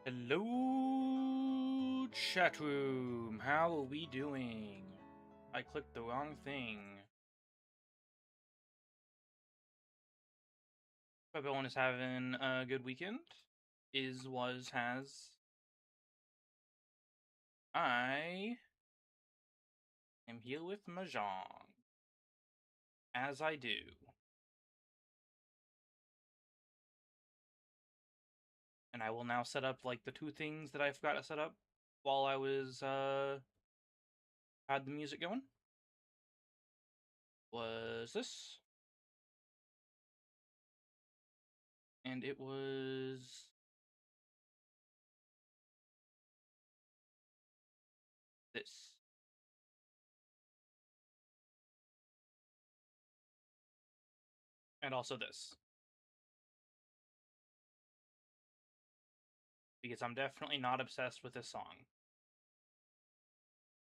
Hello, chat room. How are we doing? I clicked the wrong thing. Hope everyone is having a good weekend. Is, was, has. I am here with Mahjong. As I do. And I will now set up, like, the two things that I forgot to set up while I was, had the music going. Was this. And it was this. And also this. Because I'm definitely not obsessed with this song.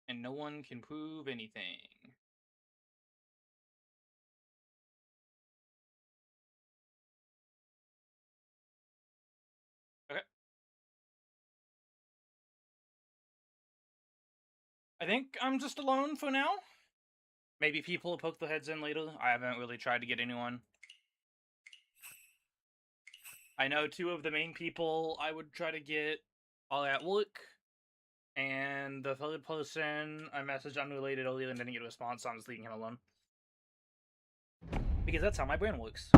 And no one can prove anything. Okay. I think I'm just alone for now. Maybe people will poke their heads in later. I haven't really tried to get anyone. I know two of the main people I would try to get are at work, and the third person I messaged unrelated earlier and didn't get a response, so I'm just leaving him alone. Because that's how my brain works.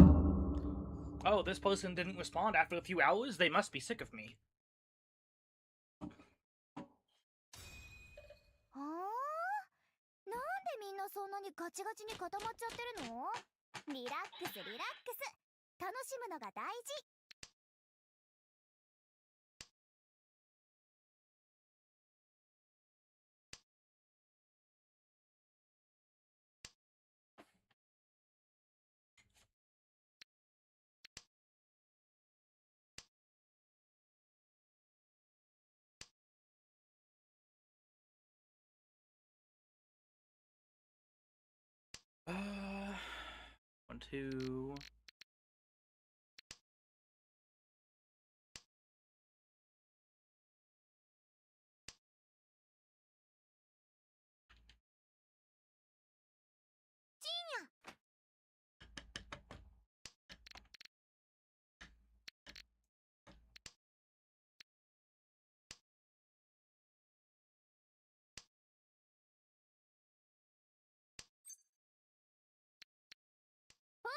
Oh, this person didn't respond after a few hours? They must be sick of me. はあ、なんでみんなそんなにガチガチに固まっちゃってるの？リラックスリラックス。楽しむのが大事。One, two.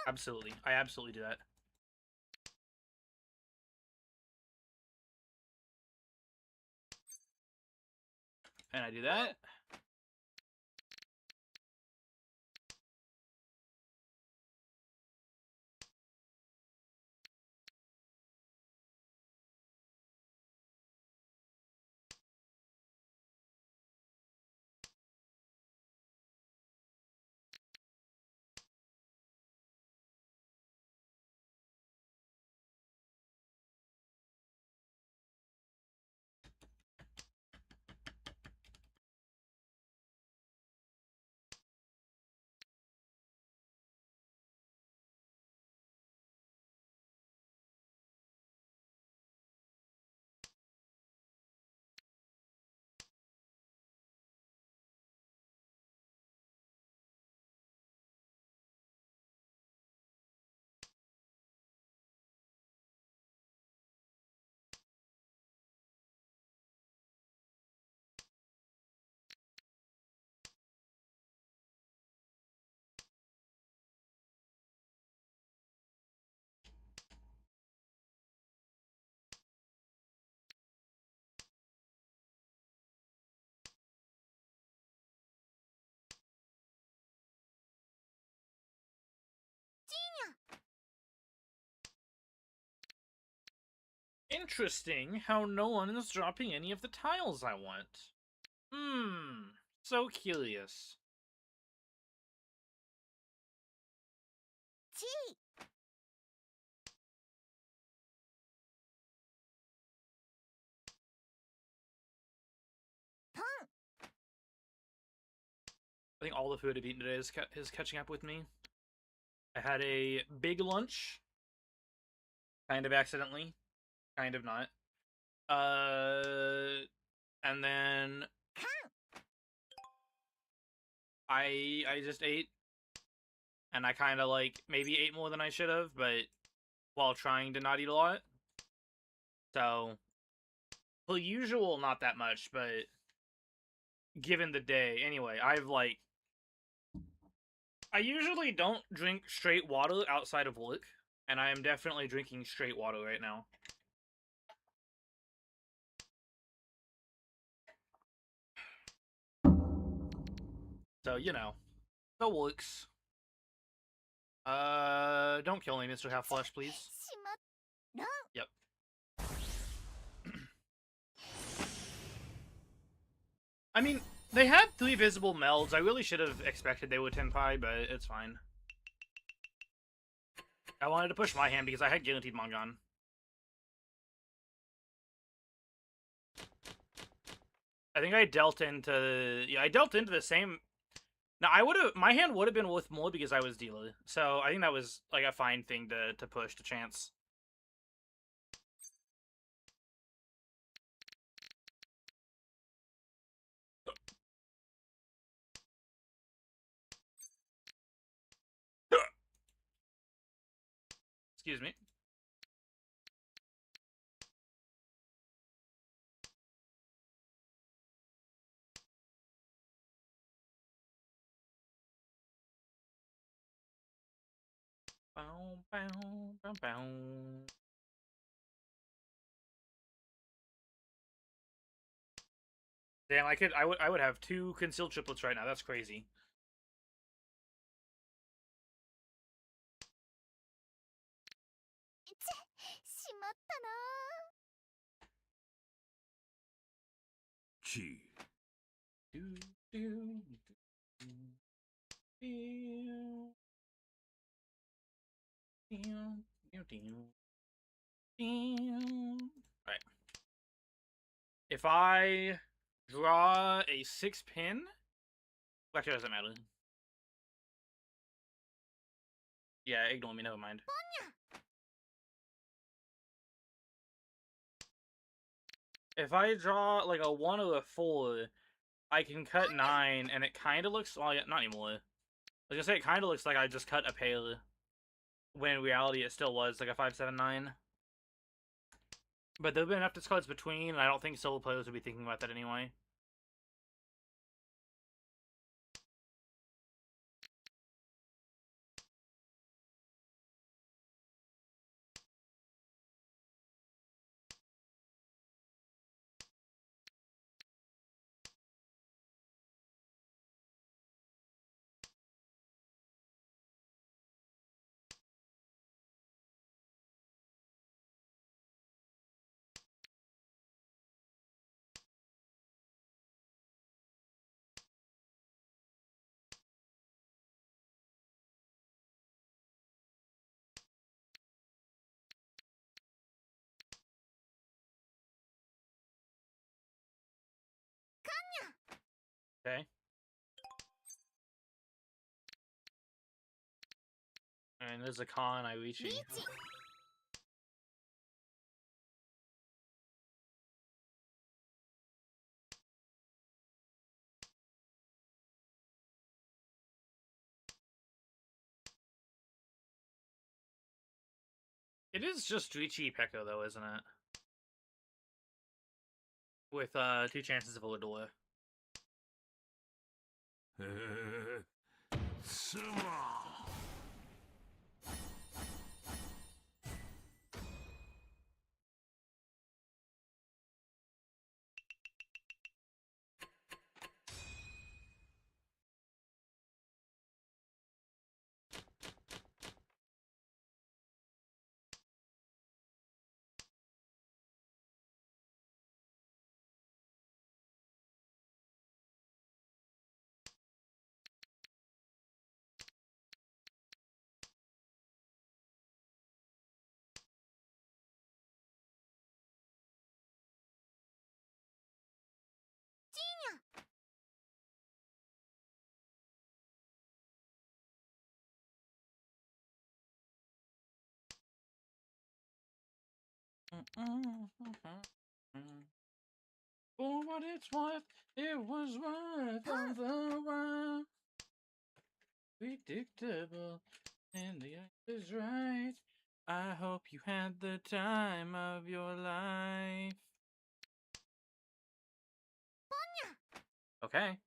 Absolutely. I absolutely do that. And I do that. Interesting how no one is dropping any of the tiles I want. So curious. チー。パン。I think all the food I've eaten today is catching up with me. I had a big lunch. Kind of accidentally. Kind of not. And then I just ate, and I kind of like maybe ate more than I should have, but while trying to not eat a lot. So, per usual, not that much, but given the day, anyway, I usually don't drink straight water outside of work, and I am definitely drinking straight water right now. So, you know, the works. Don't kill me, Mr. Half Flesh, please. Yep. I mean, they had 3 visible melds. I really should have expected they would tenpai, but it's fine. I wanted to push my hand because I had guaranteed Mangan. I think I dealt into... Yeah, I dealt into the same... Now, my hand would have been worth more because I was dealer. So, I think that was, like, a fine thing to push to chance. Excuse me. Bow, bow, bow, bow. Damn, I would have 2 concealed triplets right now. That's crazy. Gee. Right. If I draw a 6-pin, actually, it doesn't matter. Yeah, ignore me. Never mind. If I draw like a 1 or a 4, I can cut 9, and it kind of looks... Well, yeah, not anymore. Like I say, it kind of looks like I just cut a pair, when in reality it still was like a 5, 7, 9. But there have been enough discards between, and I don't think solo players would be thinking about that anyway. Okay. And there's a con I reaching. It is just Riichi Pekko though, isn't it? With 2 chances of a door. For what it's worth, it was worth all the while. Predictable, and the act is right. I hope you had the time of your life. Okay.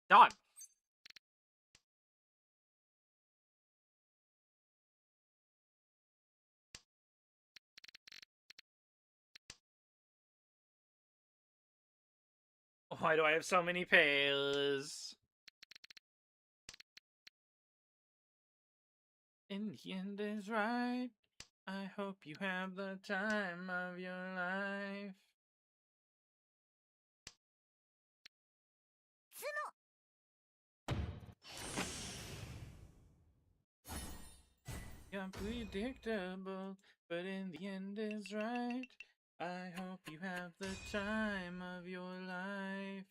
Dog. Why do I have so many pails? In the end is right. I hope you have the time of your life. You're predictable, but in the end is right. I hope you have the time of your life.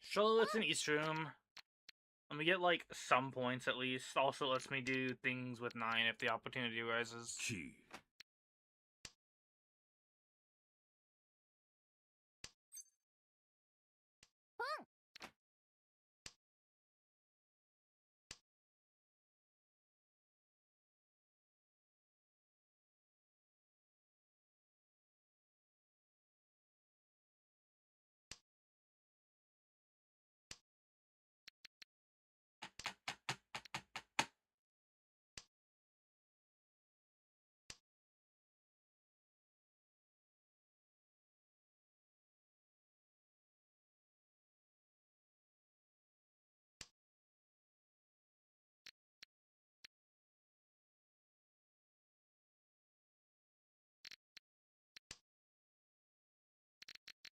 Sure, it's an East room. Let me get, like, some points at least. Also lets me do things with 9 if the opportunity arises. Key.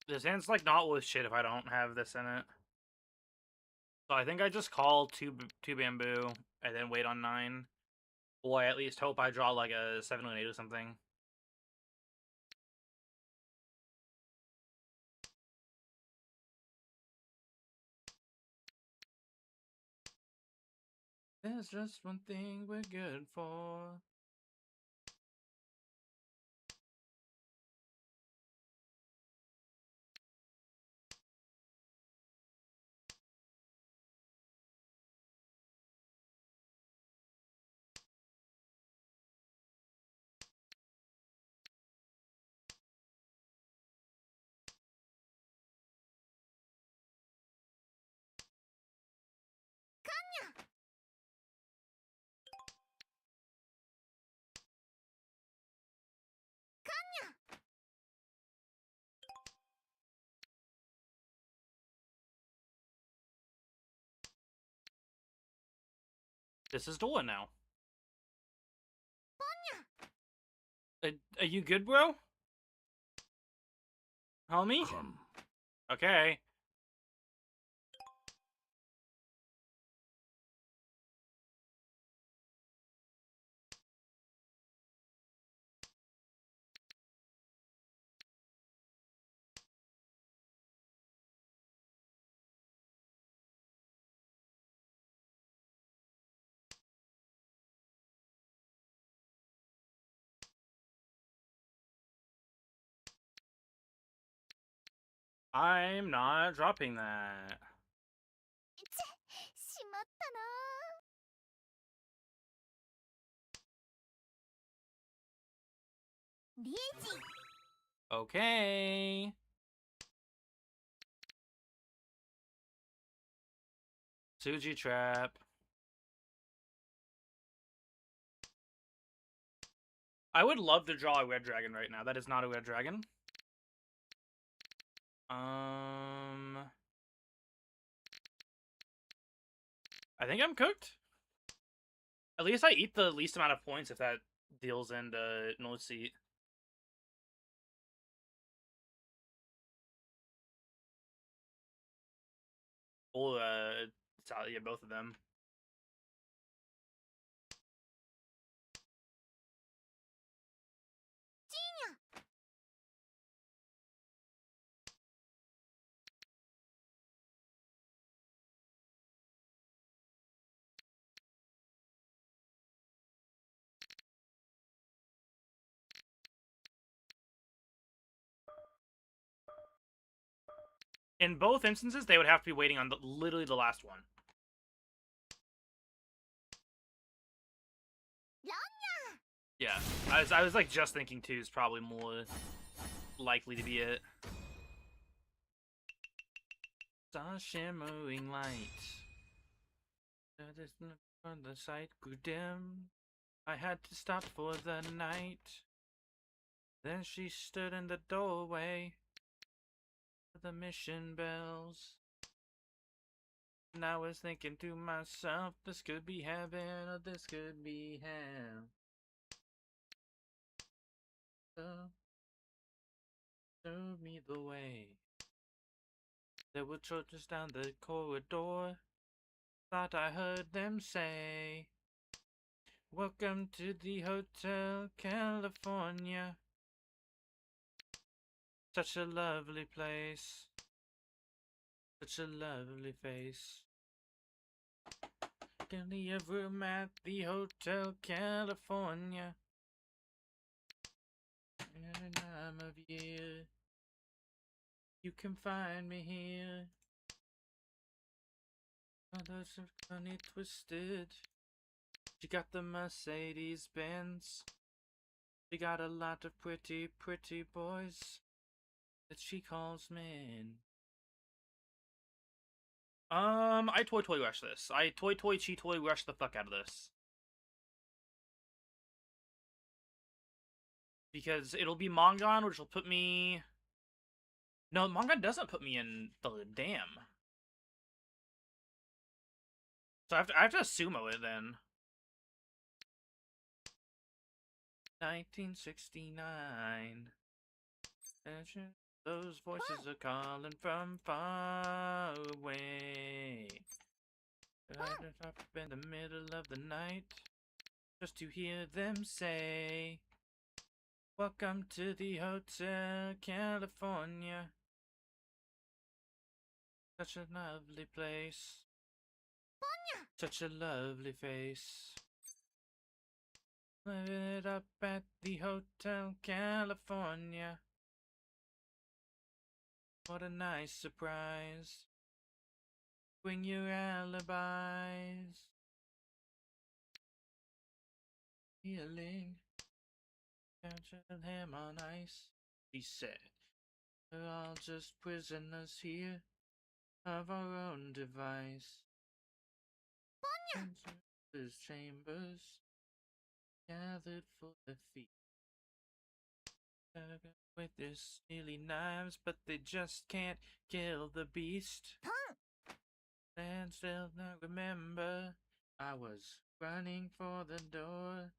This hand's, like, not worth shit if I don't have this in it. So I think I just call two bamboo and then wait on 9. Or I at least hope I draw, like, a 7 or an 8 or something. There's just one thing we're good for. This is Dolan now. Are you good, bro? Homie? Come. Okay. I'm not dropping that. しまったなリエジ Okay. Suji trap. I would love to draw a red dragon right now. That is not a red dragon. I think I'm cooked. At least I eat the least amount of points if that deals into no seat. Or yeah, both of them. In both instances, they would have to be waiting on literally the last one. Yeah, I was like just thinking 2 is probably more likely to be it. Saw shimmering light. The sight grew dim. I had to stop for the night. Then she stood in the doorway. The mission bells. And I was thinking to myself, this could be heaven or this could be hell. So, show me the way. There were churches down the corridor. Thought I heard them say, welcome to the Hotel California. Such a lovely place. Such a lovely face. Can you have room at the Hotel California? Any time of year, you can find me here. Others are funny twisted. She got the Mercedes Benz. She got a lot of pretty, pretty boys that she calls men. I toy rush this. I toy rush the fuck out of this. Because it'll be Mongon, which will put me... No, Mongon doesn't put me in the dam. So I have to sumo it then. 1969. Those voices are calling from far away. I'd up in the middle of the night just to hear them say, welcome to the Hotel California. Such a lovely place. Such a lovely face. Living it up at the Hotel California. What a nice surprise. Bring your alibis. Healing. Captured him on ice. He said, we're all just prisoners here of our own device. His chambers gathered for the feast. With their steely knives, but they just can't kill the beast. And still not remember, I was running for the door.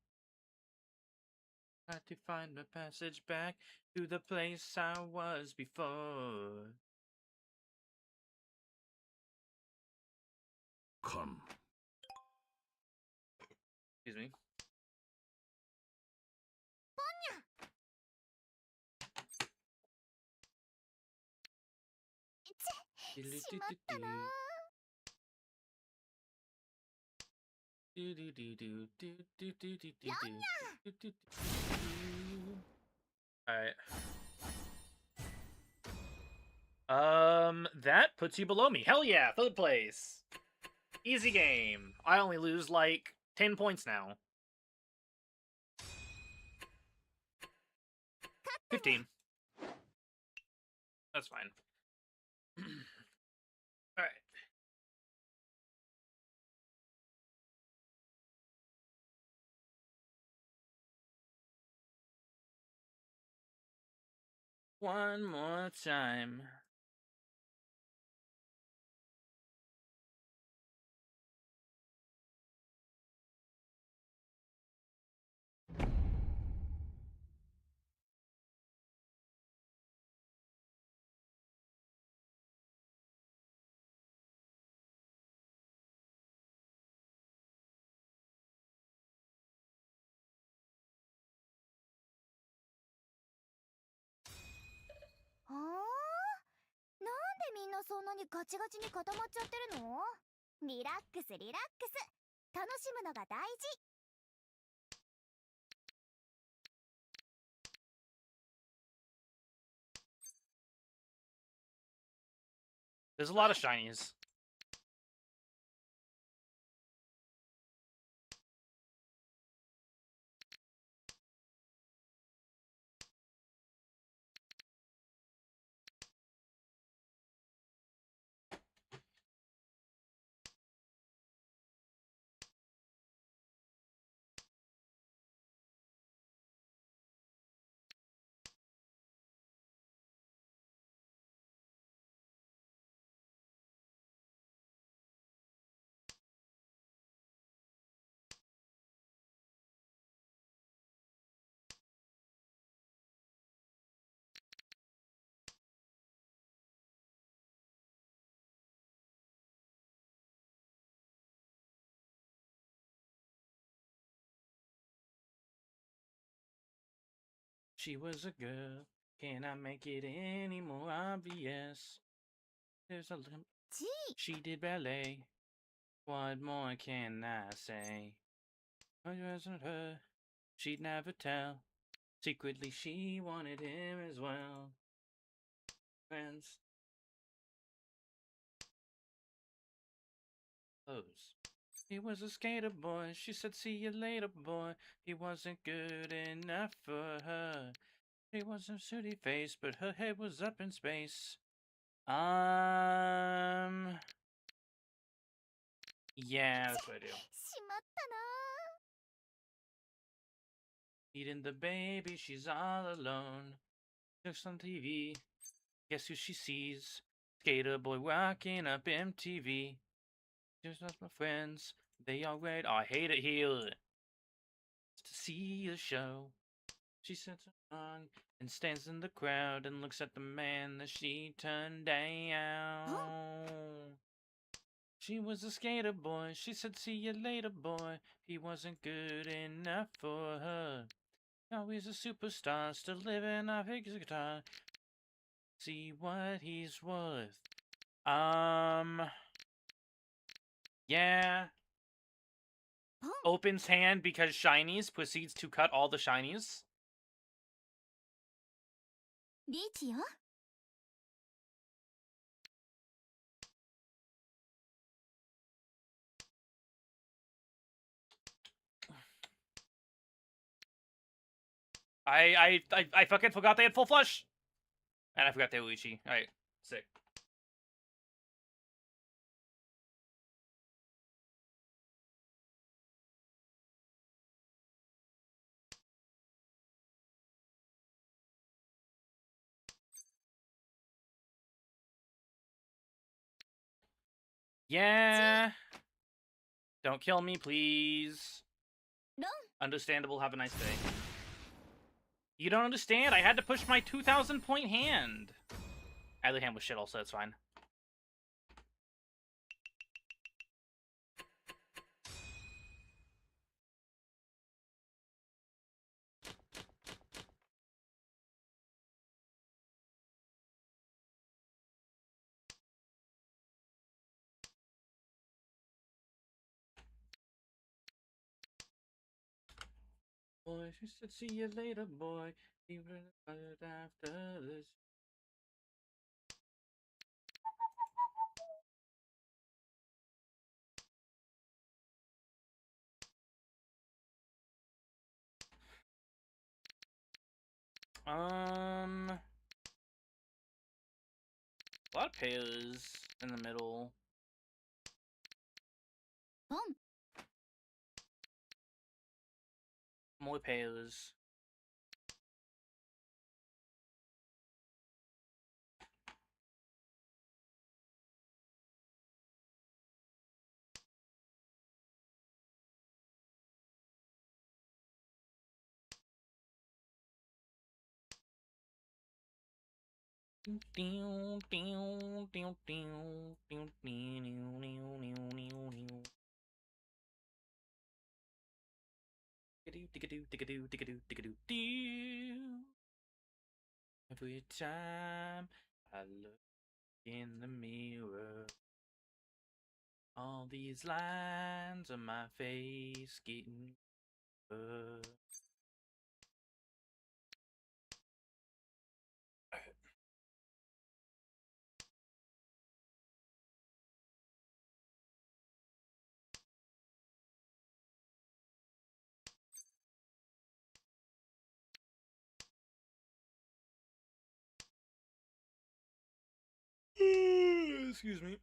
Had to find a passage back to the place I was before. Come. Excuse me. Alright. That puts you below me. Hell yeah, 3rd place. Easy game. I only lose like 10 points now. 15. That's fine. Alright. One more time. はあ、なんでみんなそんなにガチガチに固まっちゃってるの？リラックスリラックス、楽しむのが大事。 There's a lot of shinies. She was a girl. Can I make it any more obvious? There's a limp. She did ballet. What more can I say? It wasn't her. She'd never tell. Secretly, she wanted him as well. Friends. Close. He was a skater boy. She said, see you later, boy. He wasn't good enough for her. She was a sooty face, but her head was up in space. Yeah, that's what I do. しまったな。 Eating the baby, she's all alone. Looks on TV. Guess who she sees? Skater boy walking up MTV. Just lost my friends. They all wait. Oh, I hate it here. To see the show. She sits along and stands in the crowd and looks at the man that she turned down. She was a skater boy. She said, see you later, boy. He wasn't good enough for her. Now he's a superstar, still living off his guitar. See what he's worth. Yeah. Opens hand because shinies, proceeds to cut all the shinies. リーチよ。I fucking forgot they had full flush! And I forgot they were Luigi. Alright, sick. Yeah. Don't kill me, please. No. Understandable, have a nice day. You don't understand? I had to push my 2,000 point hand. Either hand was shit also, it's fine. Boy, she said, see you later, boy. Even after this. A lot of pairs in the middle. More pairs. Every time I look in the mirror, all these lines on my face getting blurred. Excuse me.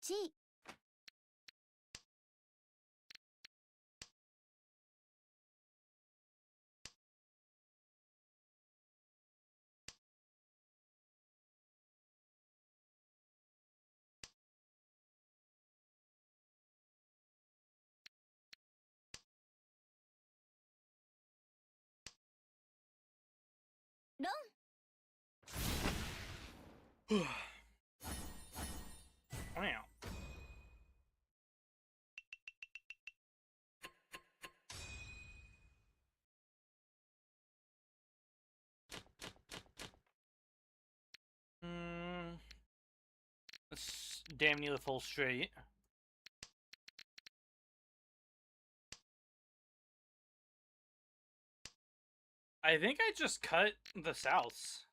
G. Run. Wow. That's damn near the full straight. I think I just cut the souths.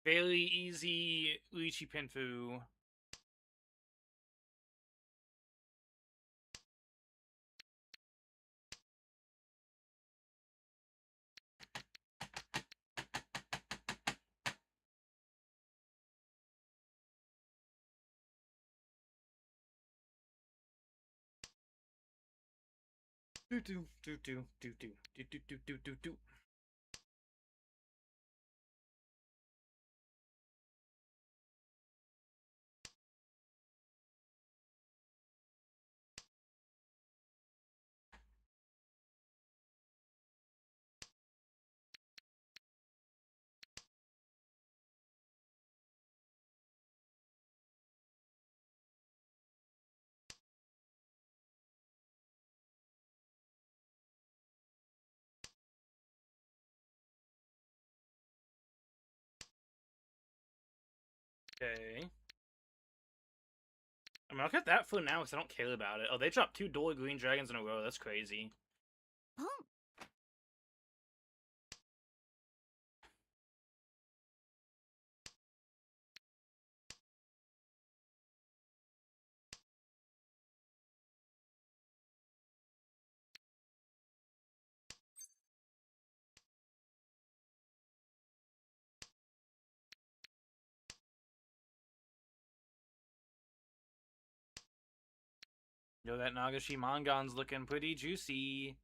Fairly easy Lychee Pinfu. Do do do do do do do do do do do do. Okay. I mean, I'll cut that for now because I don't care about it. Oh, they dropped 2 dual green dragons in a row. That's crazy. Boom. Yo, that Nagashi Mangon's looking pretty juicy.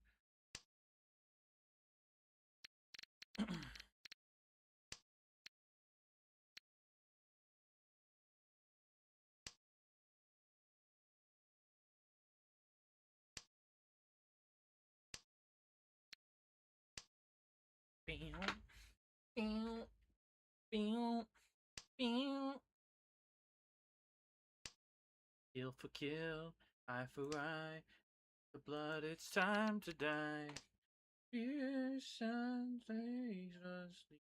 Kill for kill, eye for eye. The blood, it's time to die. Fierce and dangerously.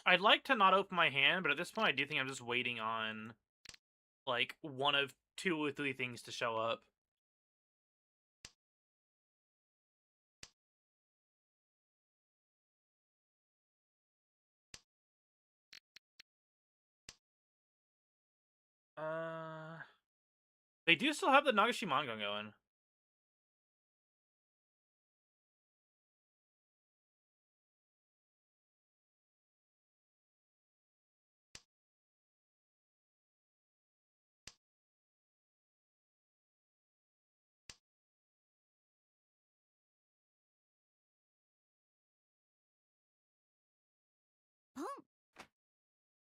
I'd like to not open my hand, but at this point I do think I'm just waiting on, like, one of 2 or 3 things to show up. They do still have the Nagashimanga going.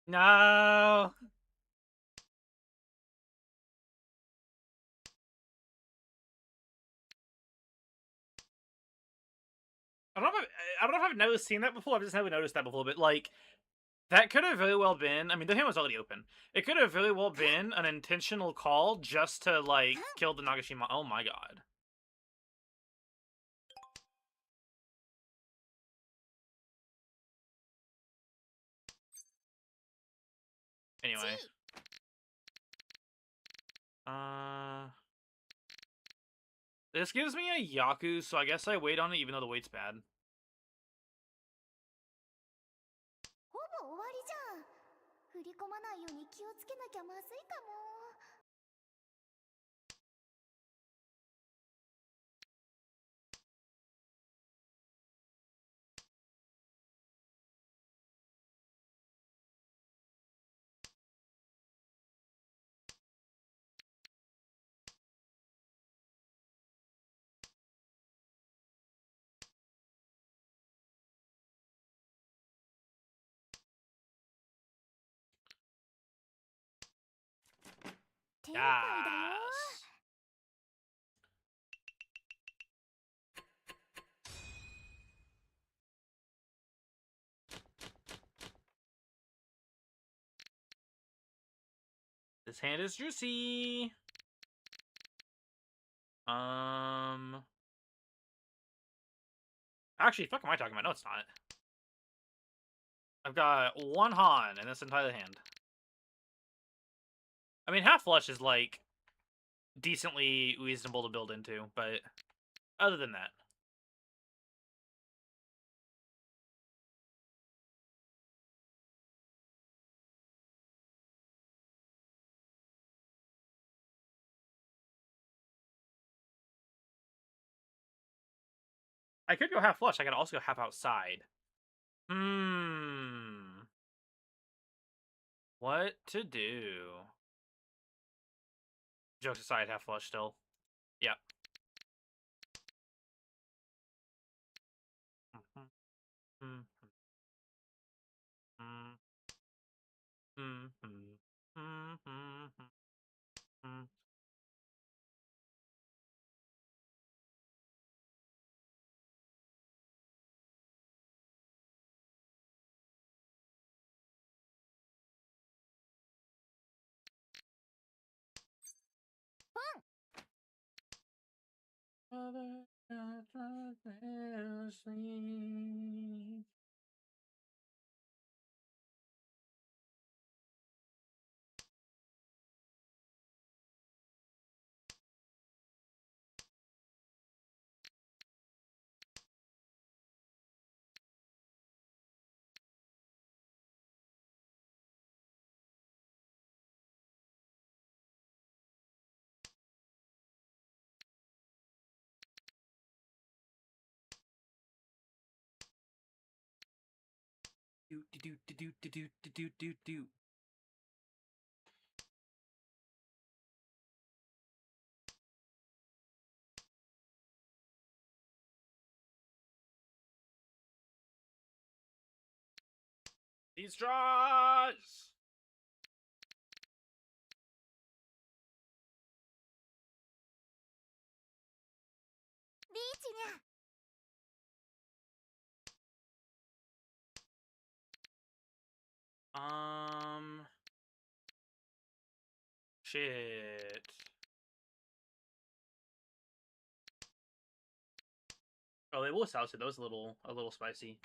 No. I don't know if I've never seen that before. I've just never noticed that before. But like, that could have very well been. I mean, the hand was already open. It could have very well been an intentional call just to like kill the Nagashima. Oh my god. Anyway. This gives me a Yaku, so I guess I wait on it even though the wait's bad. ほぼ終わりじゃん。振り込まないように気をつけなきゃまずいかも。天杯だよ。 Yes. This hand is juicy. Actually, fuck am I talking about? No, it's not. I've got one Han in this entire hand. I mean, half flush is like decently reasonable to build into, but other than that. I could go half flush. I could also go half outside. What to do? Jokes aside, half flush still. Yep. Do. These draws. Shit. Oh, they will souse it. That was a little spicy.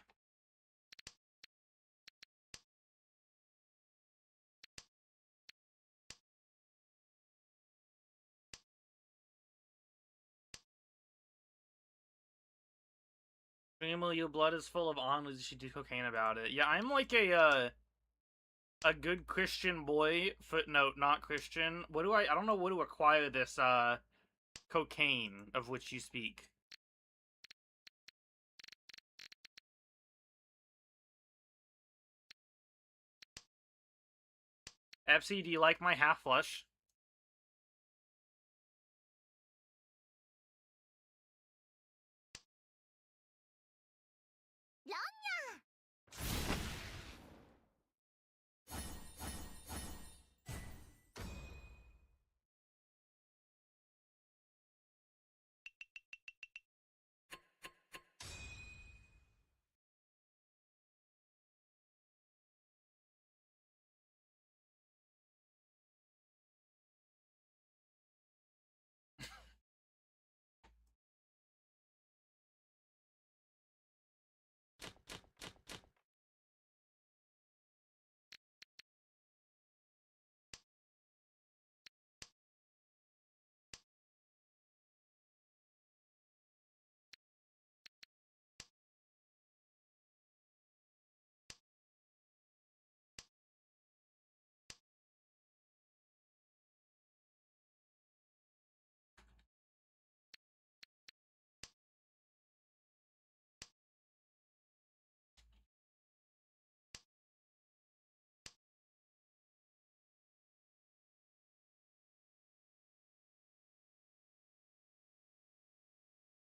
Family, your blood is full of on. You should do cocaine about it. Yeah, I'm like a A good Christian boy, footnote, not Christian. What do I don't know what to acquire this, cocaine of which you speak. Epsy, do you like my half flush?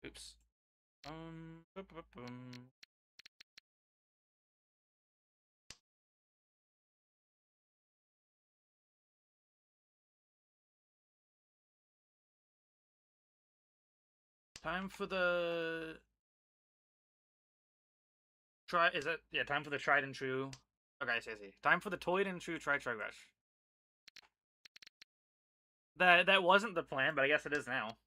Oops. Time for the is it? Yeah, time for the tried and true. Okay, I see. Time for the toyed and true try rush. That wasn't the plan, but I guess it is now.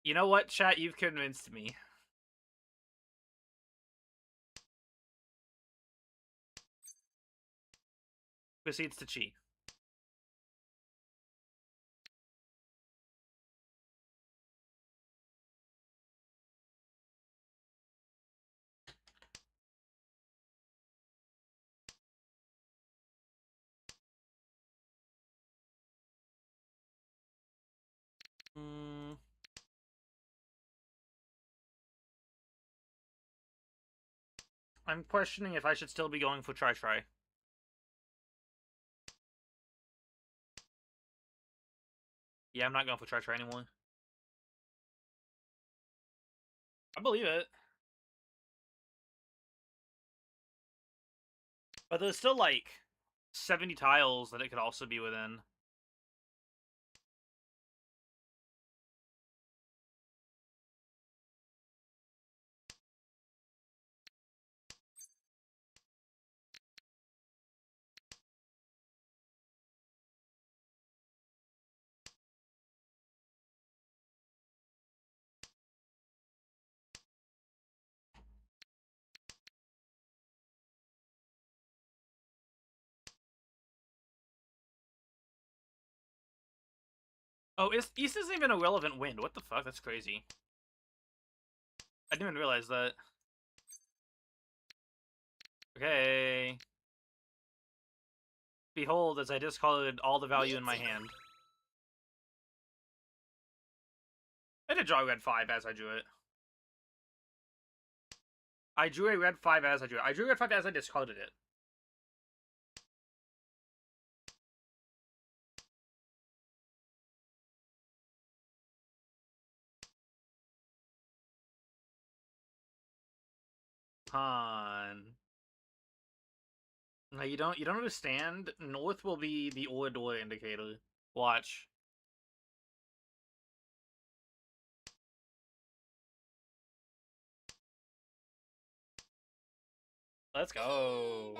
You know what, chat? You've convinced me. Proceeds to cheat. I'm questioning if I should still be going for try. Yeah, I'm not going for try anymore. I believe it. But there's still like 70 tiles that it could also be within. Oh, East isn't even a relevant wind. What the fuck? That's crazy. I didn't even realize that. Okay. Behold, as I discarded all the value in my hand. I did draw a red 5 as I drew it. I drew a red 5 as I drew it. I drew a red 5 as I discarded it. Han. No, you don't understand. North will be the Orador indicator. Watch. Let's go.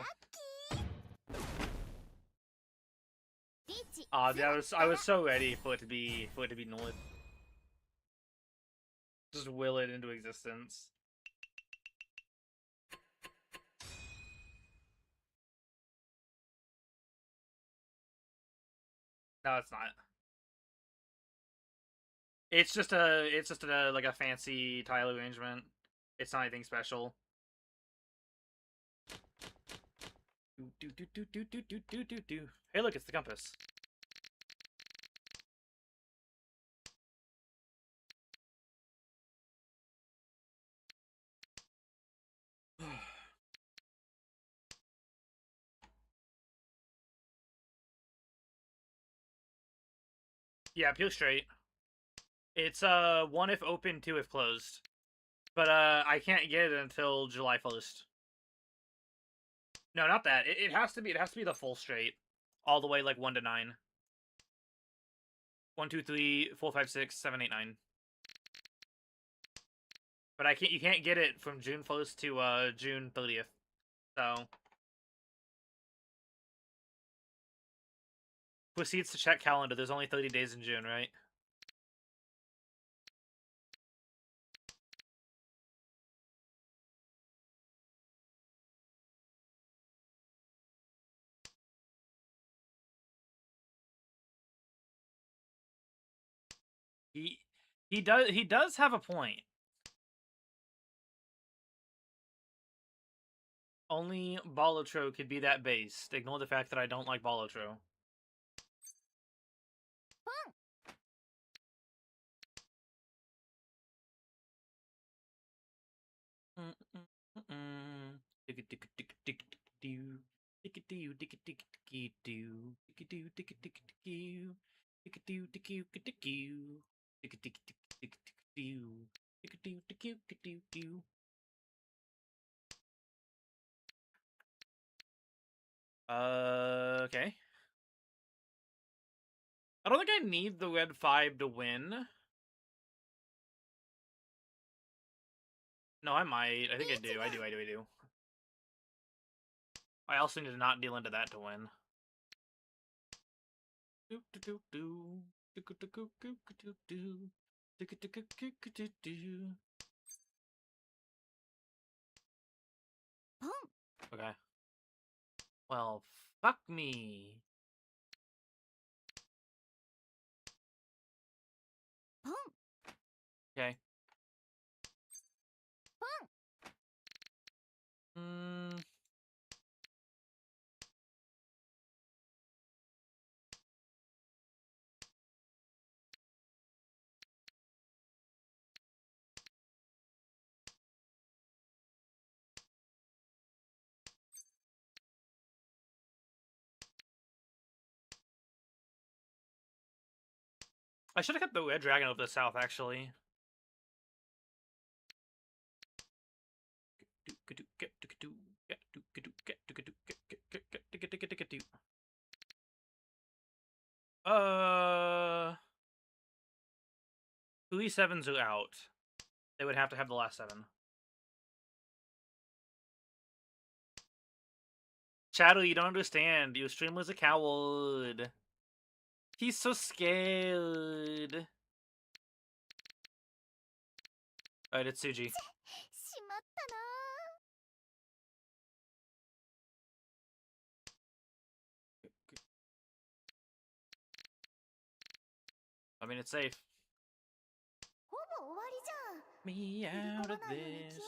I was so ready for it to be North. Just will it into existence. No, it's not. It's just a like a fancy tile arrangement. It's not anything special. Hey, look, it's the compass. Yeah, peel straight. It's 1 if open, 2 if closed. But I can't get it until July 1st. No, not that. It has to be the full straight. All the way like 1 to 9. 1, 2, 3, 4, 5, 6, 7, 8, 9. But you can't get it from June 1st to June 30th. So proceeds to check calendar. There's only 30 days in June, right? He does have a point. Only Bolotro could be that based. Ignore the fact that I don't like Bolotro. Okay. I don't think I need the red 5 to win. No, I might. I think I do. I do. I also need to not deal into that to win. Okay. Well, fuck me. Okay. I should have kept the red dragon over the south, actually. Three sevens are out. They would have to have the last 7. Shadow, you don't understand. Your streamer's a coward. He's so scared. Alright, it's Suji. I mean, it's safe. Me out of this.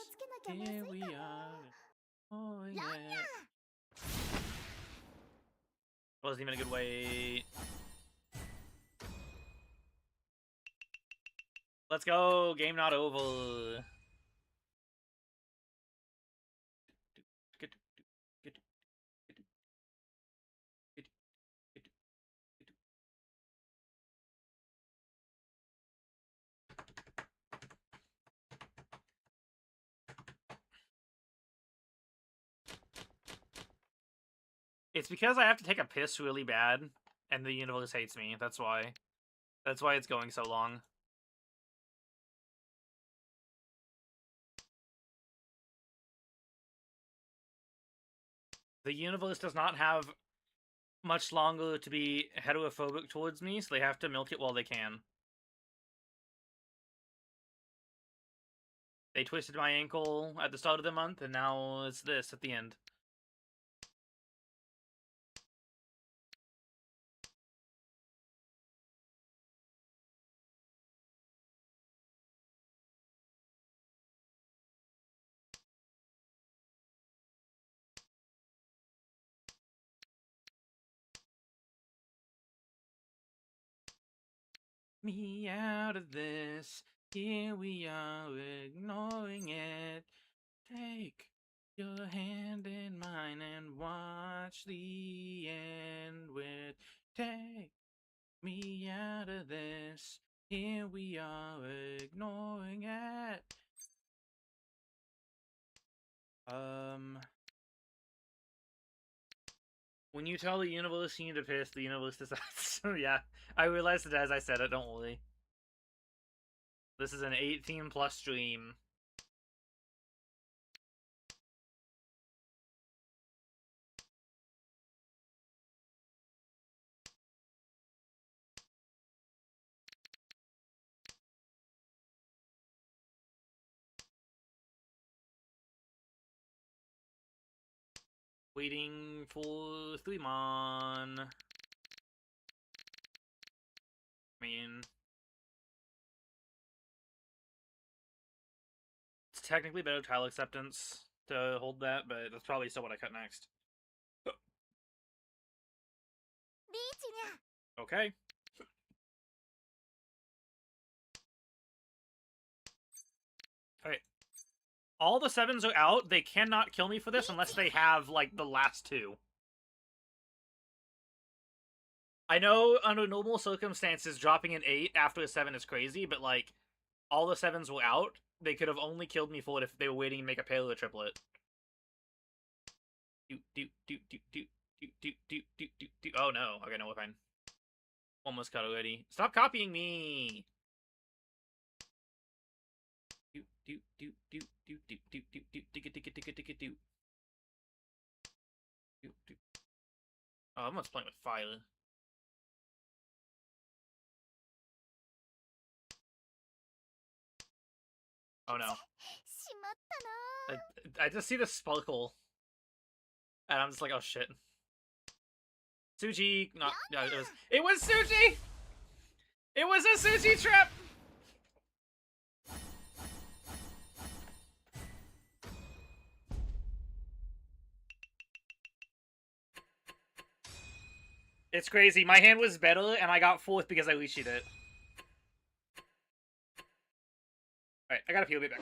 Here we are. Oh, yeah. Wasn't even a good wait. Let's go. Game not over. It's because I have to take a piss really bad, and the universe hates me. That's why. That's why it's going so long. The universe does not have much longer to be heterophobic towards me, so they have to milk it while they can. They twisted my ankle at the start of the month, and now it's this at the end. me out of this. Here we are ignoring it. Take your hand in mine and watch the end with. Take me out of this. Here we are ignoring it. When you tell the universe you need to piss, the universe decides. So yeah, I realized it as I said it, don't worry. This is an 18 plus stream. Waiting for 3mon. I mean, it's technically better tile acceptance to hold that, but that's probably still what I cut next. Okay. Alright. All the 7s are out. They cannot kill me for this unless they have, like, the last 2. I know under normal circumstances, dropping an 8 after a 7 is crazy, but, like, all the 7s were out. They could have only killed me for it if they were waiting to make a paleo triplet. Oh no. Okay, no, we're fine. Almost cut already. Stop copying me! Oh, I'm playing with fire. Oh no. I just see the sparkle. And I'm just like, oh shit. Suji, not, no, it was Suji! It was a Suji trap! It's crazy. My hand was better, and I got 4th because I leashed it. Alright, I gotta peel it back.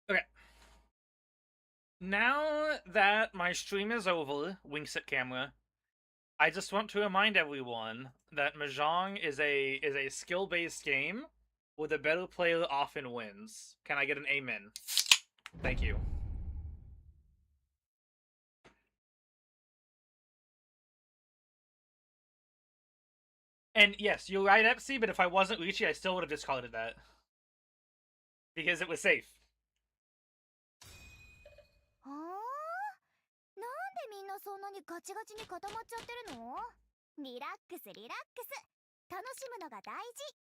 Okay. Now that my stream is over, winks at camera, I just want to remind everyone that Mahjong is a skill-based game where the better player often wins. Can I get an amen? Thank you. And yes, you're right, Epsy, but if I wasn't Richie, I still would have discarded that. Because it was safe. はあ、なんでみんなそんなにガチガチに固まっちゃってるの？リラックスリラックス。楽しむのが大事。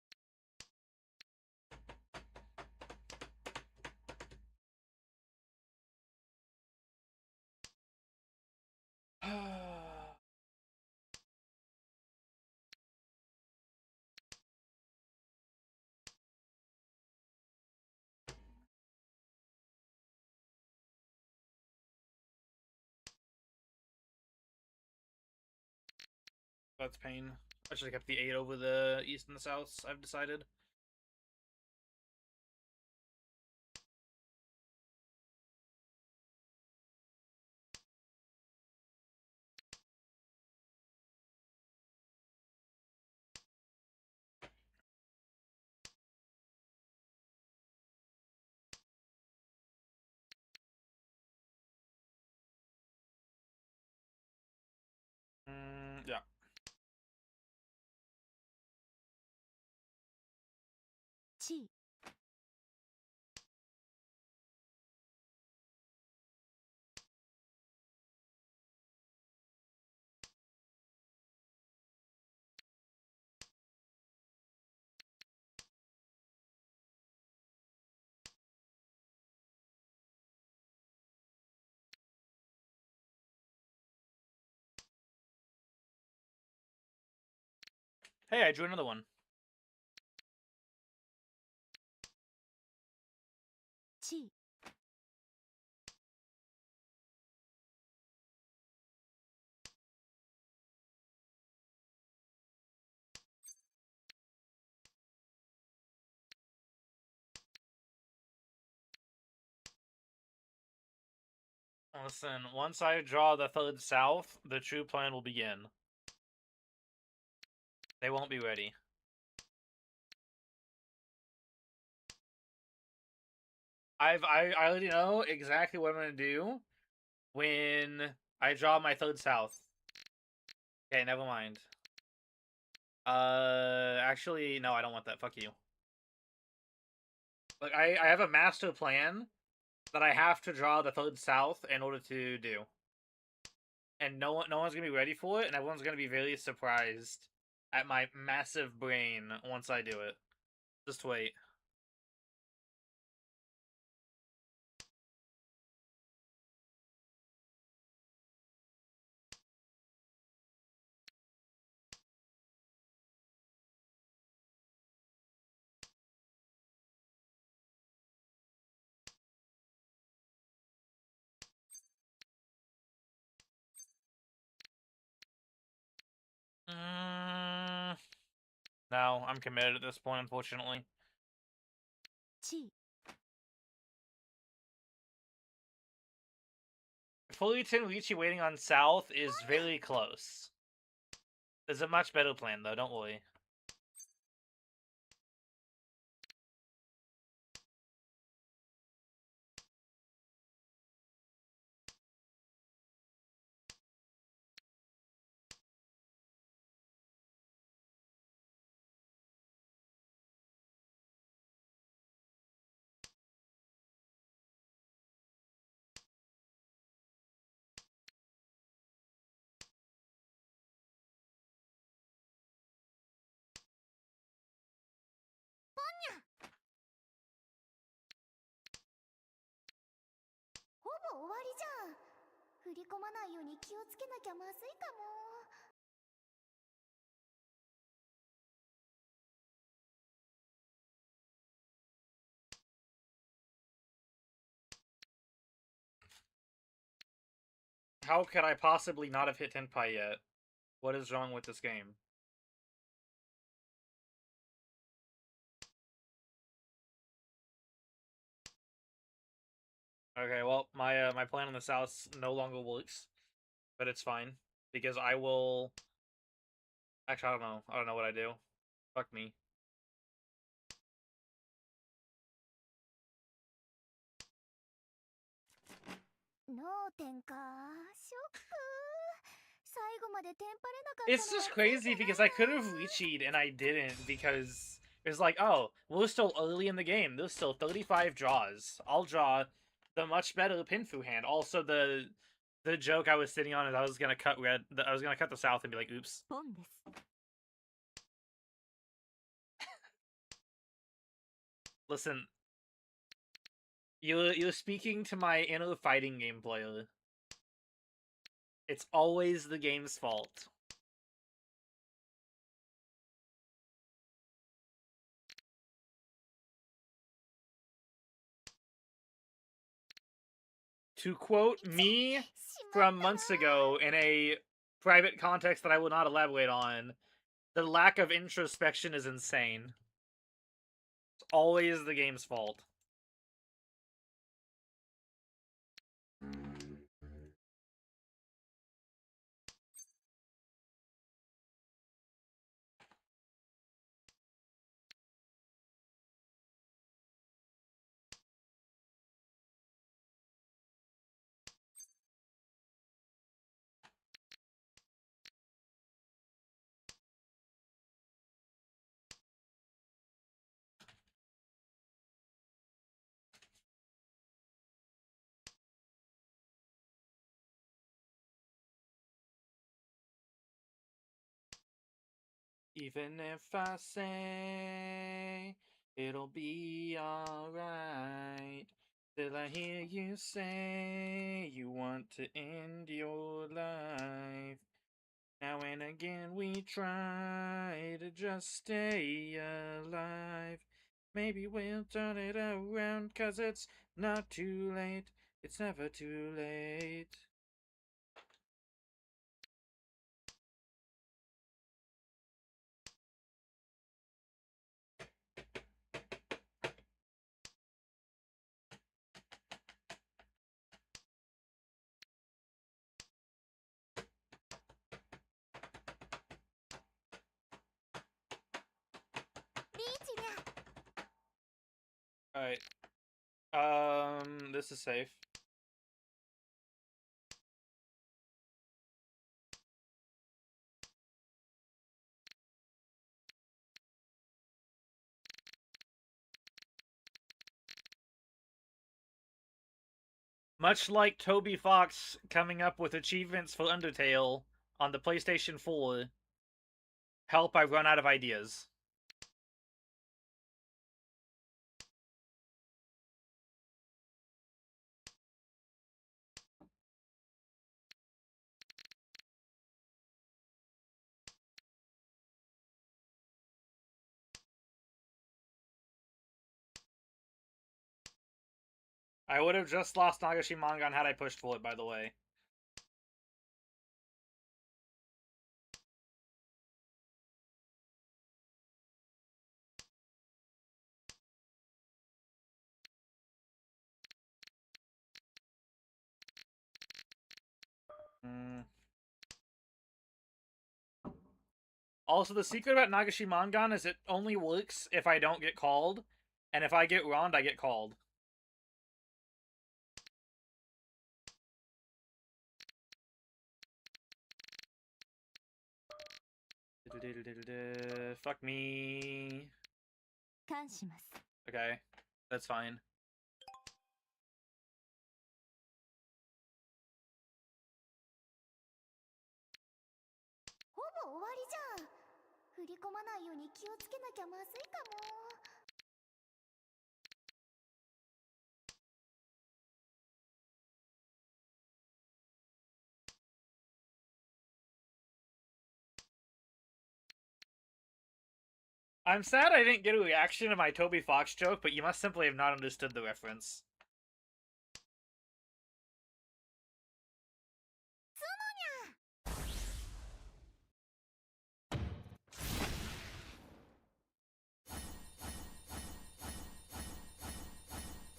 That's pain. I should have kept the 8 over the east and the south, I've decided. Yeah. Chi. Hey, I drew another one. Chi. Listen, once I draw the third south, the true plan will begin. They won't be ready. I already know exactly what I'm gonna do when I draw my third south. Okay, never mind. Actually, no, I don't want that. Fuck you. Like, I have a master plan that I have to draw the third south in order to do. And no one's gonna be ready for it, and everyone's gonna be very surprised at my massive brain once I do it. Just wait. No, I'm committed at this point, unfortunately. Chi. Fullerton Lychee waiting on south is very close. There's a much better plan, though, don't worry. How could I possibly not have hit Tenpai yet? What is wrong with this game? Okay, well, my plan on the south no longer works, but it's fine because I will. Actually, I don't know. I don't know what I do. Fuck me. It's just crazy because I could have Lycheed and I didn't because it was like, oh, we're still early in the game. There's still 35 draws. I'll draw the much better Pinfu hand. Also, the joke I was sitting on is I was gonna cut red. I was gonna cut the south and be like, oops. Listen, you're speaking to my inner fighting game player. It's always the game's fault. To quote me from months ago in a private context that I will not elaborate on. The lack of introspection is insane. It's always the game's fault. Even if I say it'll be alright, still I hear you say you want to end your life. Now and again we try to just stay alive. Maybe we'll turn it around, 'cause it's not too late. It's never too late. Alright. This is safe. Much like Toby Fox coming up with achievements for Undertale on the PlayStation 4, help, I've run out of ideas. I would have just lost Nagashimangan had I pushed for it, by the way. Also, the secret about Nagashimangan is it only works if I don't get called, and if I get wronged, I get called. Fuck me. Okay, that's fine. I'm sad I didn't get a reaction to my Toby Fox joke, but you must simply have not understood the reference.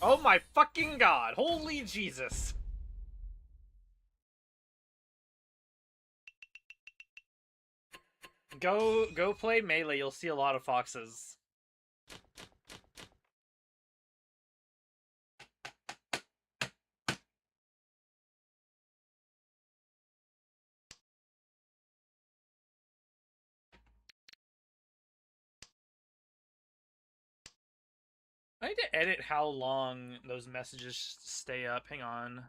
Oh my fucking god! Holy Jesus! Go play Melee, you'll see a lot of foxes. I need to edit how long those messages stay up. Hang on.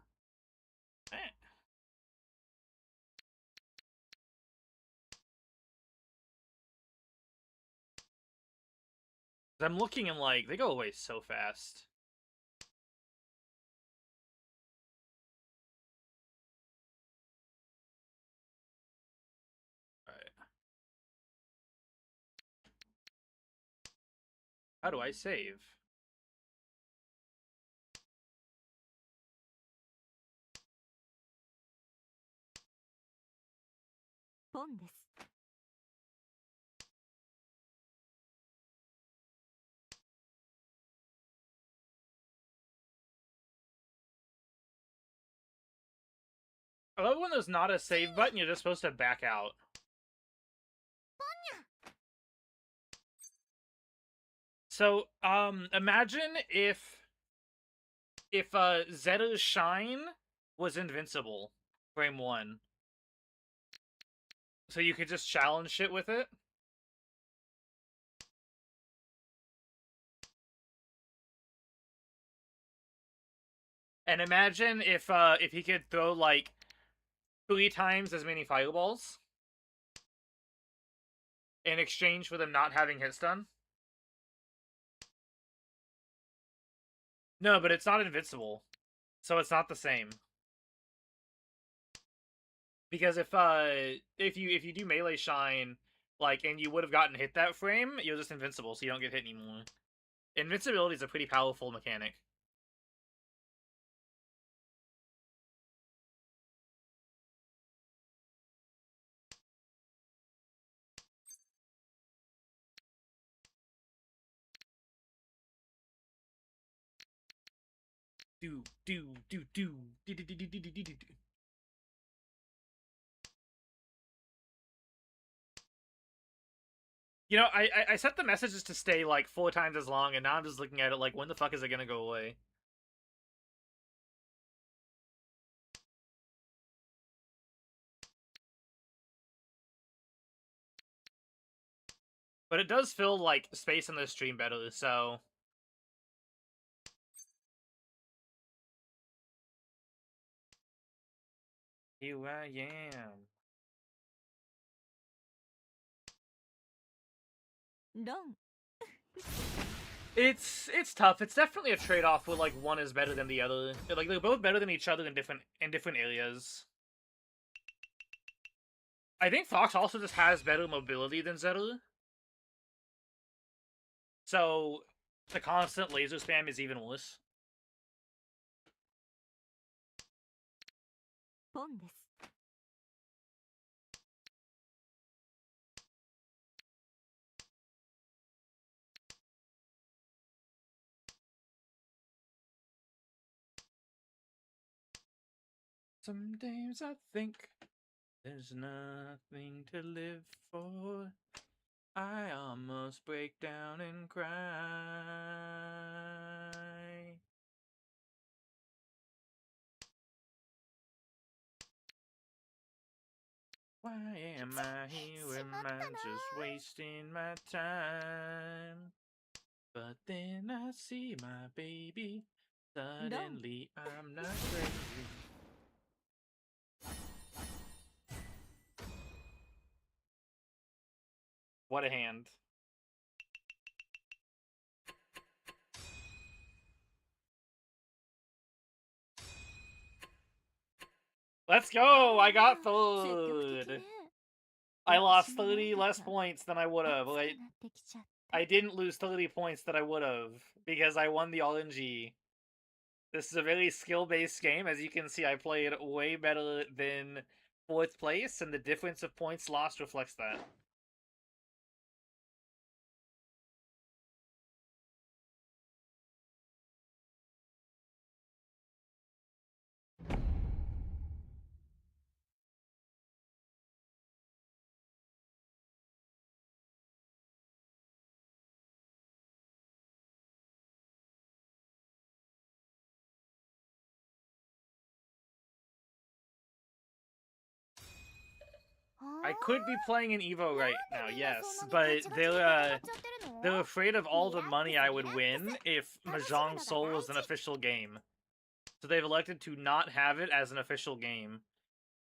I'm looking and like, they go away so fast. Alright. How do I save? ポンです。I love when there's not a save button, you're just supposed to back out. So, imagine if Zeta's Shine was invincible, frame 1. So you could just challenge shit with it. And imagine if he could throw, like, 3 times as many fireballs in exchange for them not having hit stun. No, but it's not invincible. So it's not the same. Because if you do melee shine, like, and you would have gotten hit that frame, you're just invincible, so you don't get hit anymore. Invincibility is a pretty powerful mechanic. Do. You know, I set the messages to stay like 4 times as long, and now I'm just looking at it like, when the fuck is it gonna go away? But it does fill like space in the stream better, so here I am. ロン。It's tough. It's definitely a trade-off where like one is better than the other. Like they're both better than each other in different areas. I think Fox also just has better mobility than Zeta. So the constant laser spam is even worse. ポンです。Sometimes I think there's nothing to live for. I almost break down and cry. Why am I here? Am I just wasting my time? But then I see my baby. Suddenly I'm not crazy. What a hand. Let's go! I got third! I lost 30 less points than I would have. I didn't lose 30 points that I would have, because I won the RNG. This is a very skill-based game. As you can see, I played way better than 4th place, and the difference of points lost reflects that. I could be playing an Evo right now, yes, but they're afraid of all the money I would win if Mahjong Soul was an official game. So they've elected to not have it as an official game.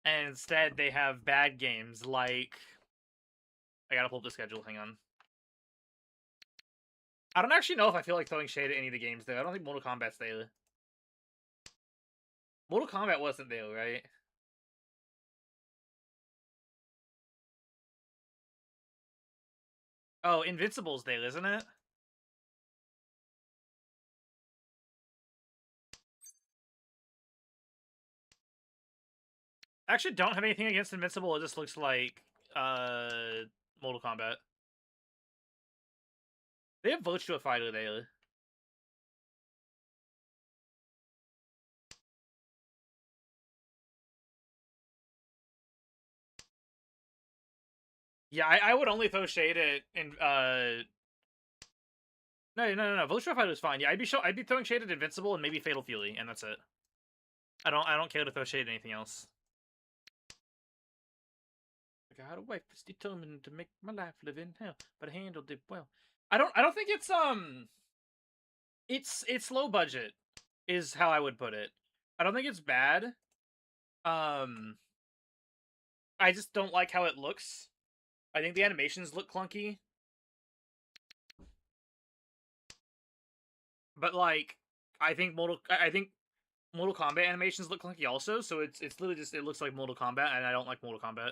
And instead, they have bad games like... I gotta pull up the schedule, hang on. I don't actually know if I feel like throwing shade at any of the games, though. I don't think Mortal Kombat's there. Mortal Kombat wasn't there, right? Oh, Invincible's there, isn't it? I actually don't have anything against Invincible, it just looks like Mortal Kombat. They have Virtua Fighter there. Yeah, I would only throw shade at no. Virtua Fighter is fine. Yeah, I'd be throwing shade at Invincible and maybe Fatal Fury, and that's it. I don't care to throw shade at anything else. I got a wife that's determined to make my life live in hell, but I handled it well. I don't think it's low budget, is how I would put it. I don't think it's bad. I just don't like how it looks. I think the animations look clunky. But like, I think Mortal Kombat animations look clunky also, so it's literally just, it looks like Mortal Kombat, and I don't like Mortal Kombat.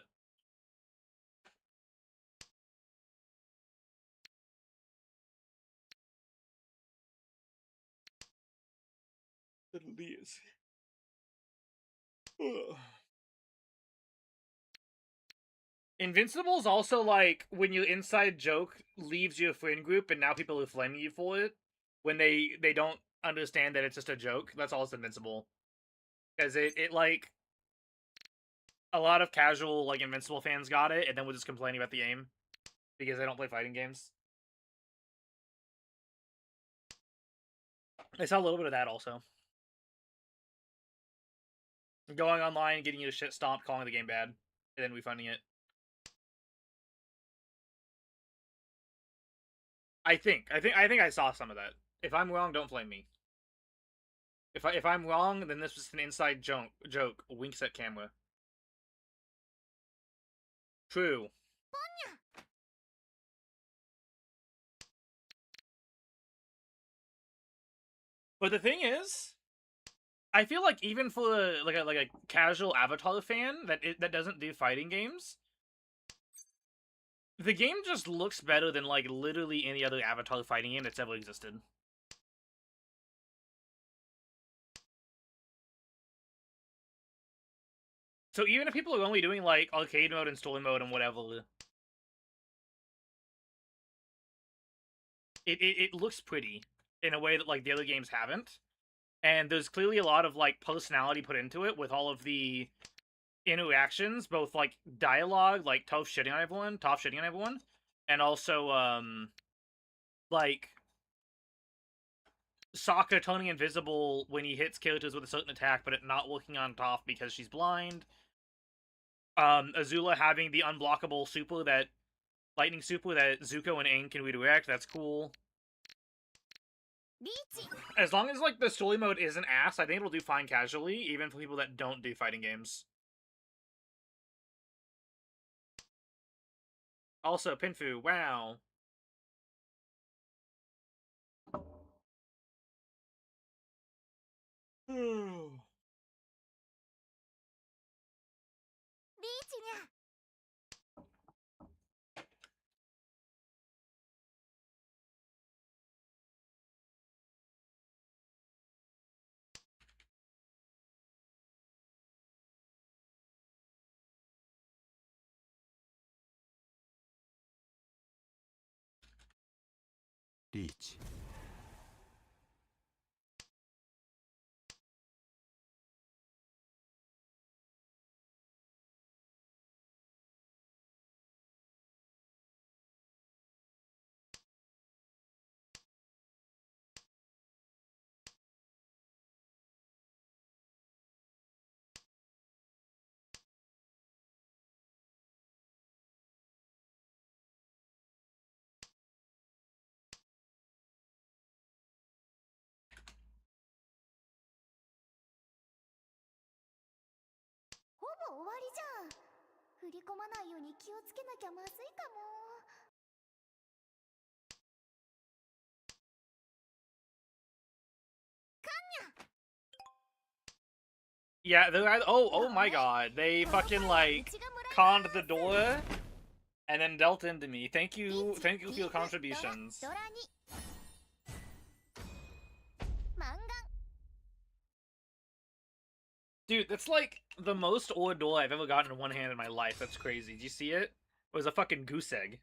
It is. Invincible's also like when your inside joke leaves your friend group and now people are flaming you for it when they don't understand that it's just a joke. That's all it's Invincible. Because it like a lot of casual like Invincible fans got it and then were just complaining about the aim because they don't play fighting games. I saw a little bit of that also. Going online, getting your shit stomped, calling the game bad, and then refunding it. I think I saw some of that. If I'm wrong, don't blame me. If I'm wrong, then this was an inside joke. Winks at camera. True. But the thing is, I feel like even for a casual Avatar fan that doesn't do fighting games, the game just looks better than like literally any other Avatar fighting game that's ever existed. So even if people are only doing like arcade mode and story mode and whatever, it looks pretty in a way that like the other games haven't. And there's clearly a lot of like personality put into it with all of the interactions, both like dialogue, like Toph shitting on everyone, and also like Sokka turning invisible when he hits characters with a certain attack, but it not working on Toph because she's blind. Azula having the unblockable super that lightning super that Zuko and Aang can redirect. That's cool. As long as like the story mode isn't ass, I think it'll do fine casually, even for people that don't do fighting games. Also, Pinfu, wow. Reach. Yeah, oh my god, they fucking like conned the door and then dealt into me. Thank you for your contributions. Dude, that's like the most ore door I've ever gotten in one hand in my life. That's crazy. Do you see it? It was a fucking goose egg.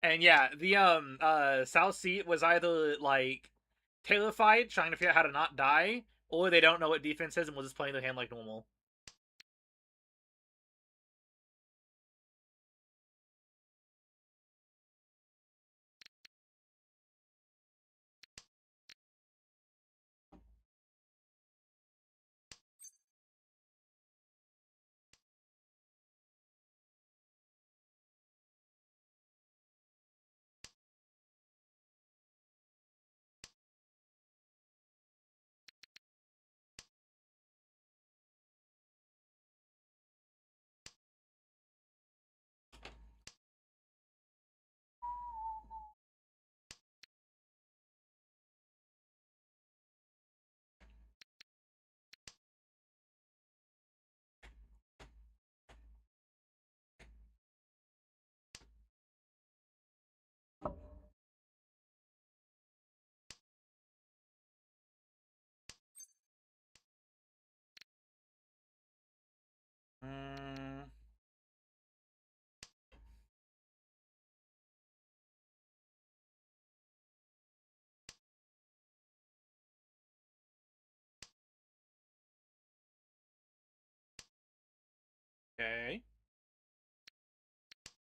And yeah, the South Seat was either like terrified, trying to figure out how to not die, or they don't know what defense is and will just play their hand like normal. Mm, okay.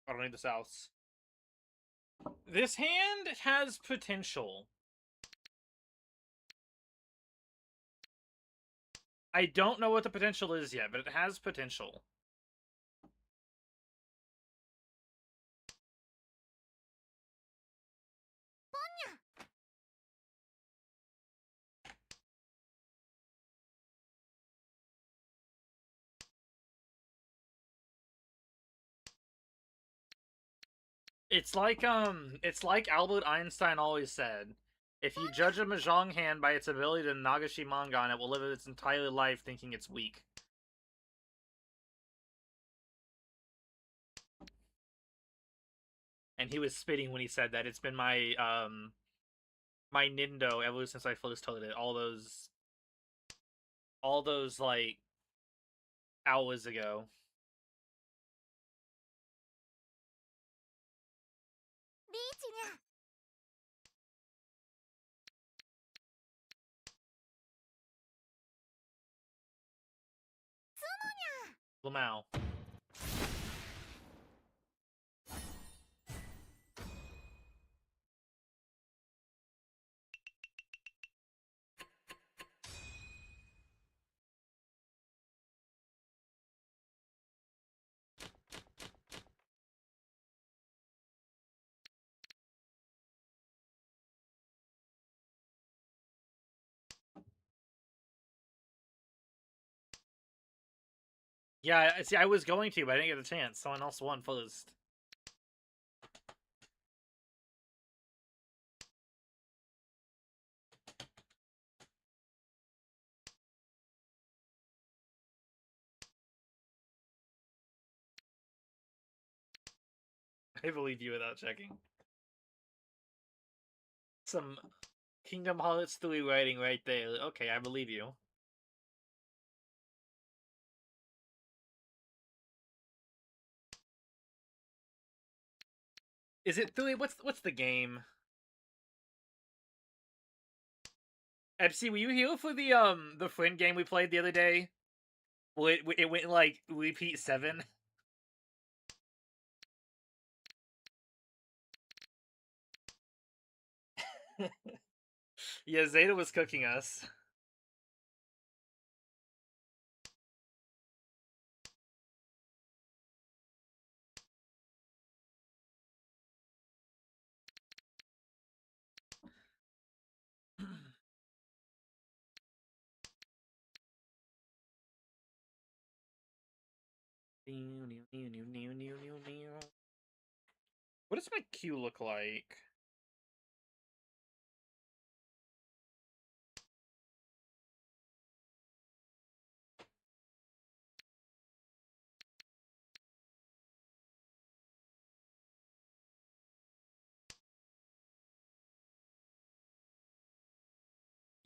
I don't need this house. This hand has potential. I don't know what the potential is yet, but it has potential. It's like Albert Einstein always said. If you judge a Mahjong hand by its ability to Nagashi Mangan, it will live its entire life thinking it's weak. And he was spitting when he said that. It's been my Nindo ever since I first told it. All those like hours ago. Lamau. Yeah, see, I was going to, but I didn't get a chance. Someone else won first. I believe you without checking. Some Kingdom Hearts 3 writing right there. Okay, I believe you. Is it 3? What's the game? Epsi, were you here for the friend game we played the other day? Well, it went like repeat 7. Yeah, Zeta was cooking us. What does my queue look like?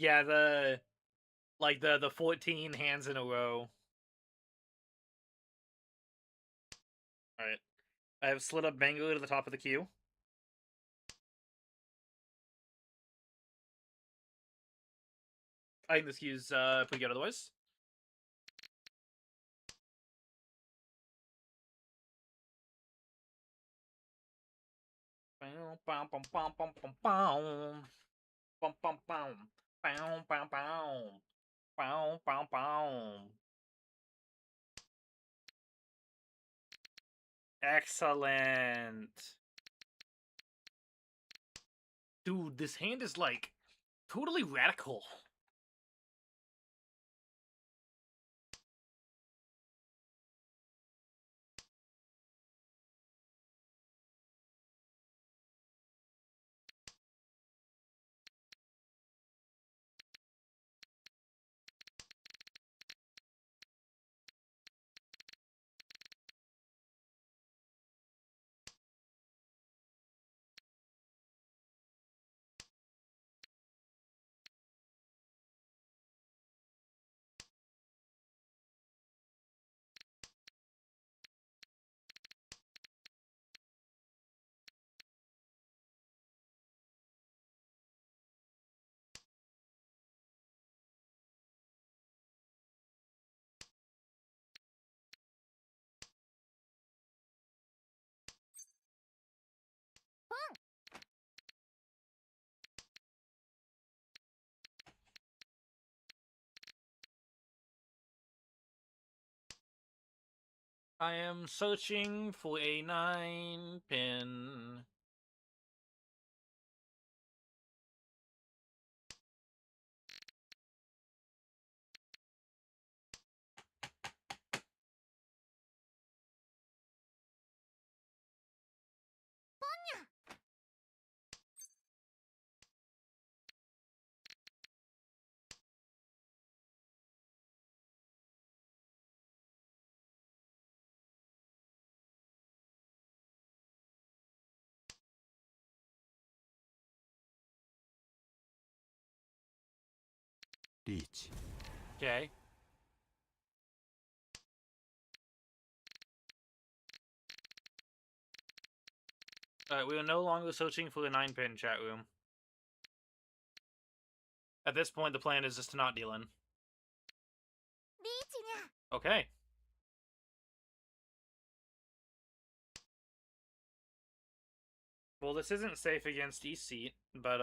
Yeah, the 14 hands in a row. Alright. I have slid up Bangalore to the top of the queue. I think this queue's pretty good otherwise. Excellent. Dude, this hand is like totally radical. I am searching for a 9-pin. Reach. Okay. Alright, we are no longer searching for a 9-pin, chat room. At this point, the plan is just to not deal in. リーチにゃ Okay. Well, this isn't safe against East Seat, but,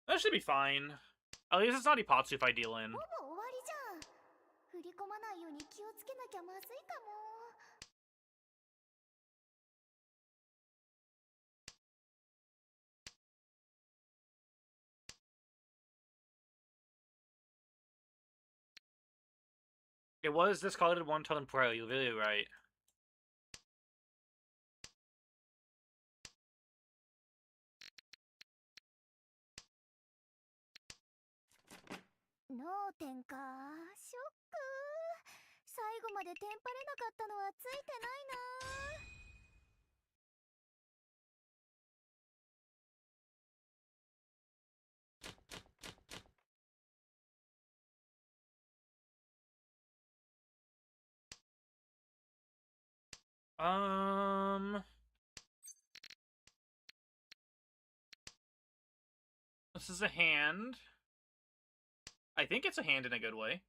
that should be fine. At least it's not Ipatsu if I deal in. ほぼ終わりじゃん振り込まないように気をつけなきゃまずいかも It was discarded one turn prior, you're really right. No 点かショック最後までテンパれなかったのはついてないな This is a hand. I think it's a hand in a good way.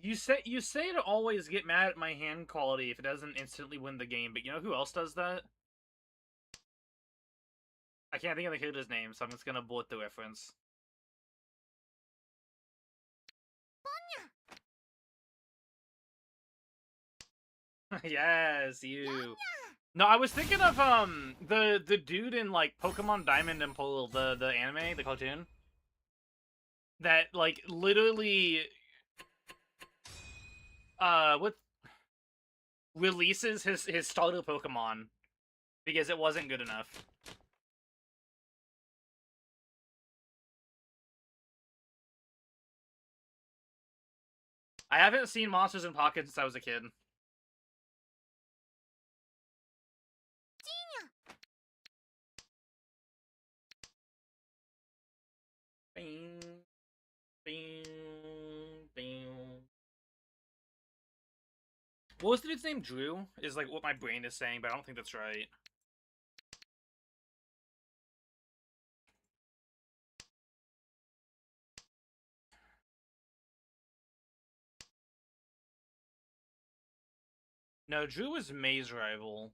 You say to always get mad at my hand quality if it doesn't instantly win the game, but you know who else does that? I can't think of the character's name, so I'm just gonna bullet the reference. Yes, you. No, I was thinking of the dude in like Pokemon Diamond and Pearl, the anime, the cartoon. That like literally what releases his starter Pokemon because it wasn't good enough. I haven't seen Monsters in Pocket since I was a kid. Bing, bing, bing. What was the dude's name? Drew? Is like what my brain is saying, but I don't think that's right. No, Drew was May's rival.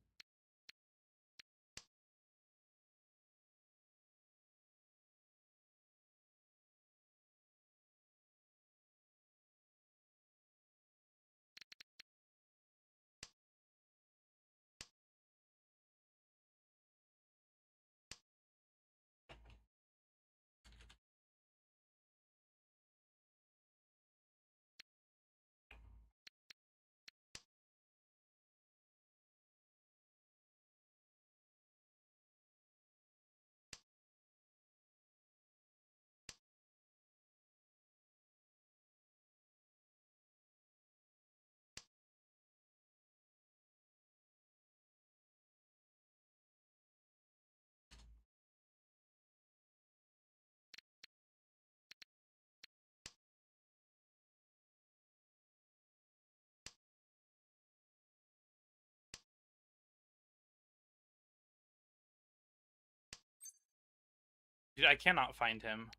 Dude, I cannot find him.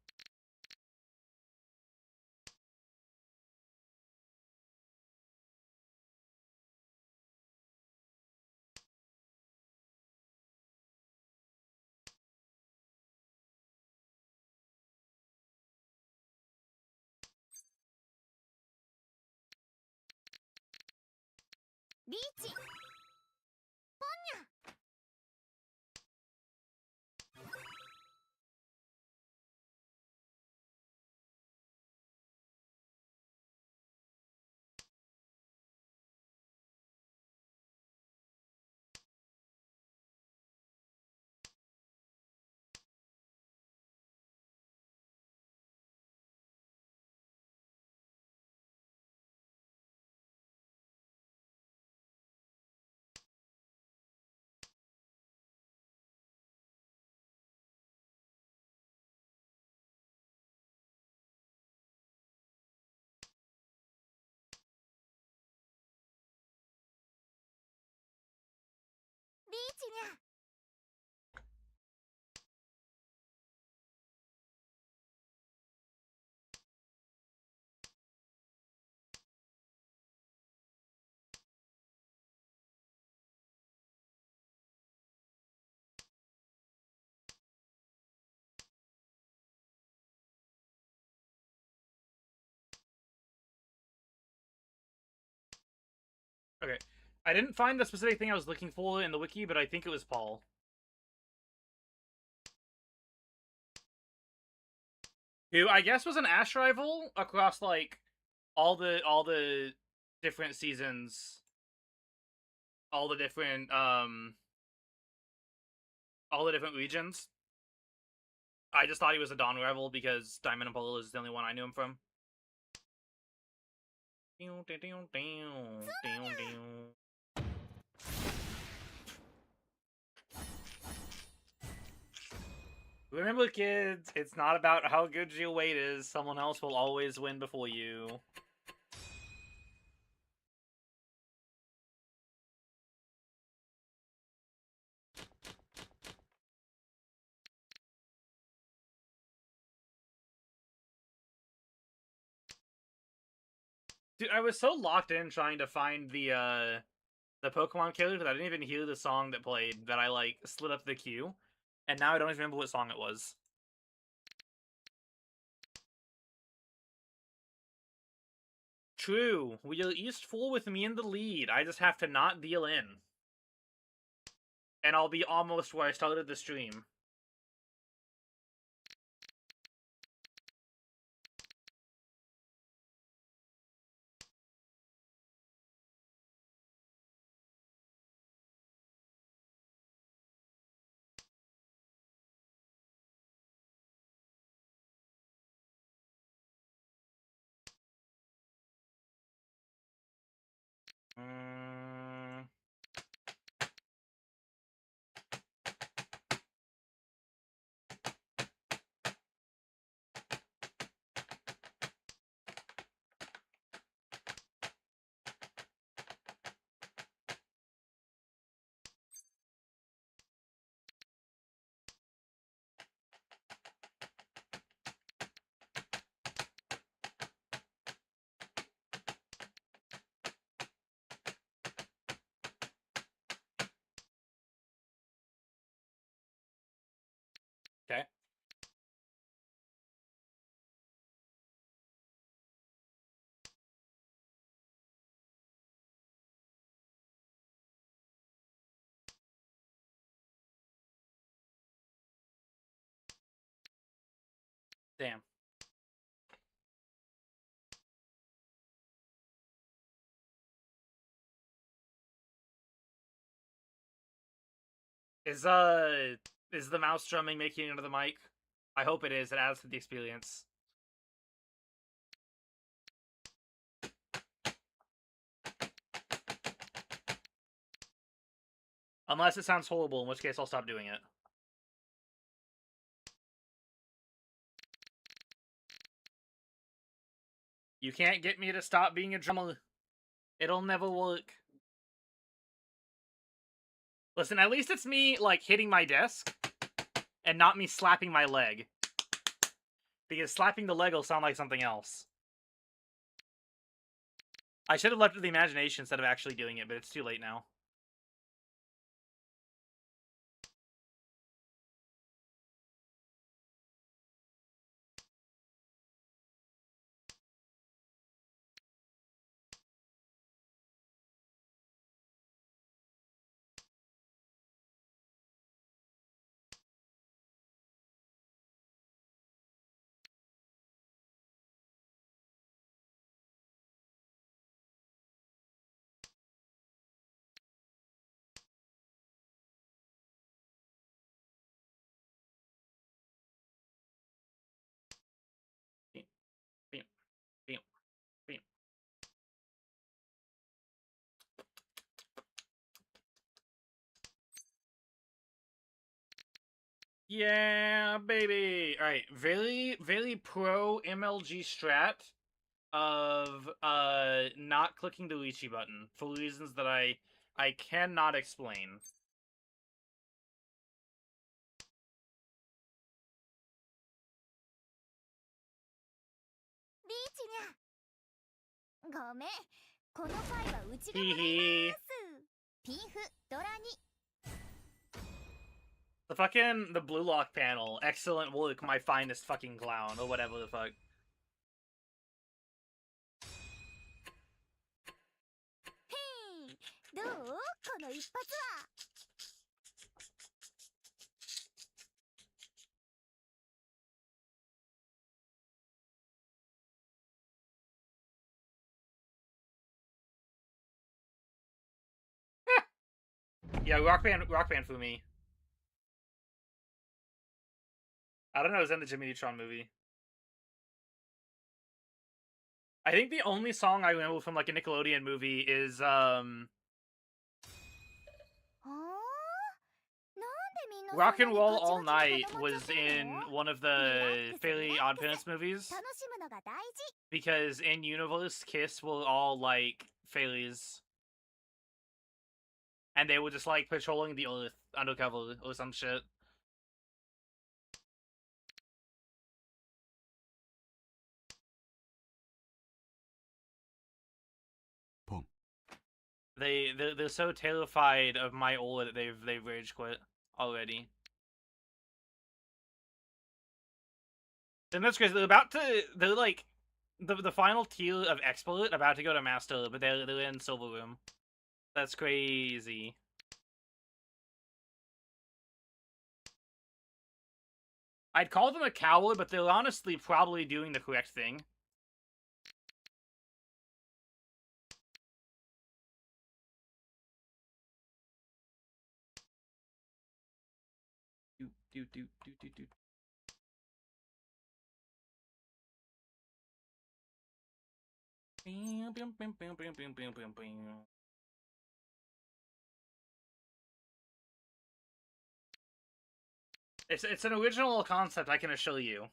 Beachy. Beachy. Okay. I didn't find the specific thing I was looking for in the wiki, but I think it was Paul. Who I guess was an Ash rival across like all the different seasons. All the different regions. I just thought he was a Dawn rival because Diamond and Pearl is the only one I knew him from. Remember, kids, it's not about how good your weight is. Someone else will always win before you. Dude, I was so locked in trying to find the Pokemon killer that I didn't even hear the song that played that I like slid up the queue, and now I don't even remember what song it was. True, we are East full with me in the lead. I just have to not deal in. And I'll be almost where I started the stream. Okay. Damn. Is the mouse drumming making it into the mic? I hope it is. It adds to the experience. Unless it sounds horrible, in which case I'll stop doing it. You can't get me to stop being a drummer. It'll never work. Listen, at least it's me, like, hitting my desk, and not me slapping my leg. Because slapping the leg will sound like something else. I should have left it to the imagination instead of actually doing it, but it's too late now. Beam, beam, beam, beam. Yeah, baby! Alright, very, very pro MLG strat of not clicking the Lychee button for reasons that I cannot explain. The blue lock panel. Excellent work, my finest fucking clown, or whatever the fuck. Yeah, rock band for me. I don't know, it's in the Jimmy Neutron movie. I think the only song I remember from like a Nickelodeon movie is Rock and Roll All Night was in one of the Fairly Odd Parents movies. Because in universe, Kiss were all like fairies. And they were just like patrolling the earth undercover or some shit. They're so terrified of my Ola that they've rage quit already. And that's crazy. They're like the final tier of expert about to go to master, but they're in silver room. That's crazy. I'd call them a coward, but they're honestly probably doing the correct thing. Do. It's an original concept, I can assure you.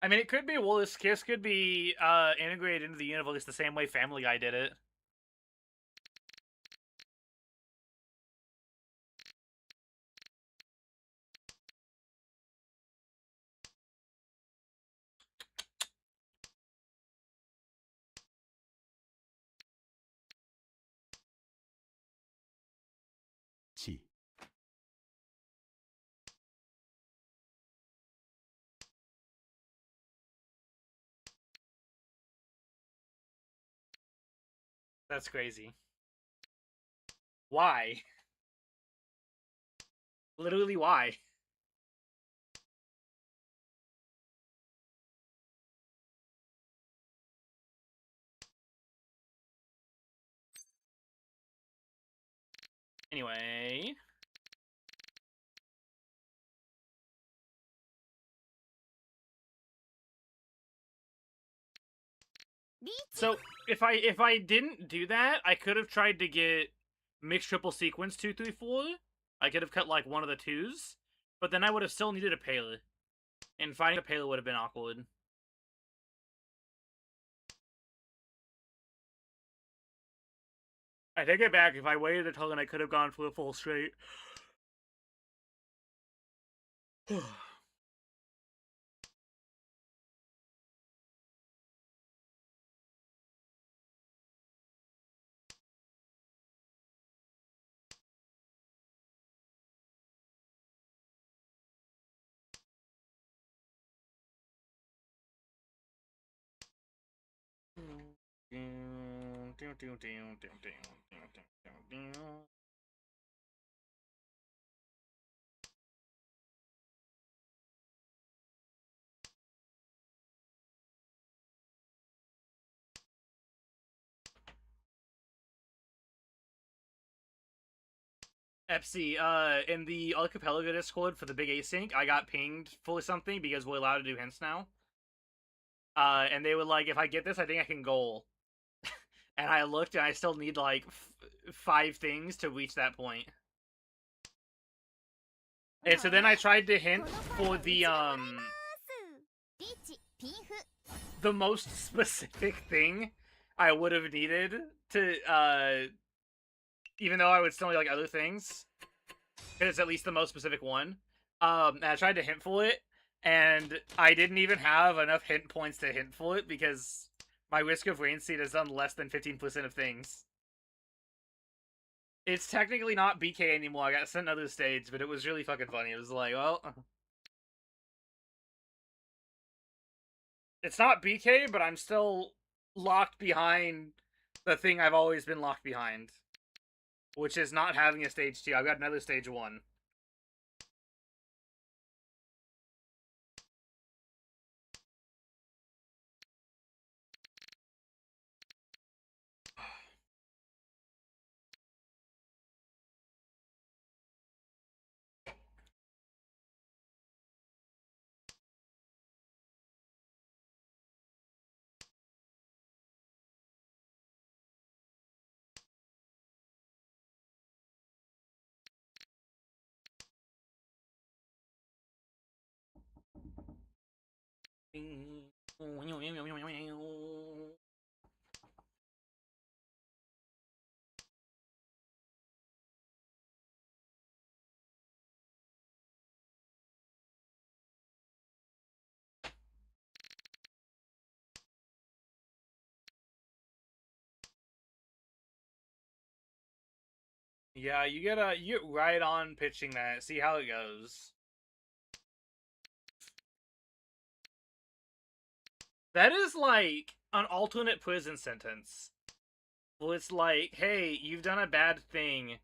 I mean, it could be, well, this Kiss could be integrated into the universe the same way Family Guy did it. Chi. That's crazy. Why? Literally, why? Anyway. So, if I didn't do that, I could have tried to get mixed triple sequence 2, 3, 4. I could have cut, like, one of the twos. But then I would have still needed a Pele. And finding a Pele would have been awkward. I take it back. If I waited a ton, I could have gone for a full straight. Epsi, in the Archipelago Discord for the Big Async, I got pinged for something because we're allowed to do hints now. And they were like, if I get this, I think I can goal. And I looked, and I still need, like, 5 things to reach that point. And so then I tried to hint for the most specific thing I would have needed to, even though I would still need, like, other things. Because it's at least the most specific one. And I tried to hint for it, and I didn't even have enough hint points to hint for it, because my Risk of Rain Seed has done less than 15% of things. It's technically not BK anymore, I got sent another stage, but it was really fucking funny. It was like, well... It's not BK, but I'm still locked behind the thing I've always been locked behind. Which is not having a stage 2. I've got another stage 1. Yeah, you get right on pitching that. See how it goes. That is like an alternate prison sentence. Well, it's like, hey, you've done a bad thing.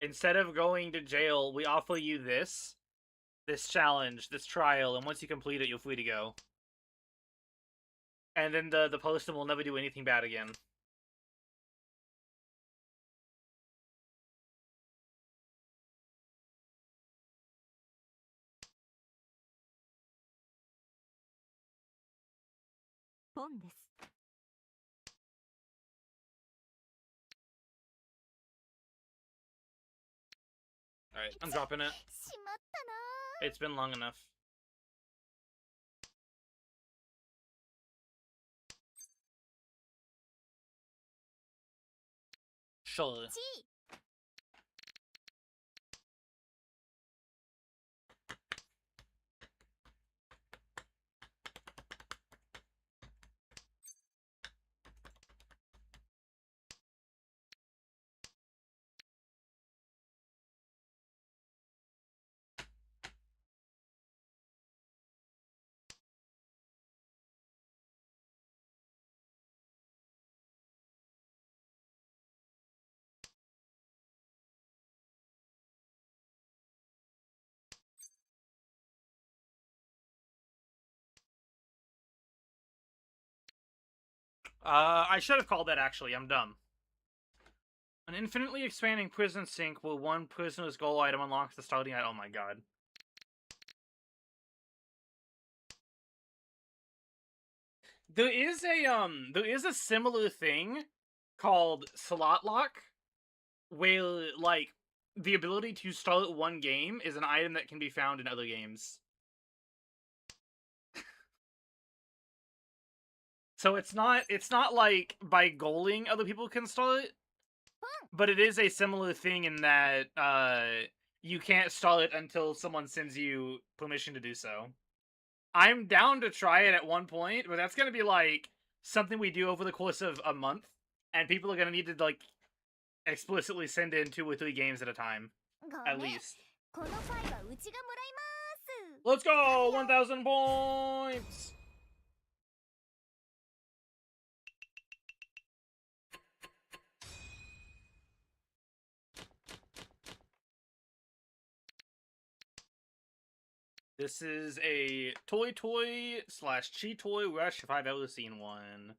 Instead of going to jail, we offer you this challenge, this trial, and once you complete it, you're free to go. And then the person will never do anything bad again. Alright, I'm dropping it. It's been long enough. Sure. I should have called that, actually. I'm dumb. An infinitely expanding prison sink where one prisoner's goal item unlocks the starting item. Oh my god. There is a similar thing called slot lock, where, like, the ability to start one game is an item that can be found in other games. So it's not like by goaling other people can start, but it is a similar thing in that you can't start it until someone sends you permission to do so. I'm down to try it at one point, but that's gonna be like something we do over the course of a month, and people are gonna need to like explicitly send in 2 or 3 games at a time, at least. Let's go! 1,000 points! This is a toy / cheat toy rush if I've ever seen one.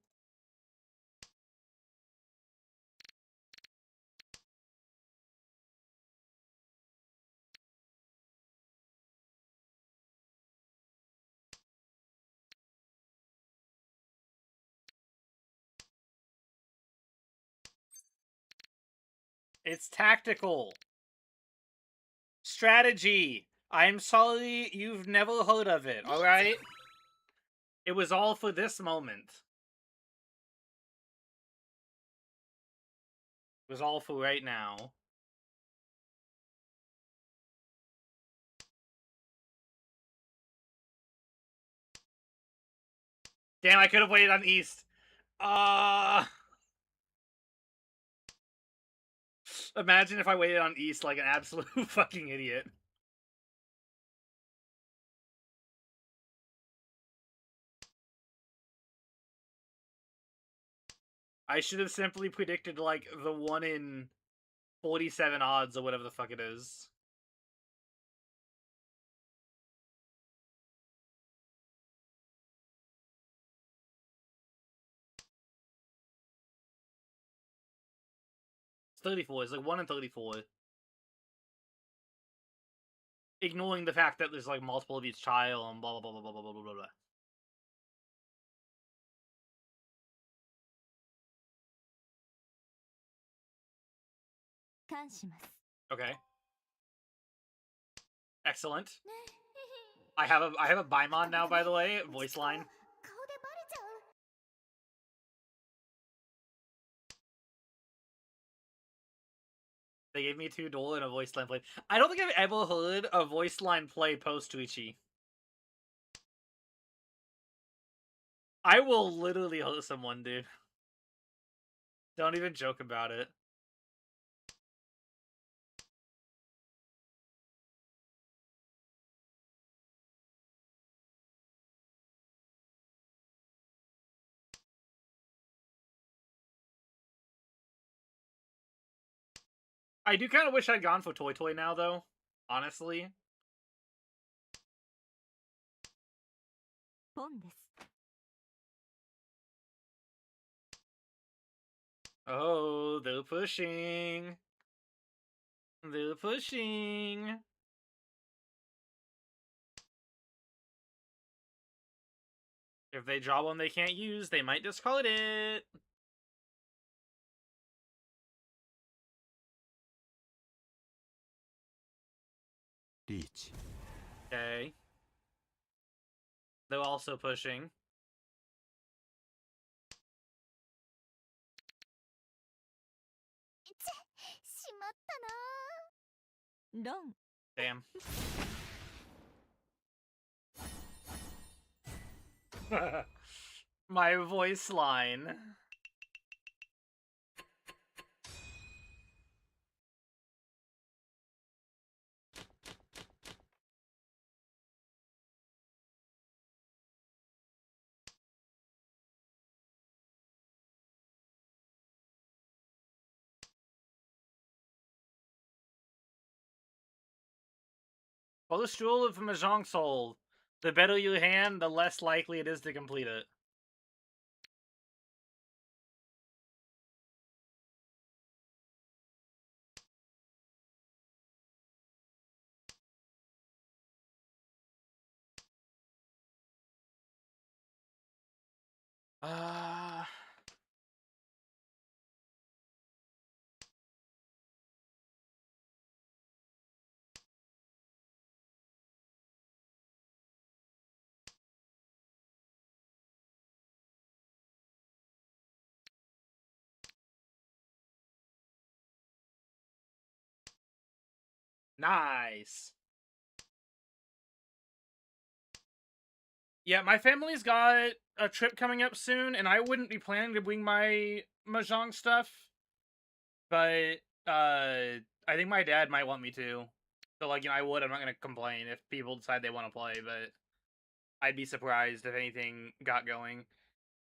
It's tactical. Strategy. I'm sorry you've never heard of it, alright? It was all for this moment. It was all for right now. Damn, I could have waited on East. Imagine if I waited on East like an absolute fucking idiot. I should have simply predicted, like, the 1 in 47 odds or whatever the fuck it is. It's 34. It's like 1 in 34. Ignoring the fact that there's, like, multiple of each child and blah blah blah blah blah blah blah blah. Okay. Excellent. I have a Baimon now, by the way, voice line. They gave me 2 duel and a voice line play. I don't think I've ever heard a voice line play post Tuichi. I will literally hurt someone, dude. Don't even joke about it. I do kind of wish I'd gone for Toy Toy now, though. Honestly. ポンです。 Oh, they're pushing. They're pushing. If they draw one they can't use, they might discard it. Reach. Okay. They're also pushing. しまったな。ロン。 Damn. My voice line. Well, the Stool of Mahjong Soul. The better your hand, the less likely it is to complete it. Nice. Yeah, my family's got a trip coming up soon, and I wouldn't be planning to bring my Mahjong stuff. But, I think my dad might want me to. So, like, I would. I'm not gonna complain if people decide they want to play, but I'd be surprised if anything got going.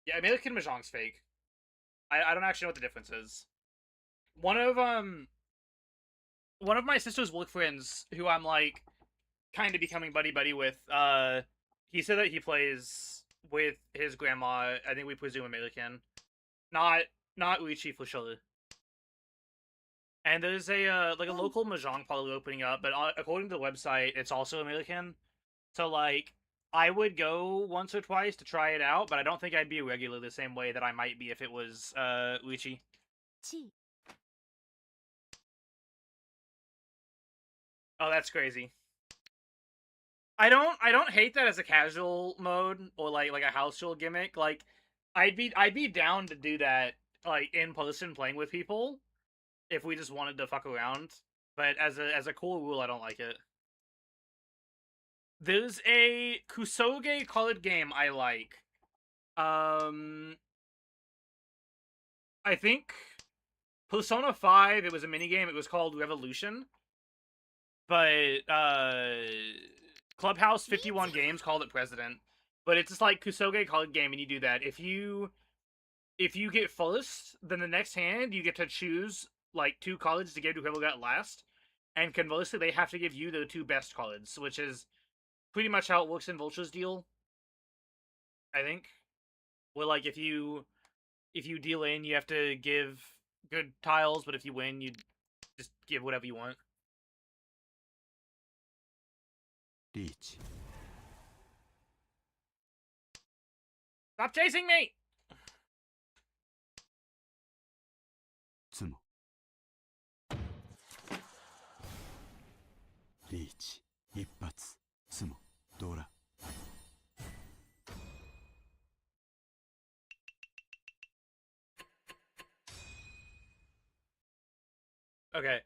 Yeah, American Mahjong's fake. I don't actually know what the difference is. One of my sister's work friends, who I'm, like, kind of becoming buddy-buddy with, he said that he plays with his grandma. I think we presume American. Not Uichi for sure. And there's a like a local Mahjong parlor opening up, but according to the website, it's also American. So, like, I would go once or twice to try it out, but I don't think I'd be a regular the same way that I might be if it was Uichi. チ Oh, that's crazy. I don't hate that as a casual mode or like a house rule gimmick. Like, I'd be down to do that, like, in person playing with people if we just wanted to fuck around. But as a cool rule, I don't like it. There's a Kusoge colored game I like. I think Persona 5, it was a minigame, it was called Revolution. But Clubhouse 51 Games called it President. But it's just like Kusoge colored game, and you do that. If you get first, then the next hand you get to choose like 2 cards to give to whoever got last. And conversely, they have to give you the 2 best cards, which is pretty much how it works in Vulture's deal, I think. Where, like, if you deal in, you have to give good tiles, but if you win, you just give whatever you want. Reach. Stop chasing me! つも。リーチ。一発。つも。ドラ。Okay.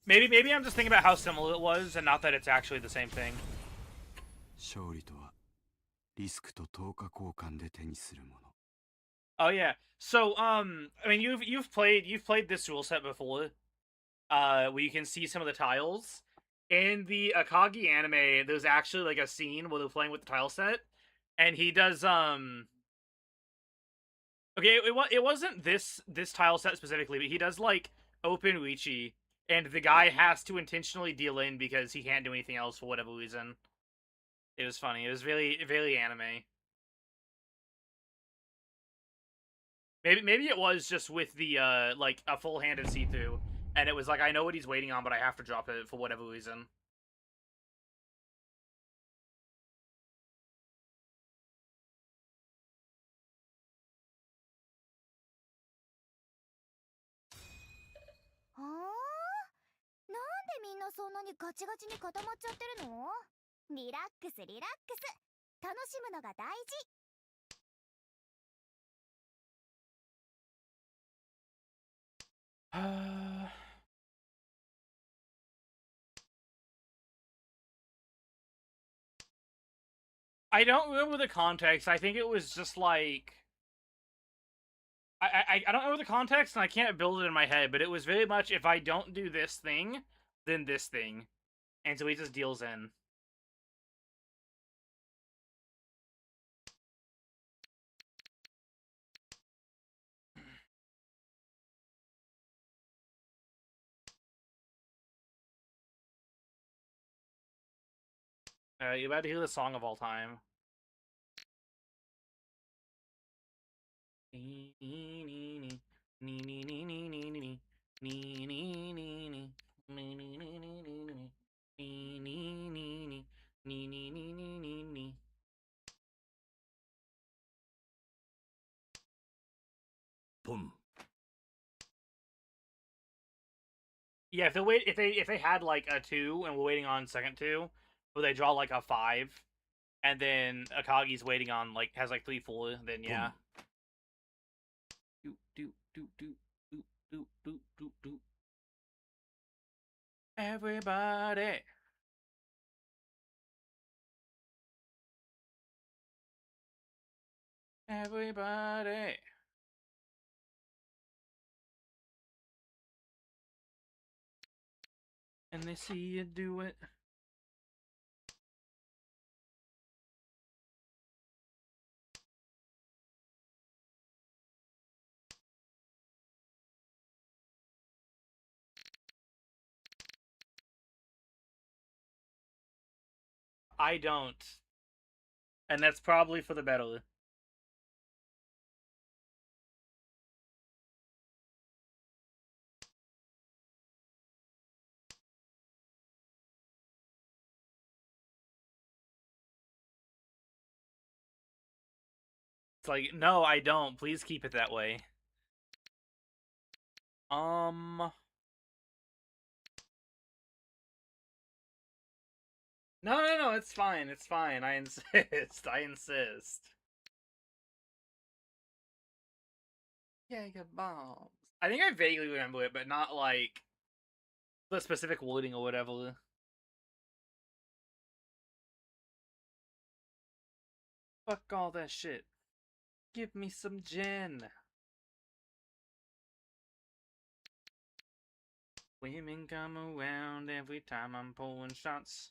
Maybe I'm just thinking about how similar it was, and not that it's actually the same thing. 勝利とはリスクと等価交換で手にするもの。 Oh yeah. So I mean you've played this rule set before, where you can see some of the tiles. In the Akagi anime, there's actually like a scene where they're playing with the tile set, and he does okay, it wasn't this tile set specifically, but he does like open Riichi, and the guy has to intentionally deal in because he can't do anything else for whatever reason. It was funny. It was very anime. Maybe it was just with the like a full-handed see-through, and it was like I know what he's waiting on, but I have to drop it for whatever reason.はあ、なんでみんなそんなにガチガチに固まっちゃってるの？リラックスリラックス、楽しむのが大事。I don't remember the context. I think it was just like I don't remember the context, and I can't build it in my head. But it was very much if I don't do this thing, then this thing, and so he just deals in. You're about to hear the song of all time. Boom. Yeah, if they had like a 2 and we're waiting on second 2, or they draw like a 5, and then Akagi's waiting on like has like 3 4, then yeah. Everybody. Everybody. And they see you do it. I don't. And that's probably for the better. It's like, no, I don't. Please keep it that way. No, it's fine. It's fine. I insist. I insist. Jaeger bombs. I think I vaguely remember it, but not like the specific wording or whatever. Fuck all that shit. Give me some gin. Women come around every time I'm pulling shots.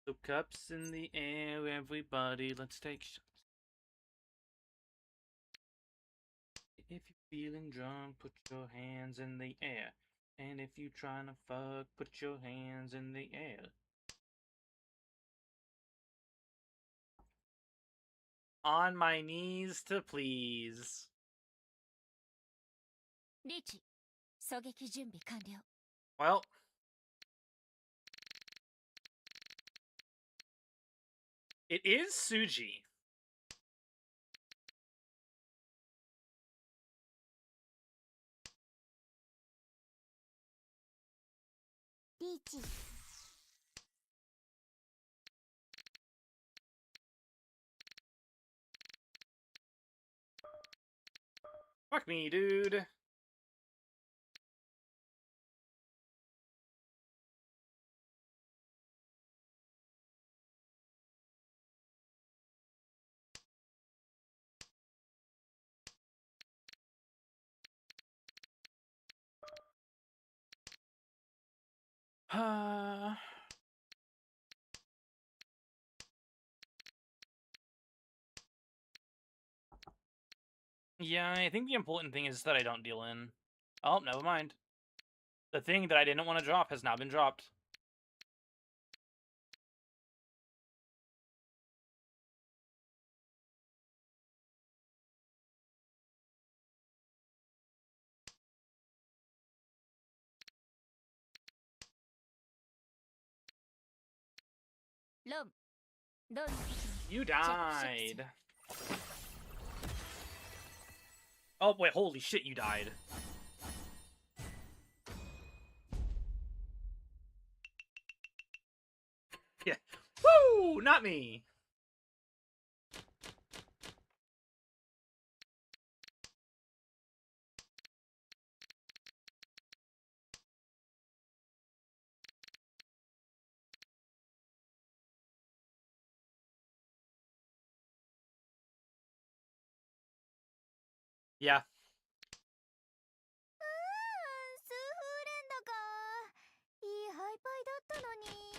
So cups in the air, everybody, let's take shots. If you're feeling drunk, put your hands in the air. And if you trying to fuck, put your hands in the air. On my knees to please. リーチ、狙撃準備完了。Well, it is Suji. リーチ。Fuck me, dude. Yeah, I think the important thing is that I don't deal in. Oh, never mind. The thing that I didn't want to drop has now been dropped. You died. Oh, wait, holy shit, you died. Yeah. Woo! Not me! Yeah. 数風連だか。いいハイパイだったのに。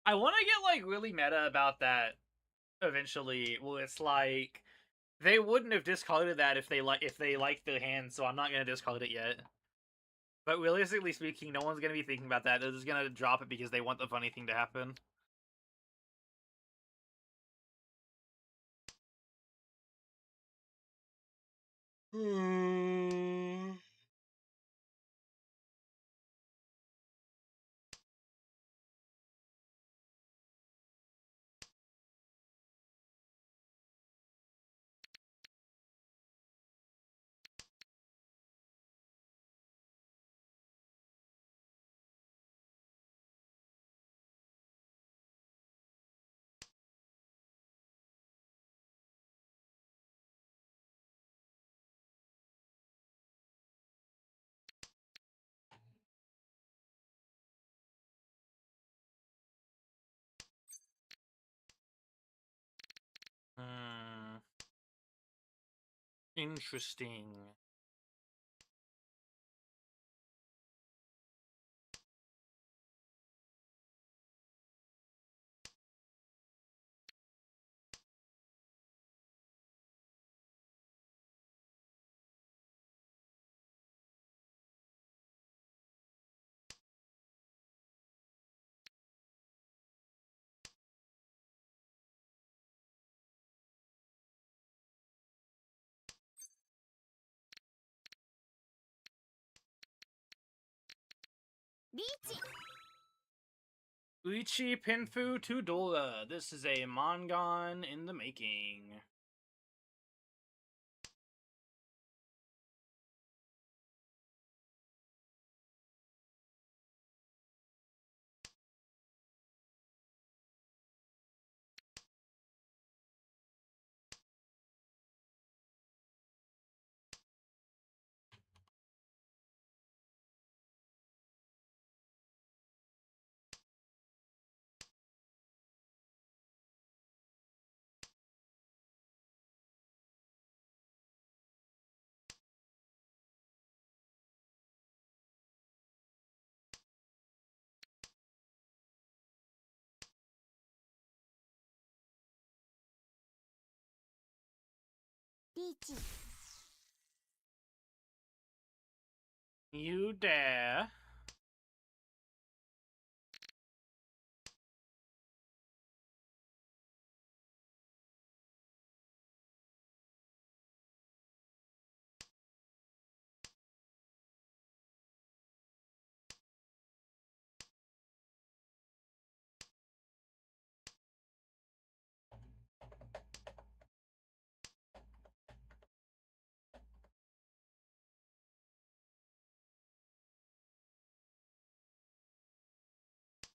I want to get, like, really meta about that eventually. Well, it's like they wouldn't have discarded that if they liked the hand, so I'm not gonna discard it yet. But realistically speaking, no one's gonna be thinking about that. They're just gonna drop it because they want the funny thing to happen. Hmm. Interesting. Uichi Pinfu Tudora. This is a Mongon in the making. You dare.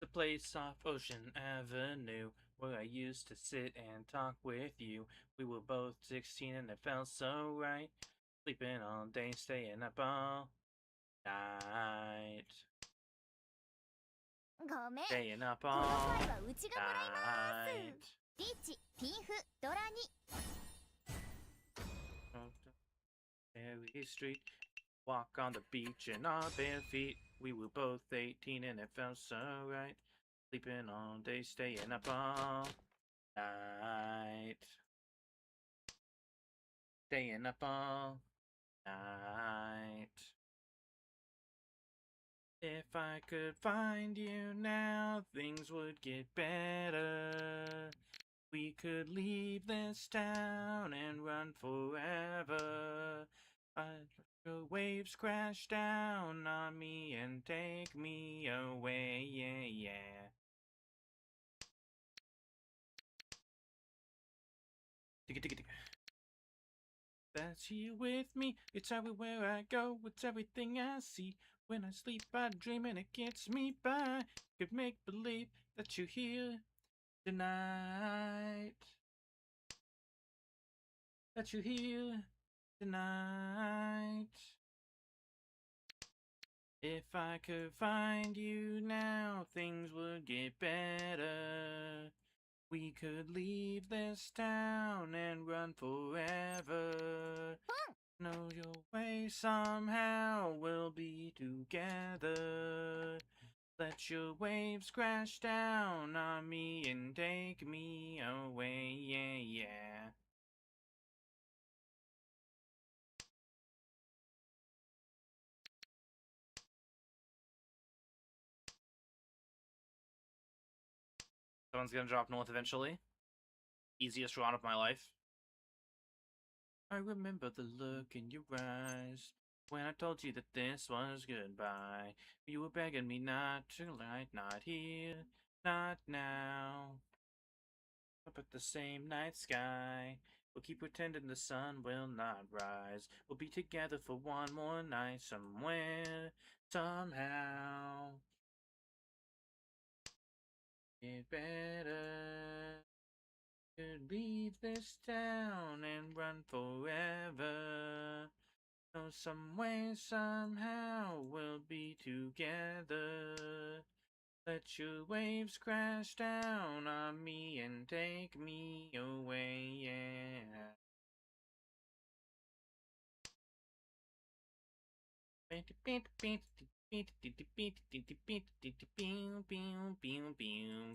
The place off Ocean Avenue, where I used to sit and talk with you. We were both 16 and it felt so right. Sleeping all day, staying up all night. ごめん。 Staying up この all 回はうちがもらいま night. す。ピーチ、ピンフ、ドラに。 Berry Street. Walk on the beach in our bare feet. We were both 18 and it felt so right. Sleeping all day, staying up all night. Staying up all night. If I could find you now, things would get better. We could leave this town and run forever. The waves crash down on me and take me away, yeah, yeah. That's you with me, it's everywhere I go, it's everything I see. When I sleep, I dream and it gets me by. Could make believe that you're here tonight. That you're here tonight. If I could find you now, things would get better. We could leave this town and run forever. Know your way somehow, we'll be together. Let your waves crash down on me and take me away, yeah, yeah. Someone's gonna drop north eventually. Easiest run of my life. I remember the look in your eyes when I told you that this was goodbye. You were begging me not to light, not here, not now. Up at the same night sky, we'll keep pretending the sun will not rise. We'll be together for one more night somewhere, somehow. Get better. Could leave this town and run forever. Know some way, somehow, we'll be together. Let your waves crash down on me and take me away, yeah.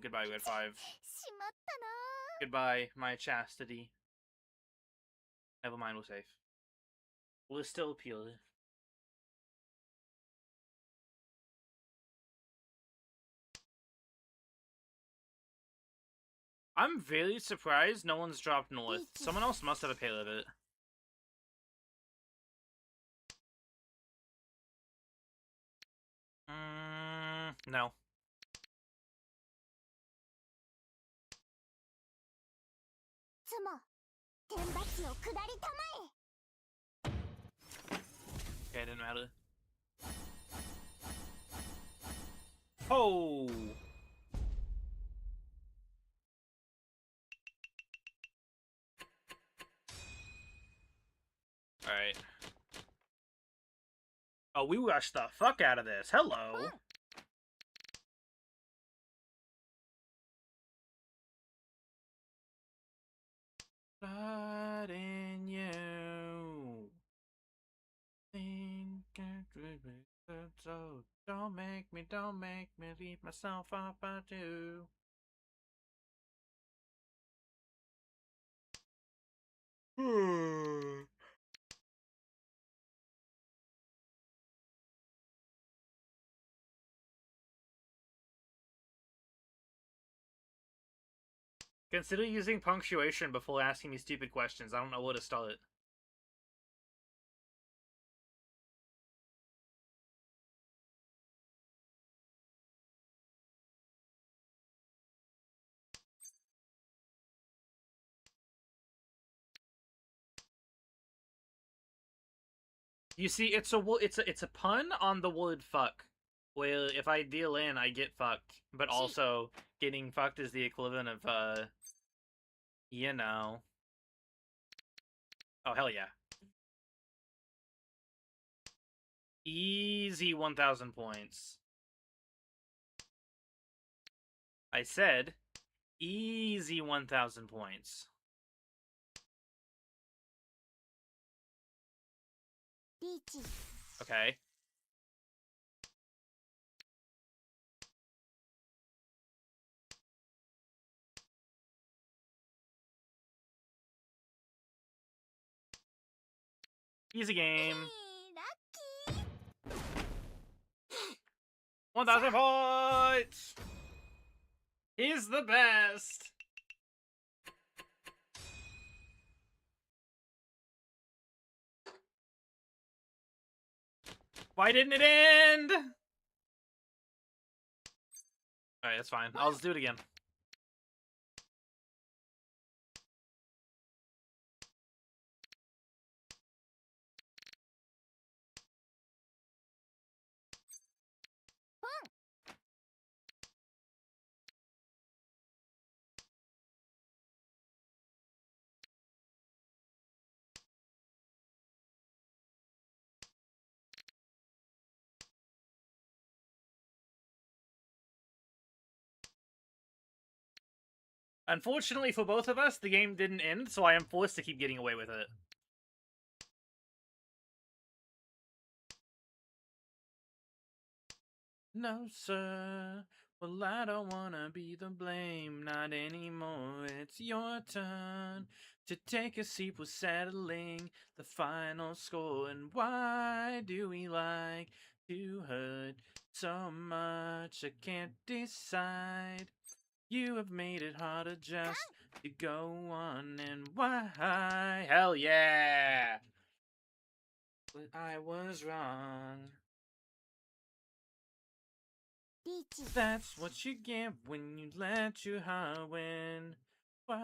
Goodbye, Red 5. しまったな。 Goodbye, my chastity. Never mind, we're safe. We're still pure. I'm very surprised no one's dropped north. Someone else must have a pale of it. No. 妻、天罰を下りたまえ。 Okay, it didn't matter. Oh! Alright. Oh, we rushed the fuck out of this. Hello! Blood in you. Think so. Don't make me leave myself up I do. Consider using punctuation before asking me stupid questions. I don't know where to start. You see, it's a pun on the word fuck. Where if I deal in, I get fucked, but also getting fucked is the equivalent of you know. Oh hell yeah. Easy 1,000 points. I said easy 1,000 points. Okay. Easy game. 1,000 points! He's the best! Why didn't it end? Alright, that's fine. I'll just do it again. Unfortunately for both of us, the game didn't end, so I am forced to keep getting away with it. No, sir. Well, I don't wanna be the blame, not anymore. It's your turn to take a seat. We're settling the final score. And why do we like to hurt so much? I can't decide. You have made it harder just to go on, and why? Hell yeah! But I was wrong. That's what you get when you let your heart win. Wow.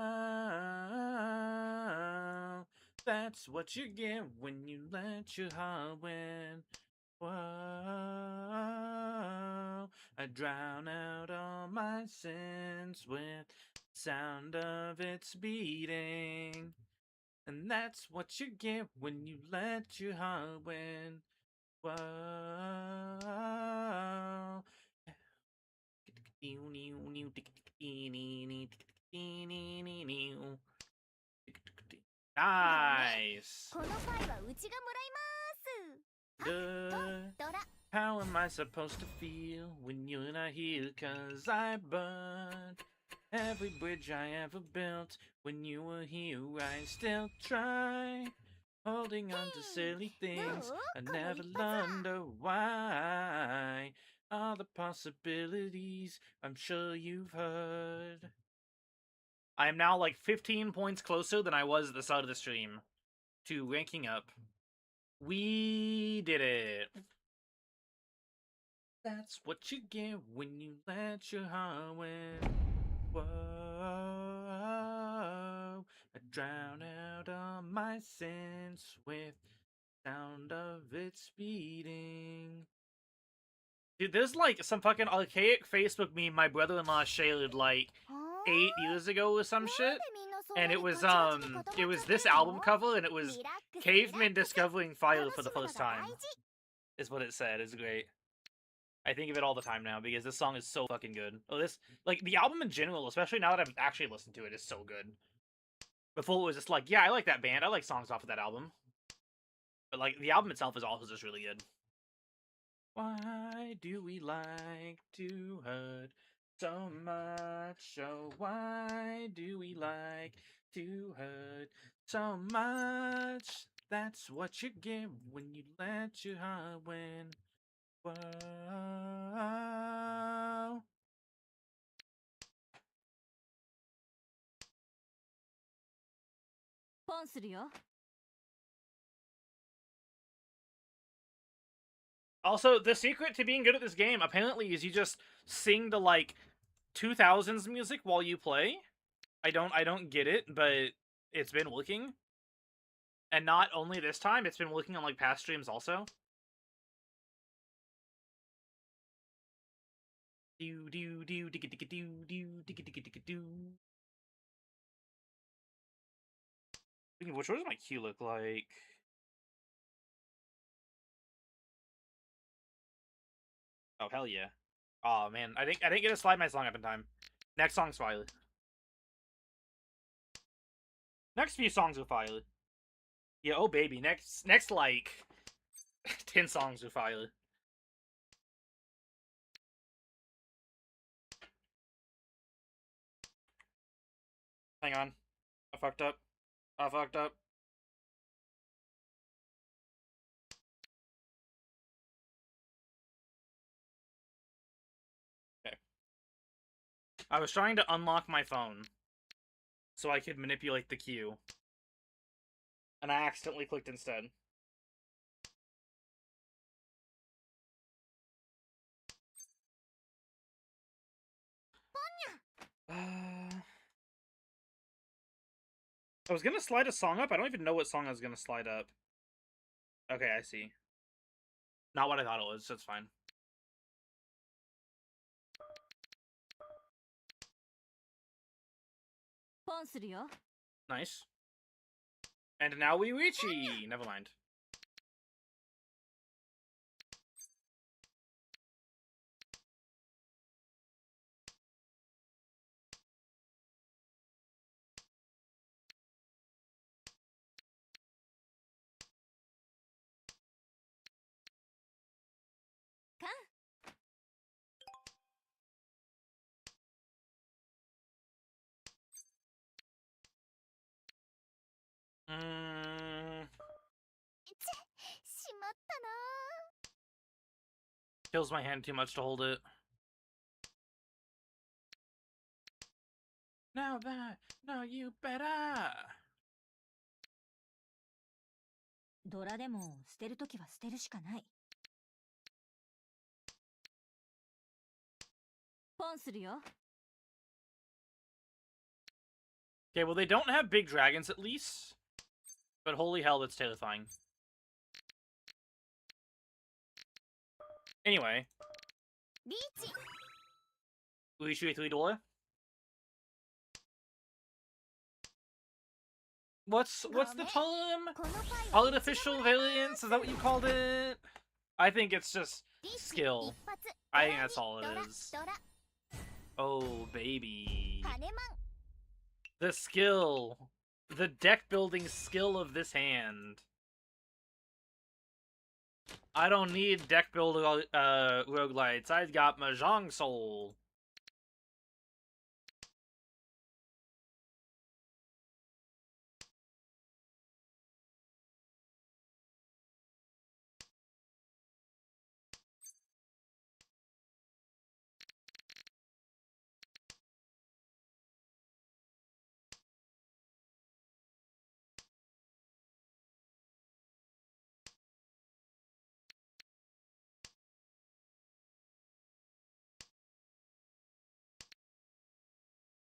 That's what you get when you let your heart win. Wow. I drown out all my sins with the sound of its beating. And that's what you get when you let your heart win. Wow. Nice. How am I supposed to feel when you're not here? 'Cause I burned every bridge I ever built when you were here. I still try holding on to silly things. I never wonder why. All the possibilities I'm sure you've heard. I am now like 15 points closer than I was at the start of the stream to ranking up. We did it. That's what you get when you let your heart win. Whoa, I drown out all my sins with the sound of its beating. Dude, there's like some fucking archaic Facebook meme my brother-in-law shared like 8 years ago or some shit. And it was this album cover, and it was cavemen discovering fire for the first time. Is what it said. It's great. I think of it all the time now because this song is so fucking good. Oh, this, like, the album in general, especially now that I've actually listened to it, is so good. Before it was just like, yeah, I like that band. I like songs off of that album. But, like, the album itself is also just really good. Why do we like to hurt so much? Oh, why do we like to hurt so much? That's what you get when you let your heart win. Whoa. Also, the secret to being good at this game apparently is you just sing the like 2000s music while you play. I don't get it, but it's been working. And not only this time, it's been working on like past streams also. Do do do digga digga do do digga digga digga do. Speaking of which, what does my queue look like? hell yeah. Oh man, I didn't get to slide my song up in time. Next song's fire. Next few songs are fire. Yeah, oh baby, next like 10 songs are fire. Hang on. I fucked up. I fucked up. Okay. I was trying to unlock my phone so I could manipulate the queue. And I accidentally clicked instead. I was gonna slide a song up. I don't even know what song I was gonna slide up. Okay, I see. Not what I thought it was. That's fine. Nice. And now we Wichi! Never mind. Kills my hand too much to hold it. No, you better. ドラでも捨てるときは捨てるしかない。ポンするよ。Okay, well they don't have big dragons at least. But holy hell, that's terrifying. Anyway. Uishi 3 door. What's the term? Artificial variance? Is that what you called it? I think it's just skill. I think that's all it is. Oh, baby. The skill. The deck building skill of this hand. I don't need deck builder roguelites. I've got Mahjong Soul.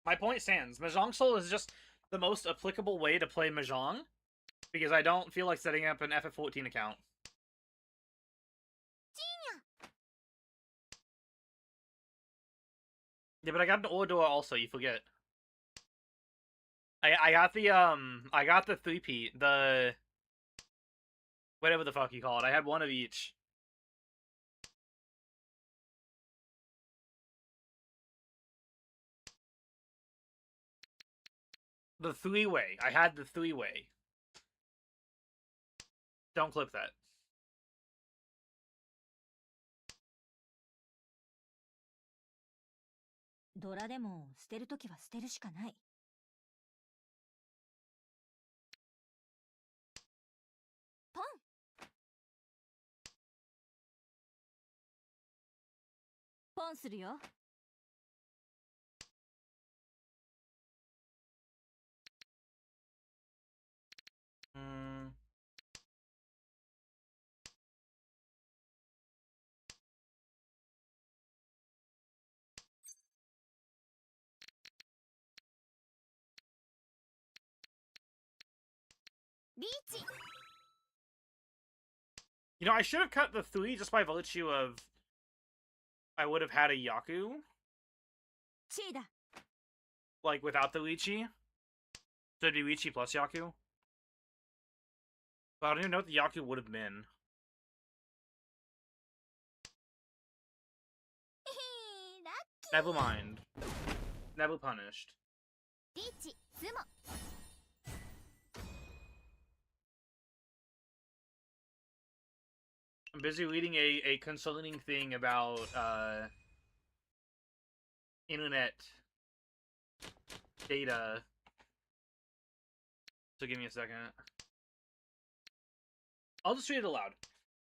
My point stands. Mahjong Soul is just the most applicable way to play Mahjong, because I don't feel like setting up an FF14 account. Yeah, but I got an Ordor also, you forget. I got the 3-peat, the... whatever the fuck you call it. I had one of each. The 3-way. I had the 3-way. Don't clip that. Pon. Pon するよ。You know, I should have cut the 3 just by virtue of... I would have had a Yaku. Like, without the Lychee. So it'd be Lychee plus Yaku. But I don't even know what the Yaku would have been. Never mind. Never punished. リーチスモ I'm busy reading a concerning thing about internet data. So give me a second. I'll just read it aloud.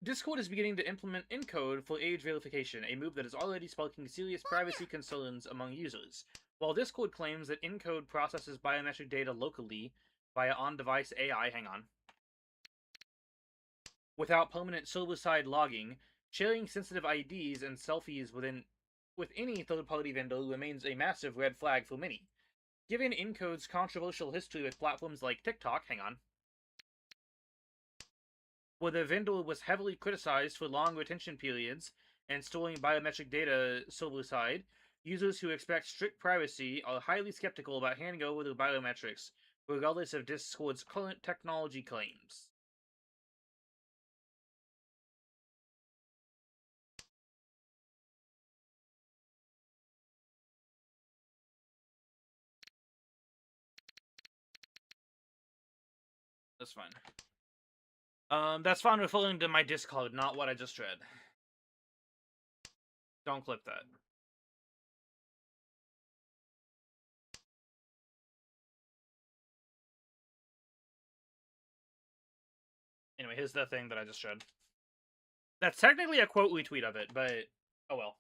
Discord is beginning to implement encode for age verification, a move that is already sparking serious privacy concerns among users. While Discord claims that encode processes biometric data locally via on-device AI, without permanent server-side logging, sharing sensitive IDs and selfies with any third-party vendor remains a massive red flag for many. Given encode's controversial history with platforms like TikTok, where the vendor was heavily criticized for long retention periods and storing biometric data server-side, users who expect strict privacy are highly skeptical about handing over their biometrics, regardless of Discord's current technology claims. That's fine. That's fine referring to my Discord, not what I just read. Don't clip that. Anyway, here's the thing that I just read. That's technically a quote retweet of it, but oh well.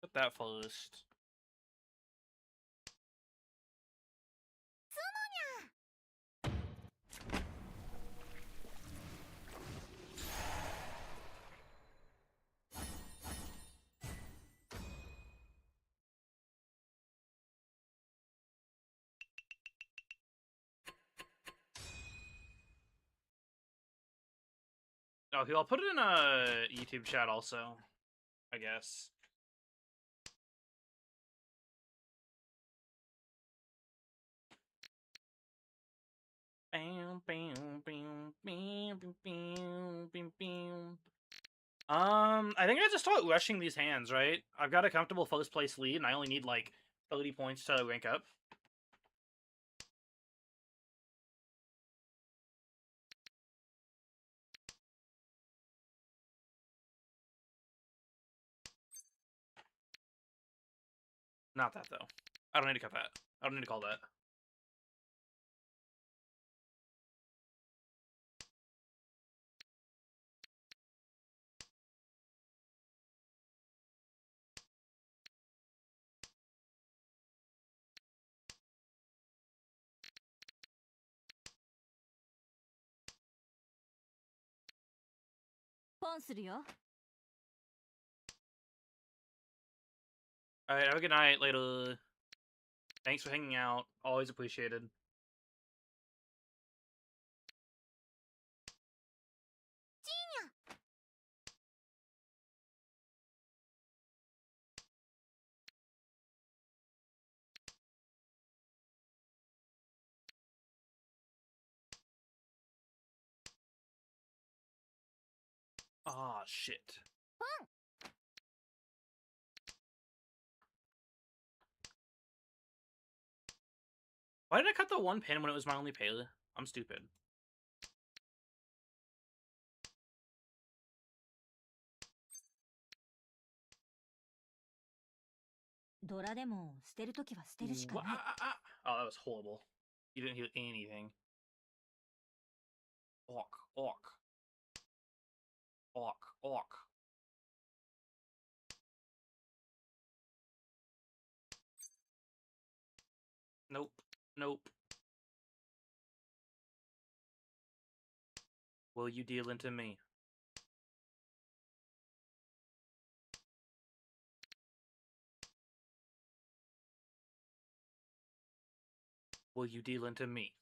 Put that first. Oh, I'll put it in a YouTube chat also, I guess. I think I just start rushing these hands, right? I've got a comfortable first place lead, and I only need like 30 points to rank up. Not that, though. I don't need to cut that. I don't need to call that. Alright, have a good night later. Thanks for hanging out. Always appreciated. Ah, shit. Why did I cut the one pin when it was my only pay? I'm stupid. Oh, that was horrible. You didn't hear anything. Orc, orc. Orc, orc. Nope, nope. Will you deal into me? will you deal into me?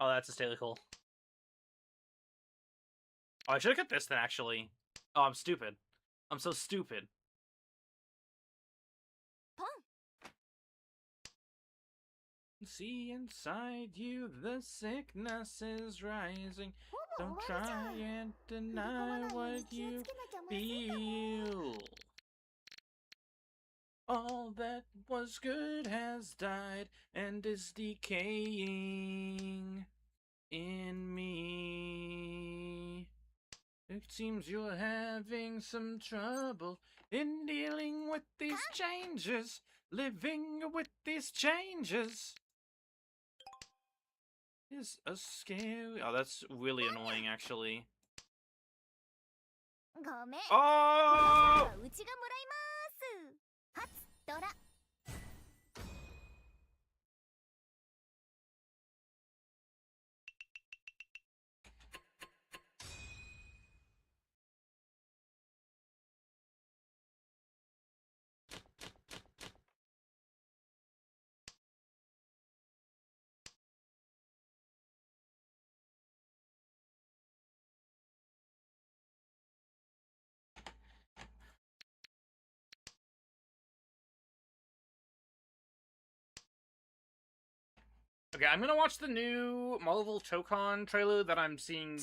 Oh, that's hysterical. Oh, I should have got this then, actually. Oh, I'm stupid. I'm so stupid. See inside you, the sickness is rising. Don't try and deny what you feel. All that was good has died and is decaying in me. It seems you're having some trouble in dealing with these changes, living with these changes. Is a scary... Oh, that's really annoying, actually. Oh! Okay, I'm gonna watch the new Marvel Chocon trailer that I'm seeing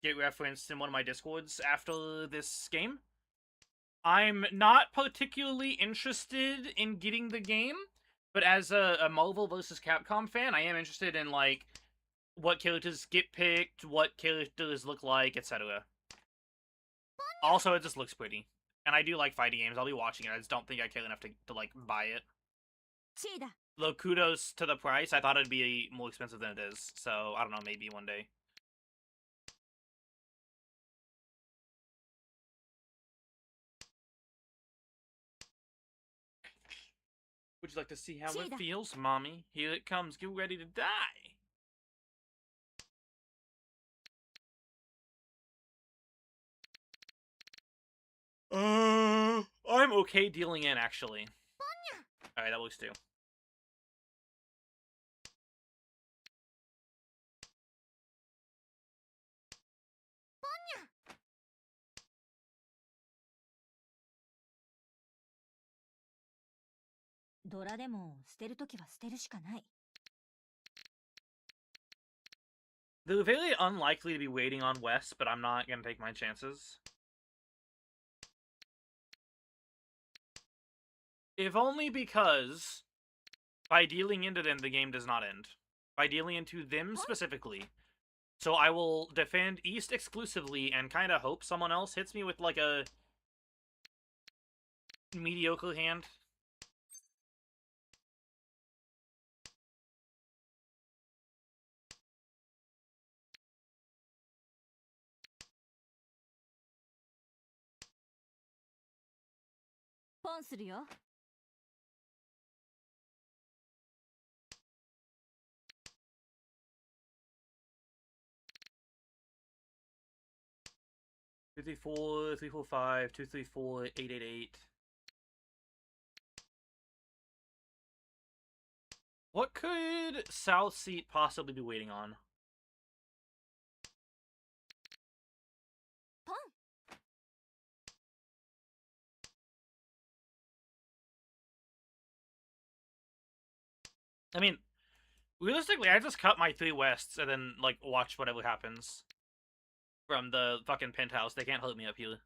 get referenced in one of my Discords after this game. I'm not particularly interested in getting the game, but as a Marvel vs. Capcom fan, I am interested in, like, what characters get picked, what characters look like, etc. Also, it just looks pretty. And I do like fighting games. I'll be watching it. I just don't think I care enough to like, buy it. Though, kudos to the price. I thought it'd be more expensive than it is. So, I don't know, maybe one day. Would you like to see how it feels, Mommy? Here it comes. Get ready to die. I'm okay dealing in, actually. Alright, that works too. They're very unlikely to be waiting on West, but I'm not gonna take my chances. If only because by dealing into them, the game does not end. By dealing into them specifically. So I will defend East exclusively and kind of hope someone else hits me with, like, a mediocre hand. Two, three, four, 3, 4, 5, 2, 3, 4, 8, 8, 8. What could South Seat possibly be waiting on? I mean, realistically, I just cut my 3 Wests and then, like, watch whatever happens. From the fucking penthouse. They can't hurt me up here.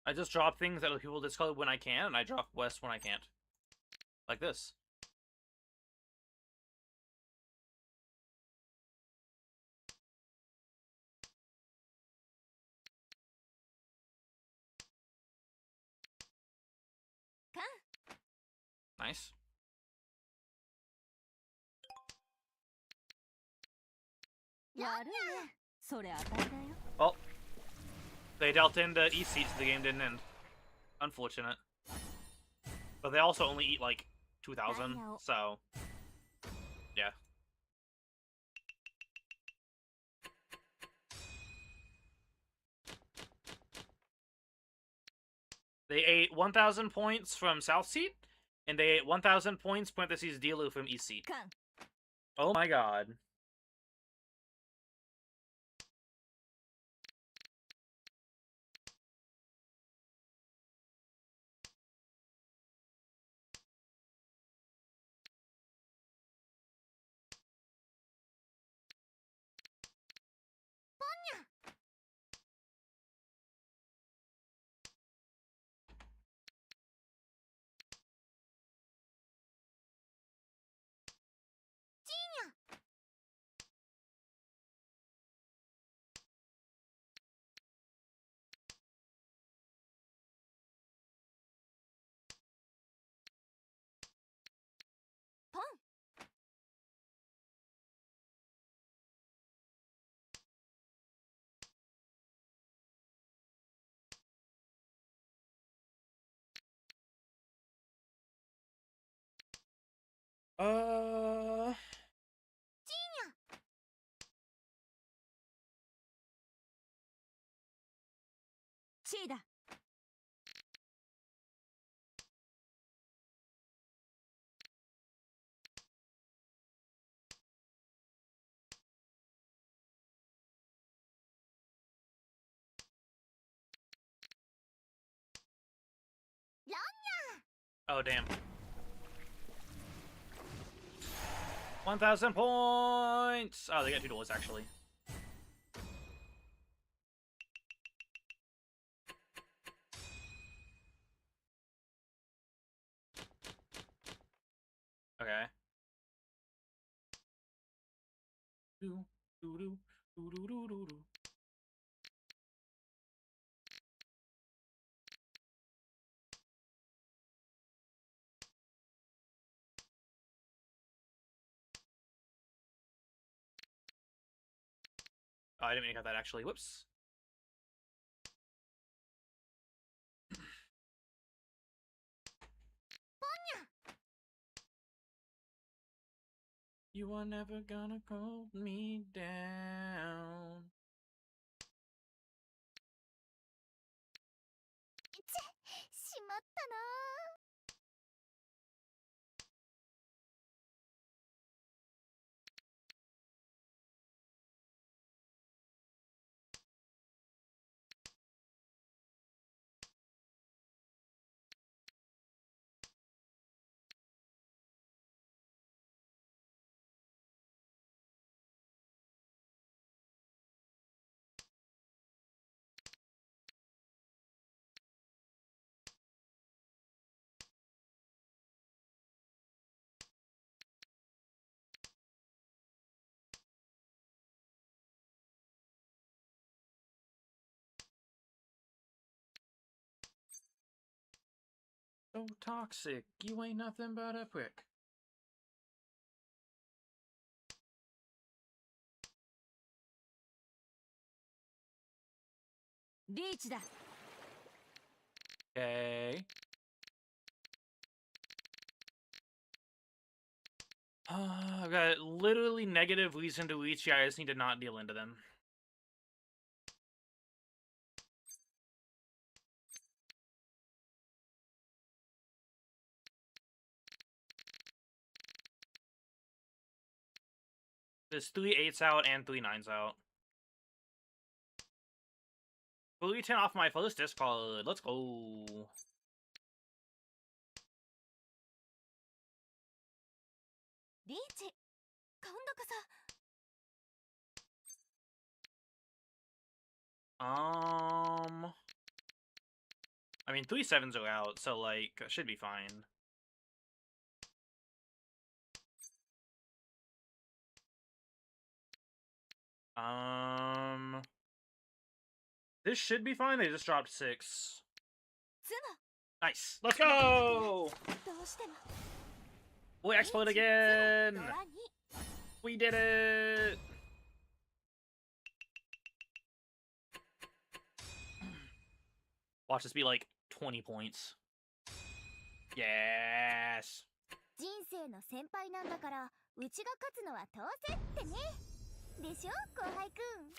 I just drop things that other people discard when I can, and I drop West when I can't. Like this. Nice. Well, they dealt into E seats, the game didn't end. Unfortunate. But they also only eat like 2,000, so yeah. They ate 1,000 points from South Seat, and they ate 1,000 points parentheses Dealu from East Seat. Oh my god. Uh... Oh, damn. 1,000 points! Oh, they got 2 doors, actually. Okay. Do, do, do, do, do, do, do, do. Oh, I didn't mean to cut that, actually. Whoops. You are never gonna hold me down. しまったな。So toxic. You ain't nothing but a prick. Okay. I've got literally negative reason to reach you. I just need to not deal into them. There's 3 8s out and 3 9s out. Fully 10 off my first discard. Let's go. I mean, 3 7s are out, so, like, should be fine. This should be fine. They just dropped 6. Nice. Let's go! どうしても We explode again! We did it! Watch this be like 20 points. Yes! 人生の先輩なんだからうちが勝つのは当然ってねでしょ後輩くん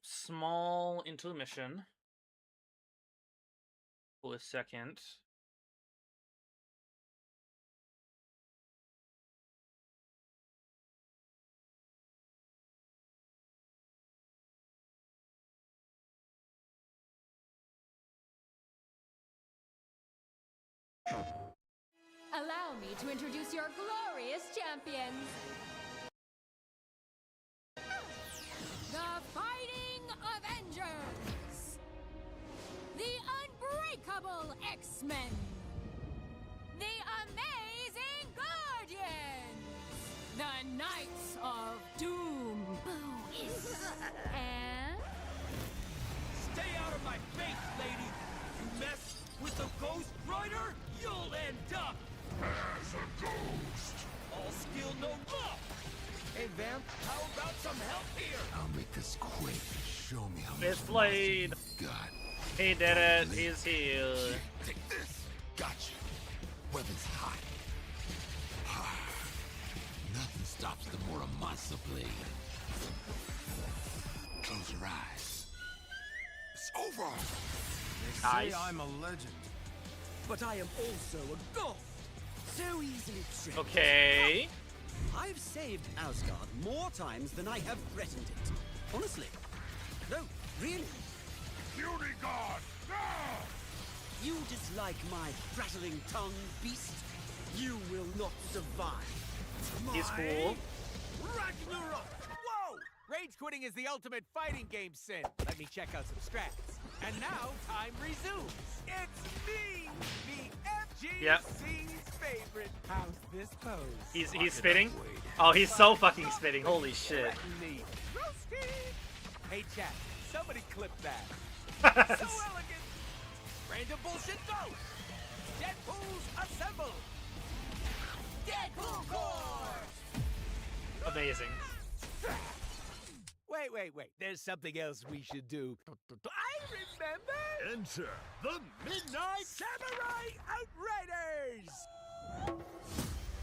Small intermission for a second. Allow me to introduce your glorious champions. The Fighting Avengers. The Unbreakable X-Men. The Amazing Guardians. The Knights of Doom. And... Stay out of my face, lady! You mess with the Ghost Rider, you'll end up as a ghost! All skill, no love! Hey, Vamp, how about some help here? I'll make this quick. Show me how It's much Blade. muscle you got. He did it. He's here. Take this. Gotcha. Weapon's hot. Nothing stops the Muramasa blade. Close your eyes. It's over. Nice. I'm a legend. But I am also a ghost! So easily tricked. Okay. I've saved Asgard more times than I have threatened it. Honestly. No, really. Beauty God! Now! You dislike my prattling tongue, beast? You will not survive. He's cool. Ragnarok! Whoa! Rage quitting is the ultimate fighting game sin. Let me check out some strats. And now time resumes. It's me, the FGC's Yep. favorite. How's this pose? He's spitting. Oh, he's so fucking spitting. Holy shit. Neat. Roasted. Hey chat, somebody clip that. So elegant. Random bullshit goes. Deadpool's assemble. Deadpool Corps. Amazing. Wait. There's something else we should do. I remember! Enter the Midnight Samurai Outriders!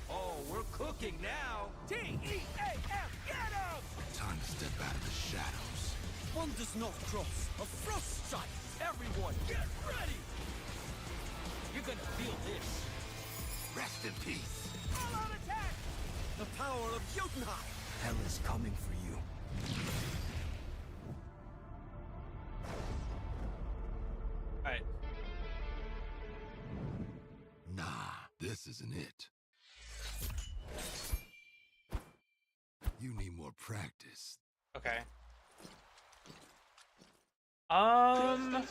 Oh, we're cooking now. T-E-A-M, get 'em! Time to step out of the shadows. One does not cross a frost sight. Everyone, get ready! You're gonna feel this. Rest in peace. All out attack! The power of Jotunheim. Hell is coming for you. Alright. Nah, this isn't it. You need more practice. Okay. I'm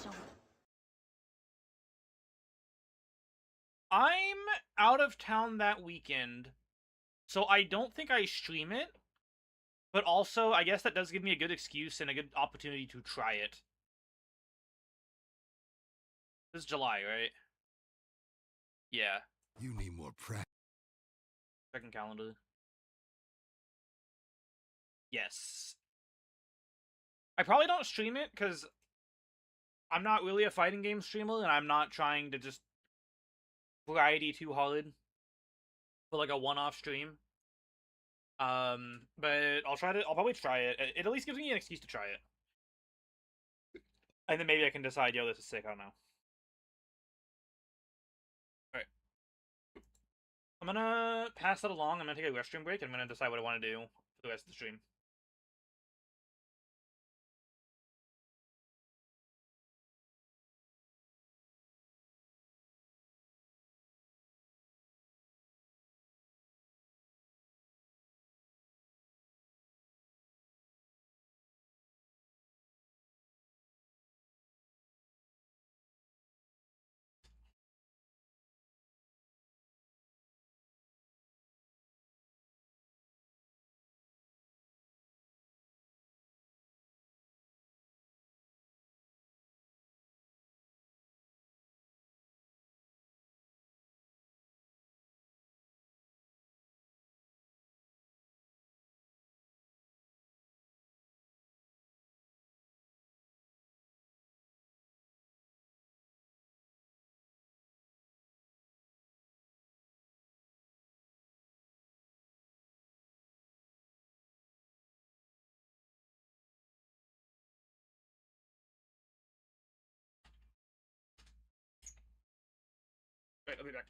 out of town that weekend, so I don't think I stream it. But also, I guess that does give me a good excuse and a good opportunity to try it. This is July, right? Yeah. You need more practice. Second calendar. Yes. I probably don't stream it because I'm not really a fighting game streamer and I'm not trying to just variety too hard for like a one-off stream. But I'll probably try it. It at least gives me an excuse to try it. And then maybe I can decide, yo, this is sick, I don't know. Alright. I'm gonna pass that along, I'm gonna take a restroom break, and I'm gonna decide what I want to do for the rest of the stream. Wait, I'll be back.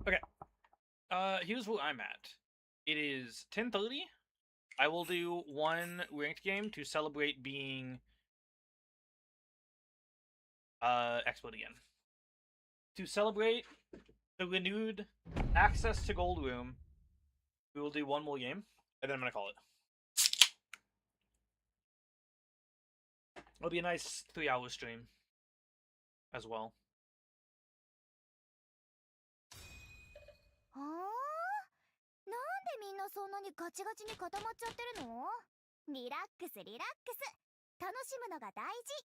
Okay. Here's where I'm at. It is 10:30. I will do one ranked game to celebrate being expert again. To celebrate the renewed access to Gold Room, we will do one more game, and then I'm gonna call it. It'll be a nice 3-hour stream as well. はあ、なんでみんなそんなにガチガチに固まっちゃってるの？リラックスリラックス、楽しむのが大事。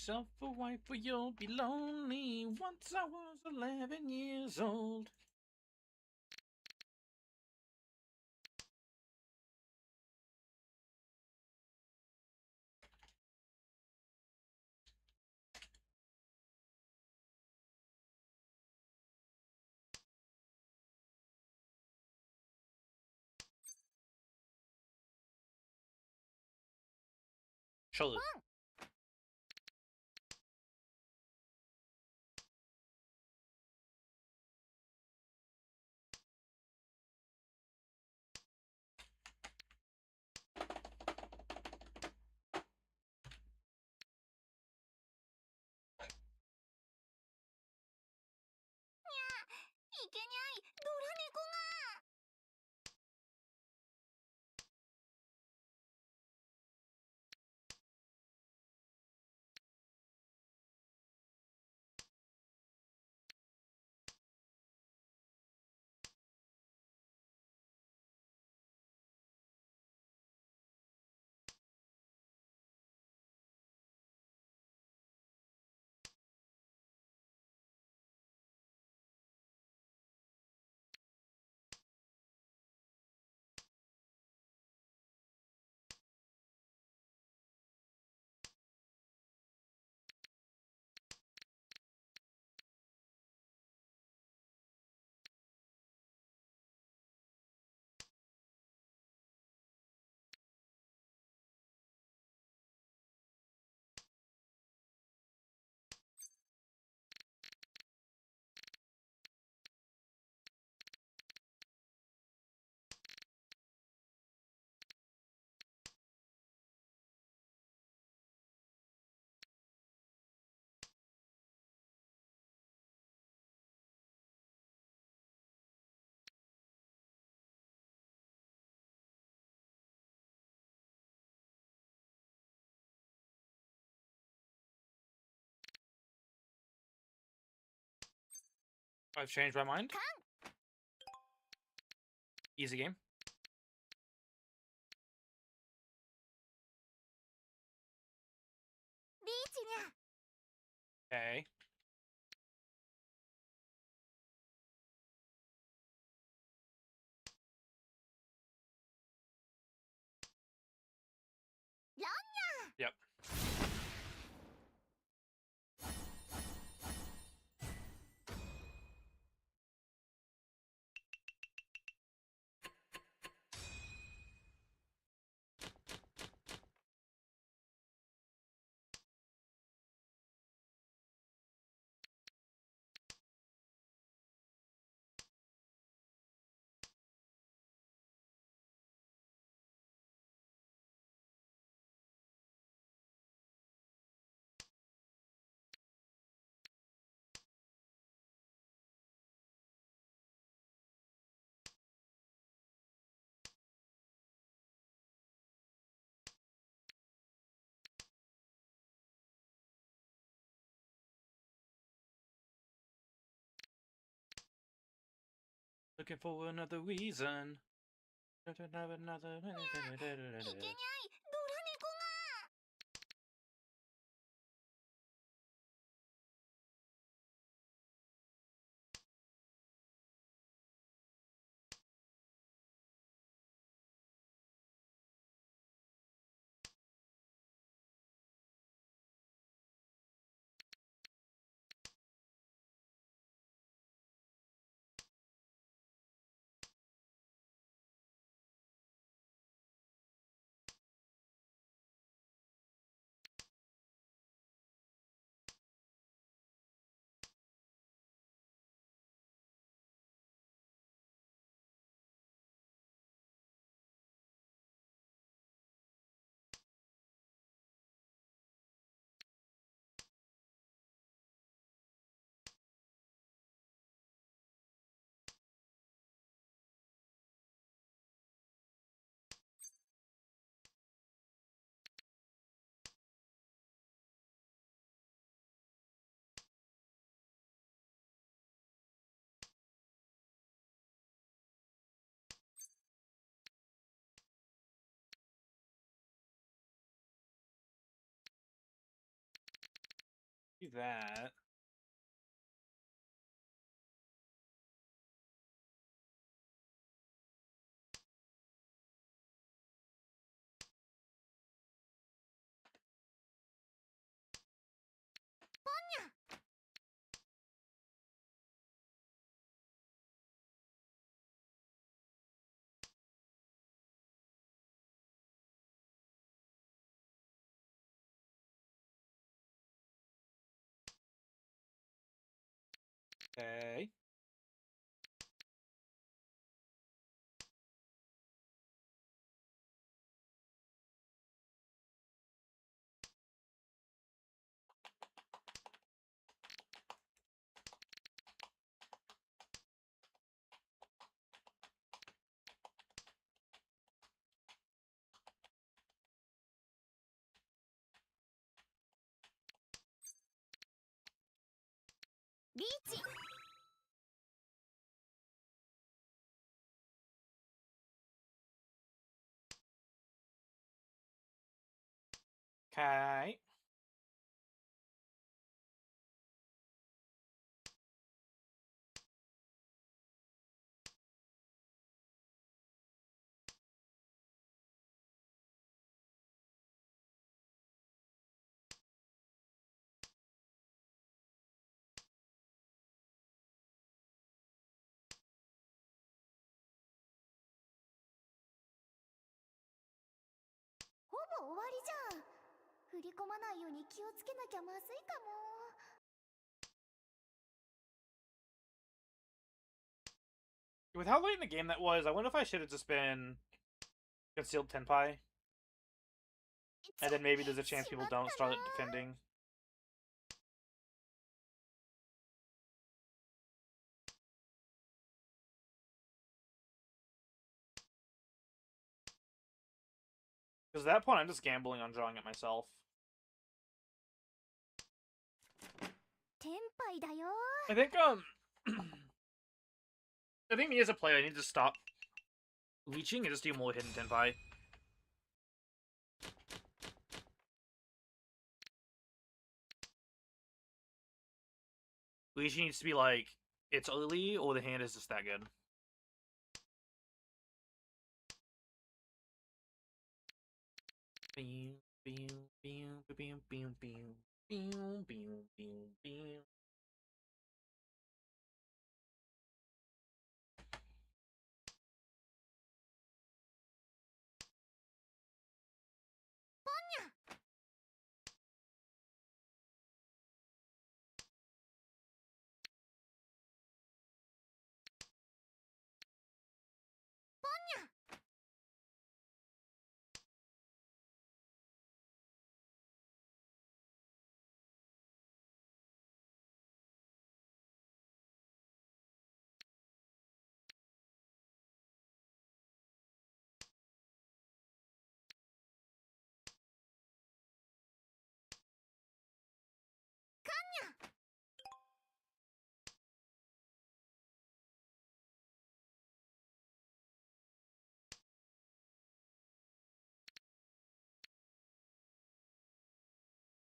Yourself a wife or you'll be lonely. Once I was 11 years old. Shoulder. I've changed my mind. Easy game. Okay. Yep. Looking for another reason. Another. いけにゃい、ドラ猫が。 Do that. Okay. Beach. Okay. With how late in the game that was, I wonder if I should have just been concealed tenpai. And then maybe there's a chance people don't start defending. Because at that point, I'm just gambling on drawing it myself. I think, I think me as a player, I need to stop leeching and just do more hidden tenpai. Leeching needs to be like, it's early, or the hand is just that good.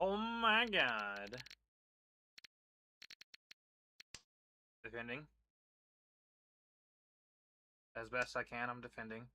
Oh my god. Defending. As best I can, I'm defending.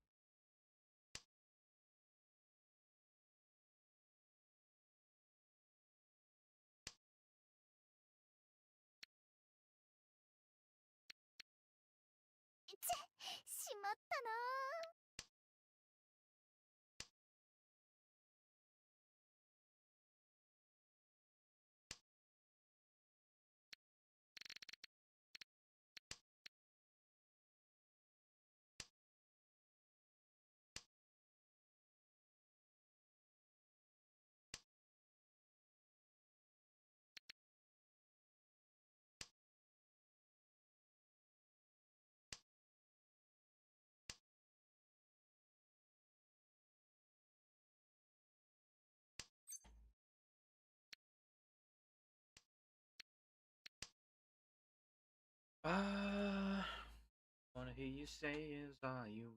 Wanna hear you say is, are you?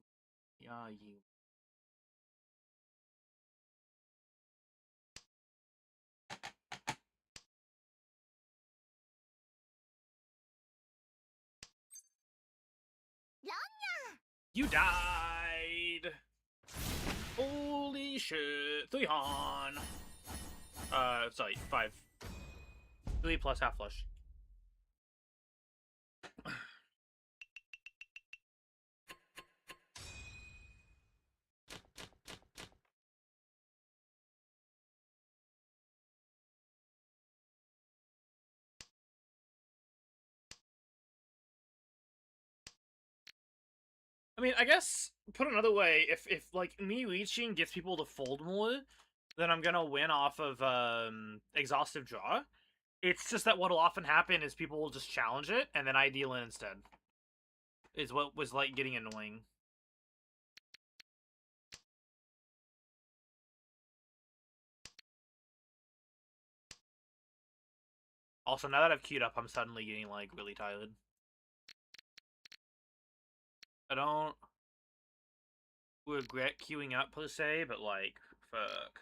You died! Holy shit. 3 on. Sorry, 5. 3 plus half flush. I mean, I guess, put another way, if like, me reaching gets people to fold more, then I'm gonna win off of, exhaustive draw. It's just that what'll often happen is people will just challenge it, and then I deal in instead. Is what was, like, getting annoying. Also, now that I've queued up, I'm suddenly getting, like, really tired. I don't regret queuing up, per se, but, like, fuck.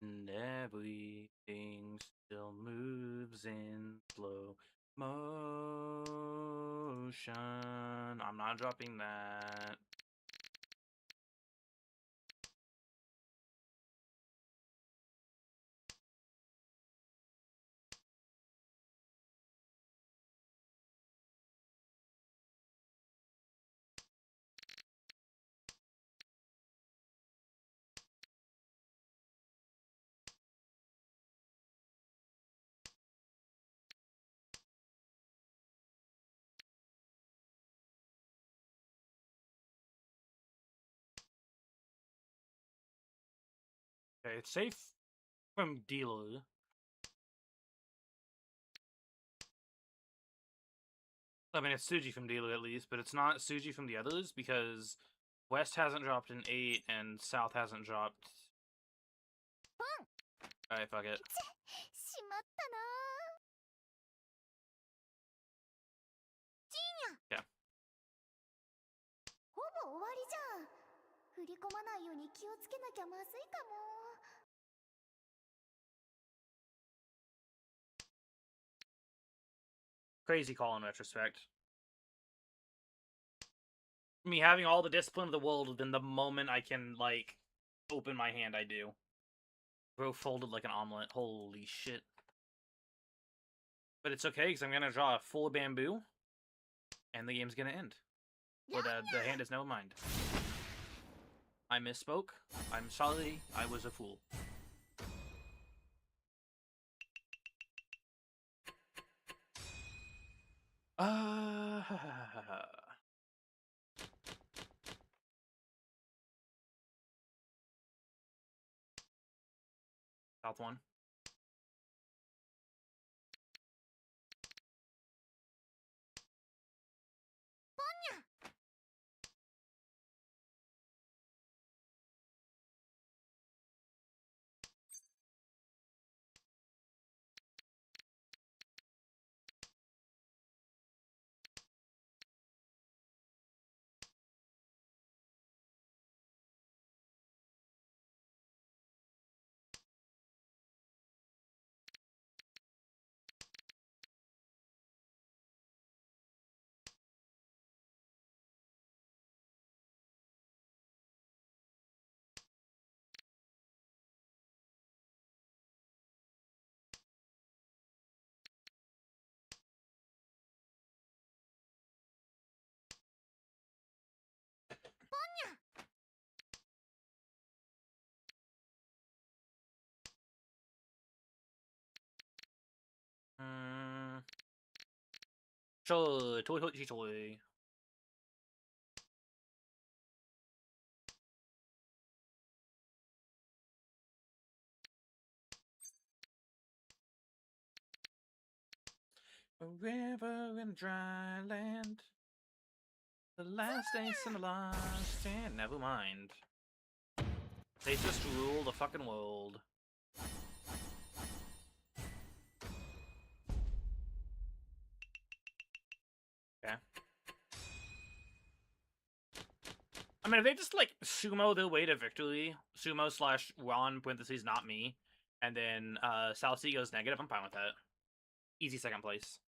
And everything still moves in slow motion. I'm not dropping that. Okay, it's safe from dealer. I mean, it's Suji from dealer at least, but it's not Suji from the others because West hasn't dropped an 8 and South hasn't dropped. Alright, fuck it. しまったなジーニャ Yeah. ほぼ終わりじゃん振り込まないように気をつけなきゃまずいかも Crazy call in retrospect. Me having all the discipline of the world, then the moment I can, like, open my hand, I do. Grow folded like an omelet. Holy shit. But it's okay, because I'm gonna draw a full bamboo, and the game's gonna end. Or the hand is never mind. I misspoke. I'm sorry. I was a fool. South one. Sure, toy. A river in dry land. The last ace in the last stand. Never mind. They just rule the fucking world. Okay. I mean, if they just, like, sumo their way to victory, sumo slash Ron, parentheses, not me, and then, South Sea goes negative, I'm fine with that. Easy second place.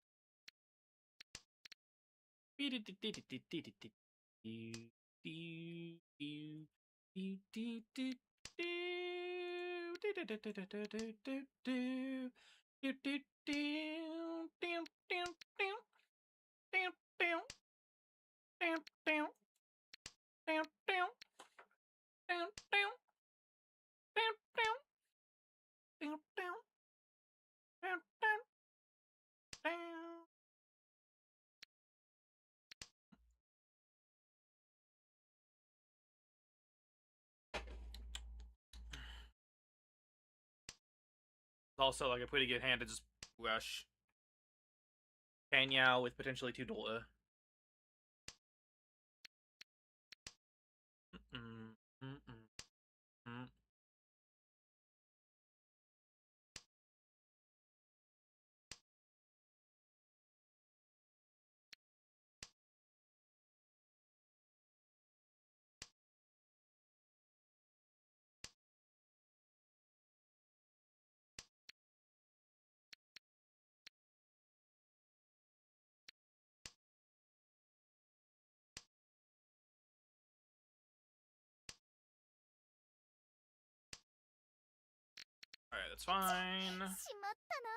Also, like, a pretty good hand to just rush Panyao with potentially 2 Dolta. it's fine. しまったな。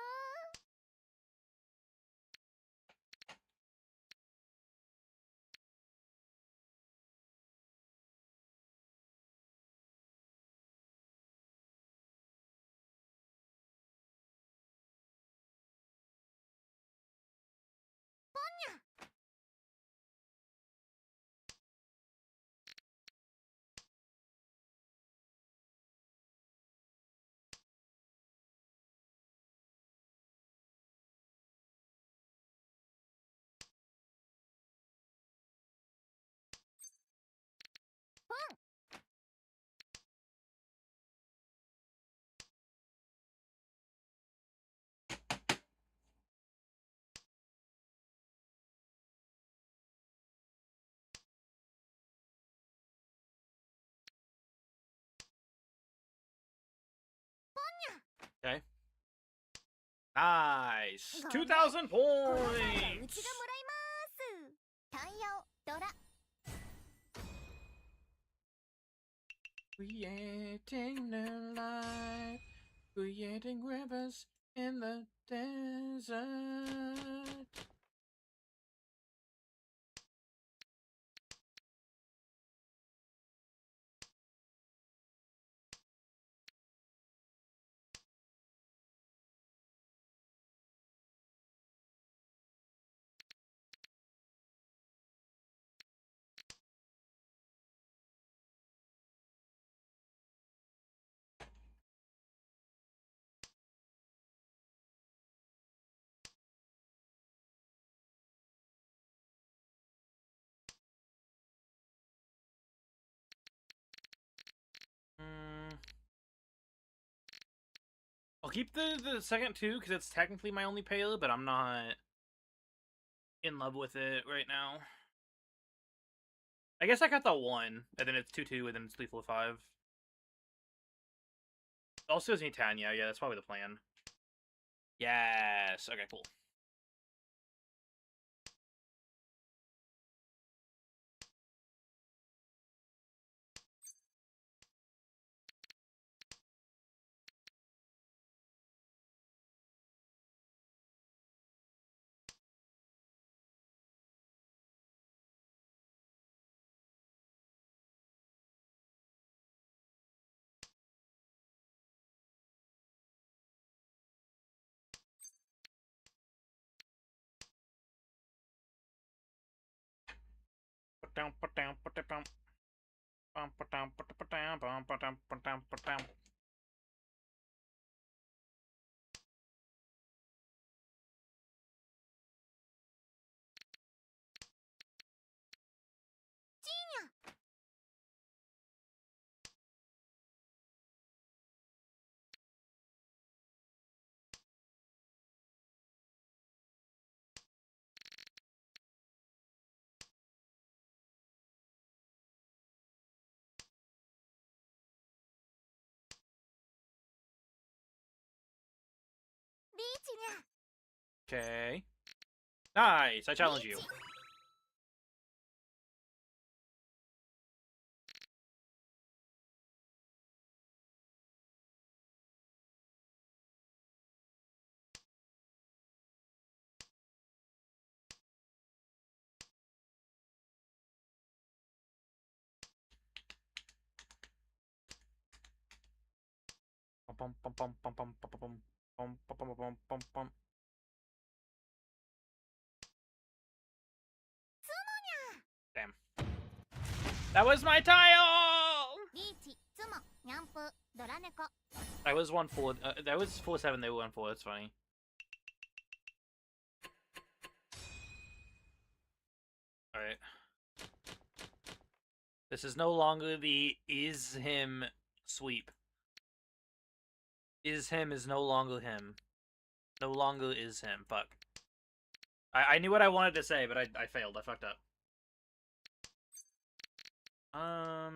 Okay. Nice. 2,000 この際はうちがもらい points. ます。タイヤをドラ。 Creating new life, creating rivers in the desert. I'll keep the second two because it's technically my only payload, but I'm not in love with it right now. I guess I got the one, and then it's 2-2, and then it's lethal 5. Also doesn't need Tanya, yeah, that's probably the plan. Yes, okay, cool. Okay. Nice, I challenge you. Damn. That was my tile! リーチ、ツモ、ニャンプ、ドラネコ。 I was 1-4. That was 4-7. They were 1-4. That's funny. All right. This is no longer the is him sweep. Is him is no longer him. No longer is him. Fuck. I knew what I wanted to say, but I failed. I fucked up. I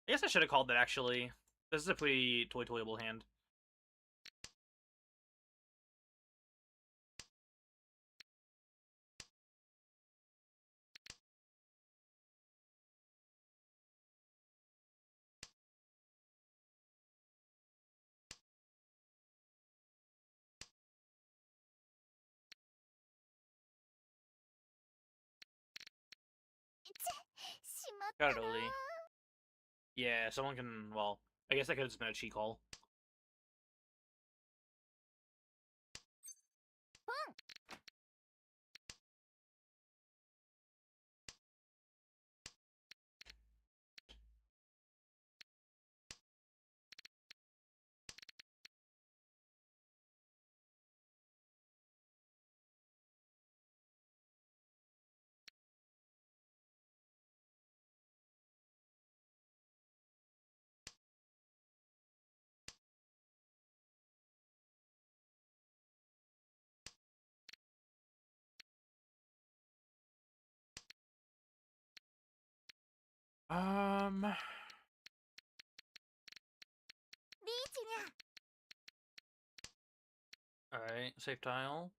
guess I should have called that, actually. This is a pretty toyable hand. ったな。 Totally. Yeah, someone can. Well, I guess that could have just been a cheat call. Um. リーチにゃ。 Alright, safe tile.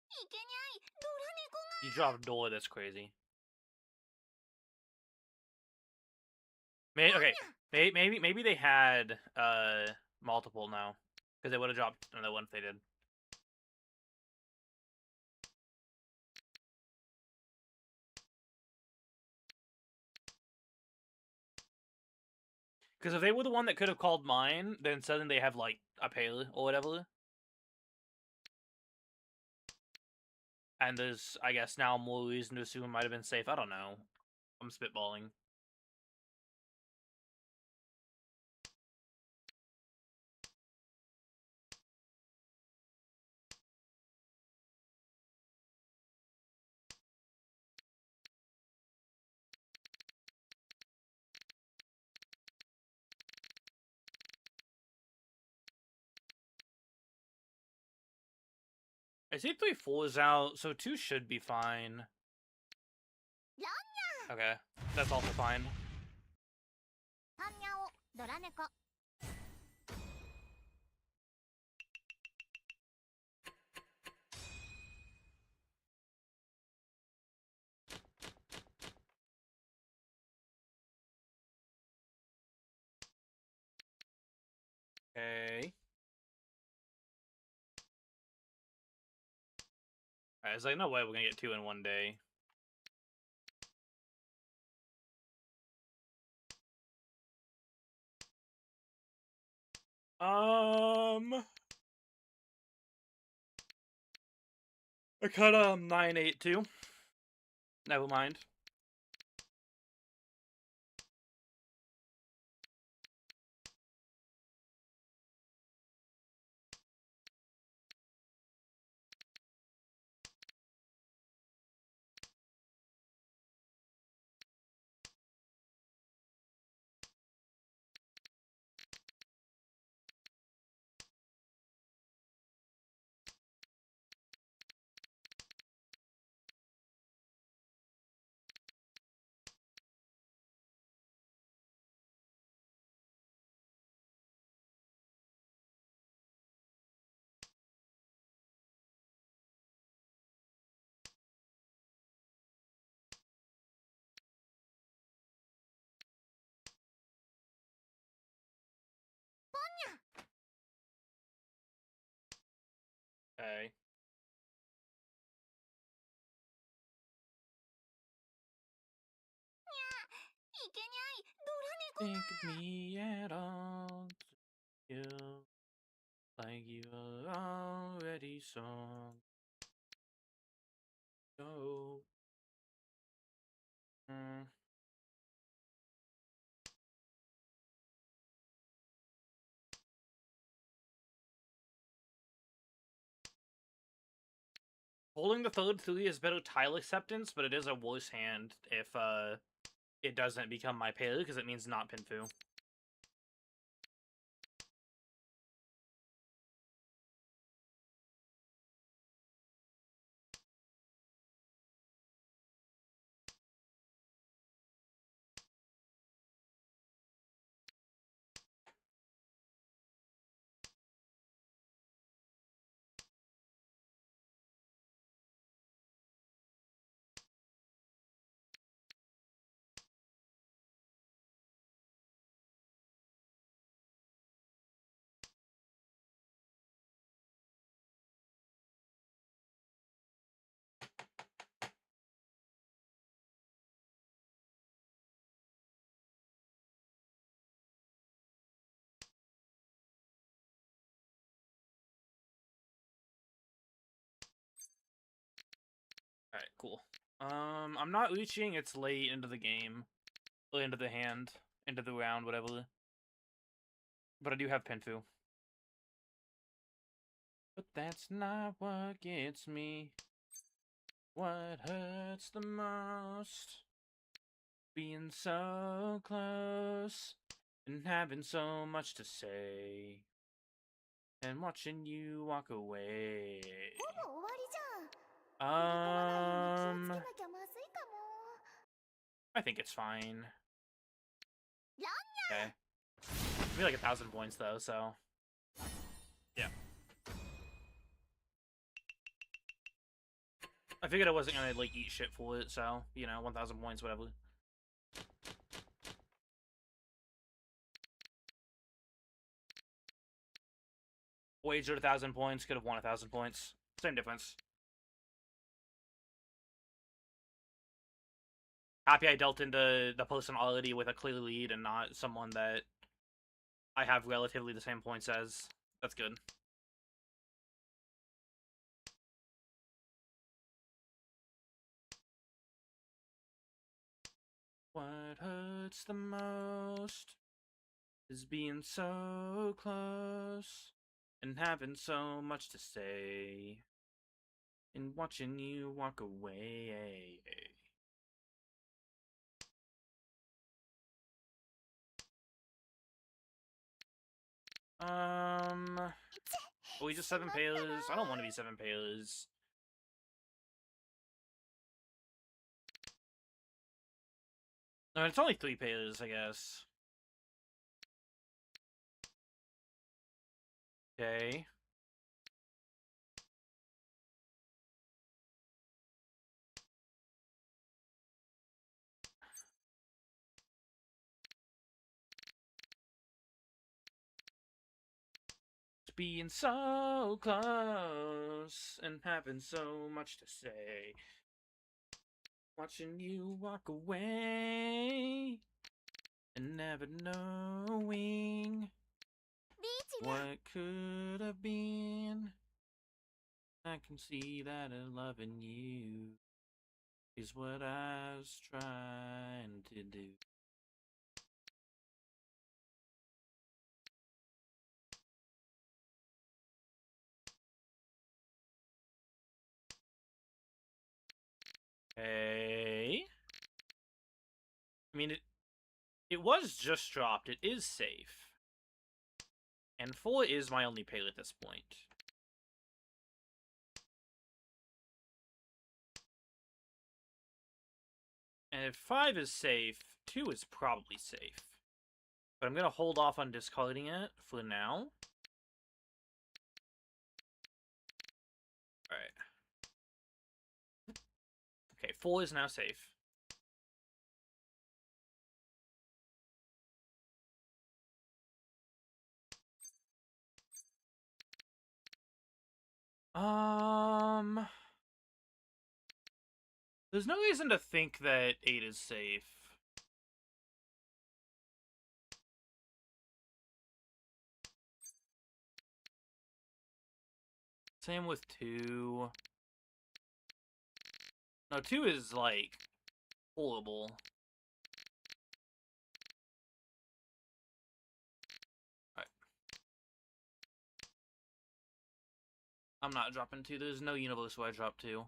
いけにゃい、ドラ猫が。 You dropped door, that's crazy. Okay, maybe they had multiple now. Because they would have dropped another one if they did. Because if they were the one that could have called mine, then suddenly they have, like, a pale or whatever. And there's, I guess, now more reason to assume it might have been safe. I don't know. I'm spitballing. I see 3-4 is out, so 2 should be fine. Okay, that's also fine. パンニャオ、ドラ猫。 Okay. Alright, it's like, no way we're gonna get 2 in one day. I cut 9-8 too. Never mind. Okay. Think of me at all. You like you are already sung. No. Holding the third 3 is better tile acceptance, but it is a worse hand if it doesn't become my pair, because it means not Pinfu. Alright, cool. I'm not reaching. It's late into the game. Or into the hand. Into the round, whatever. But I do have Pinfu. But that's not what gets me. What hurts the most? Being so close and having so much to say. And watching you walk away. ほぼ終わりじゃん。振り込まないように気をつけなきゃまずいかも。 I think it's fine. Run! Okay. Give me like 1,000 points though, so. Yeah. I figured I wasn't gonna like eat shit for it, so, you know, 1,000 points, whatever. Wagered 1,000 points, could have won 1,000 points. Same difference. Happy I dealt into the person already with a clear lead and not someone that I have relatively the same points as. That's good. What hurts the most is being so close and having so much to say and watching you walk away. Are we just 7 payers? I don't want to be 7 payers. No, it's only 3 payers, I guess. Okay. Being so close and having so much to say. Watching you walk away and never knowing what could have been. I can see that loving you is what I was trying to do. Hey. I mean, it was just dropped. It is safe. And 4 is my only pay at this point. And if 5 is safe, 2 is probably safe. But I'm going to hold off on discarding it for now. Alright. Okay, 4 is now safe. There's no reason to think that 8 is safe. Same with 2. No, 2 is, like, horrible. Alright. I'm not dropping 2. There's no universe where I drop 2.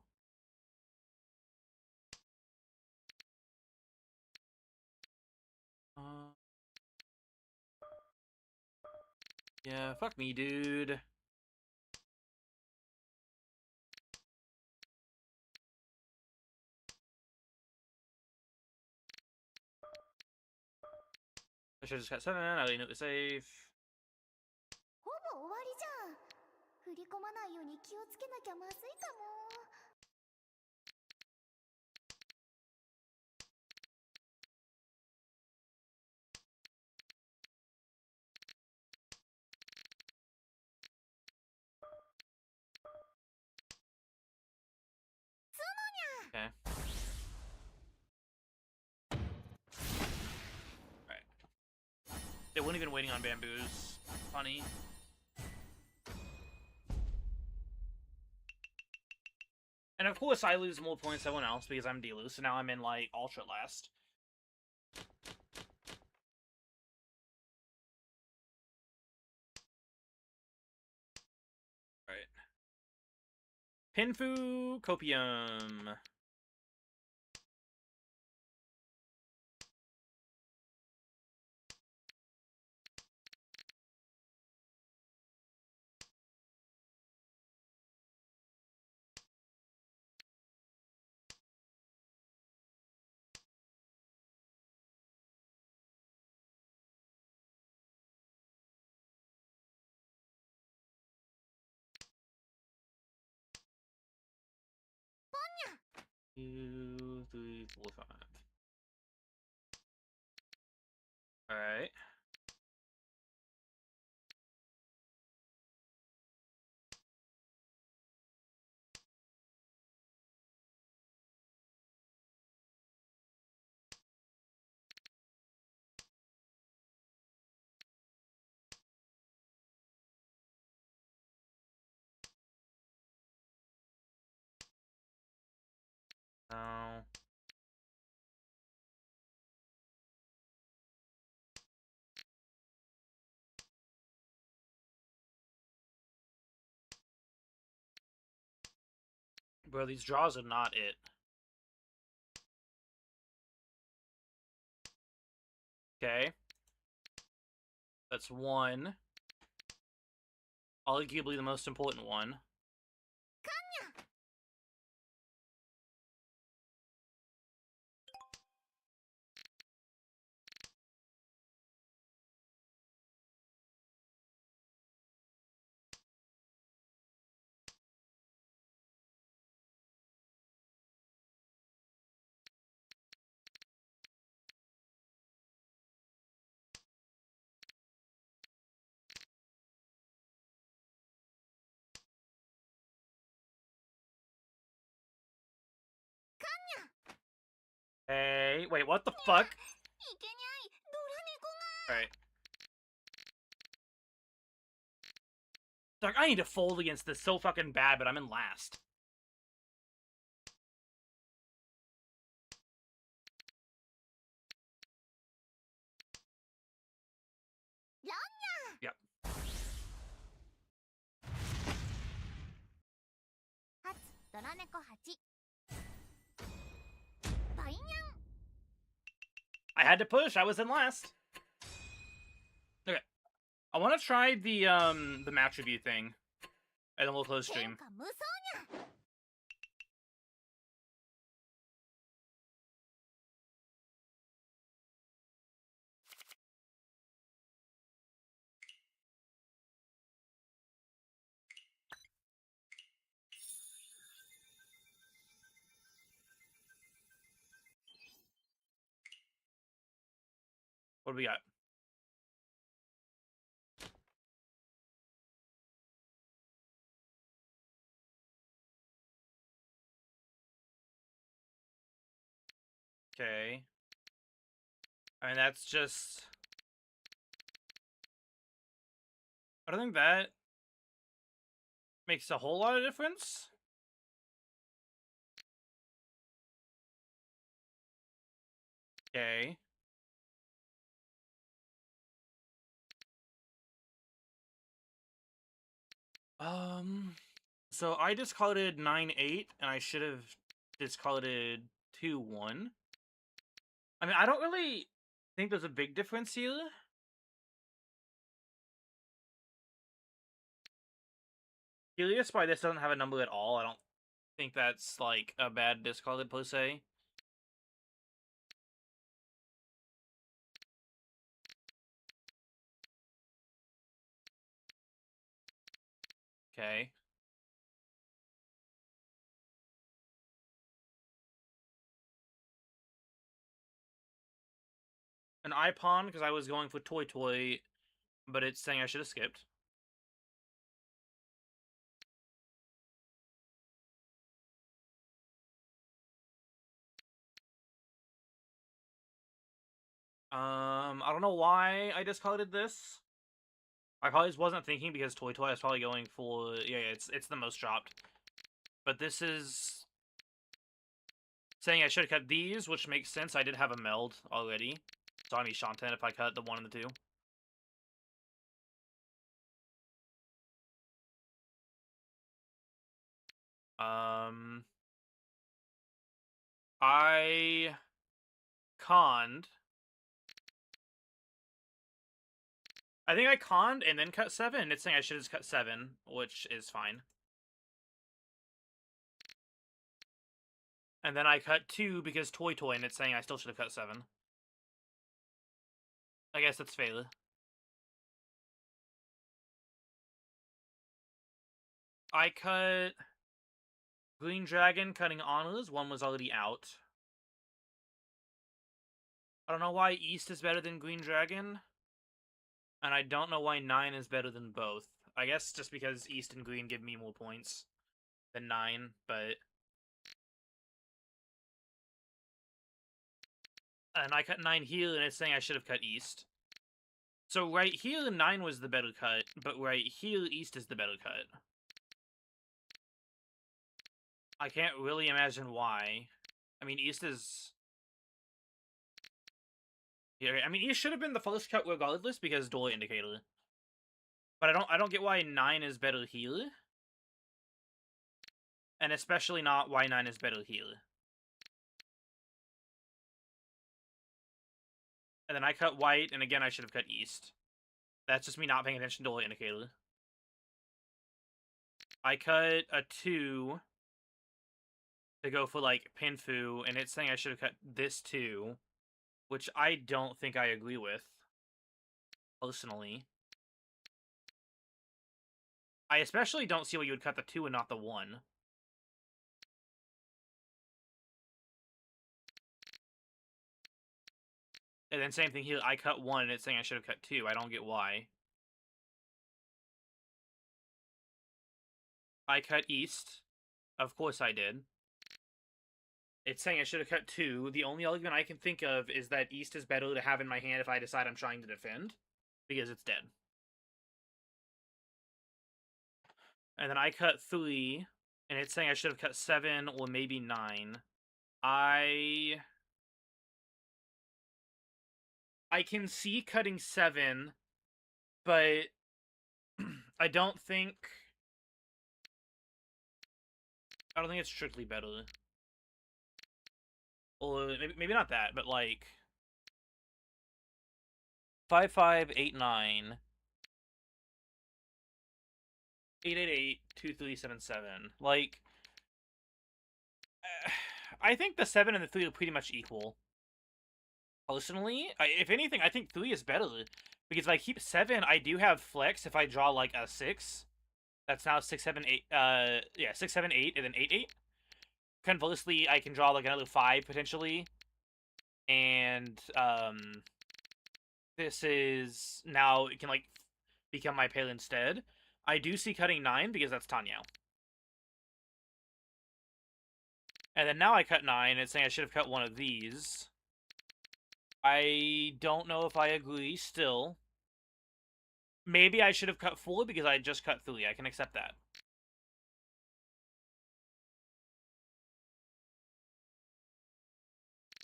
Yeah, fuck me, dude. I should've just got 7. I didn't know it was safe. ほぼ終わりじゃん。振り込まないように気をつけなきゃまずいかも。 Okay. Alright. They weren't even waiting on bamboos. Funny. And of course I lose more points than everyone else because I'm Delu, so now I'm in, like, ultra last. Alright. Pinfu Copium. Two, three, four, five. Alright. Now. Bro, these draws are not it. Okay. That's one. Arguably the most important one. Hey, wait, what the fuck? Alright. Like, I need to fold against this so fucking bad, but I'm in last. Yep. I had to push, I was in last. Okay. I want to try the match review thing. And then we'll close stream. What do we got? Okay. I mean, that's just... I don't think that makes a whole lot of difference. Okay. So I discarded 9-8, and I should have discarded 2-1. I mean, I don't really think there's a big difference here. Curious why this doesn't have a number at all. I don't think that's, like, a bad discarded per se. Okay. An iPon, because I was going for Toy Toy, but it's saying I should have skipped. I don't know why I discarded this. I probably just wasn't thinking because Toy Toy I was probably going for... Yeah, it's the most dropped. But this is saying I should have cut these, which makes sense. I did have a meld already. So I'm Shanten if I cut the 1 and the 2. I conned. I think I conned and then cut 7, and it's saying I should have cut 7, which is fine. And then I cut 2 because Toy, and it's saying I still should have cut 7. I guess that's fair. I cut Green Dragon, cutting honors. 1 was already out. I don't know why East is better than Green Dragon. And I don't know why 9 is better than both. I guess just because East and Green give me more points than 9, but... And I cut 9 here, and it's saying I should have cut East. So right here, 9 was the better cut, but right here, East is the better cut. I can't really imagine why. I mean, East is... Yeah, I mean, East should have been the first cut regardless, because door indicator. But I don't get why 9 is better here. And especially not why 9 is better here. And then I cut white, and again I should have cut East. That's just me not paying attention to door indicator. I cut a 2 to go for, like, Pinfu, and it's saying I should have cut this 2, which I don't think I agree with, personally. I especially don't see why you would cut the 2 and not the 1. And then same thing here, I cut 1, and it's saying I should have cut 2. I don't get why. I cut East. Of course I did. It's saying I should have cut 2. The only argument I can think of is that East is better to have in my hand if I decide I'm trying to defend, because it's dead. And then I cut 3, and it's saying I should have cut 7 or maybe 9. I can see cutting 7, but I don't think it's strictly better. Or maybe not that, but like 5, 5, 8, 9, 8, 8, 8, 2, 3, 7, 7. Like, I think the 7 and the 3 are pretty much equal. Personally, if anything, I think 3 is better. Because if I keep 7, I do have flex if I draw like a 6. That's now 6, 7, 8. Yeah, 6, 7, 8, and then 8, 8. Conversely, I can draw like another 5 potentially. And this is now it can like become my pair instead. I do see cutting 9 because that's Tanyao. And then now I cut 9, it's saying I should have cut one of these. I don't know if I agree still. Maybe I should have cut 4 because I just cut 3. I can accept that.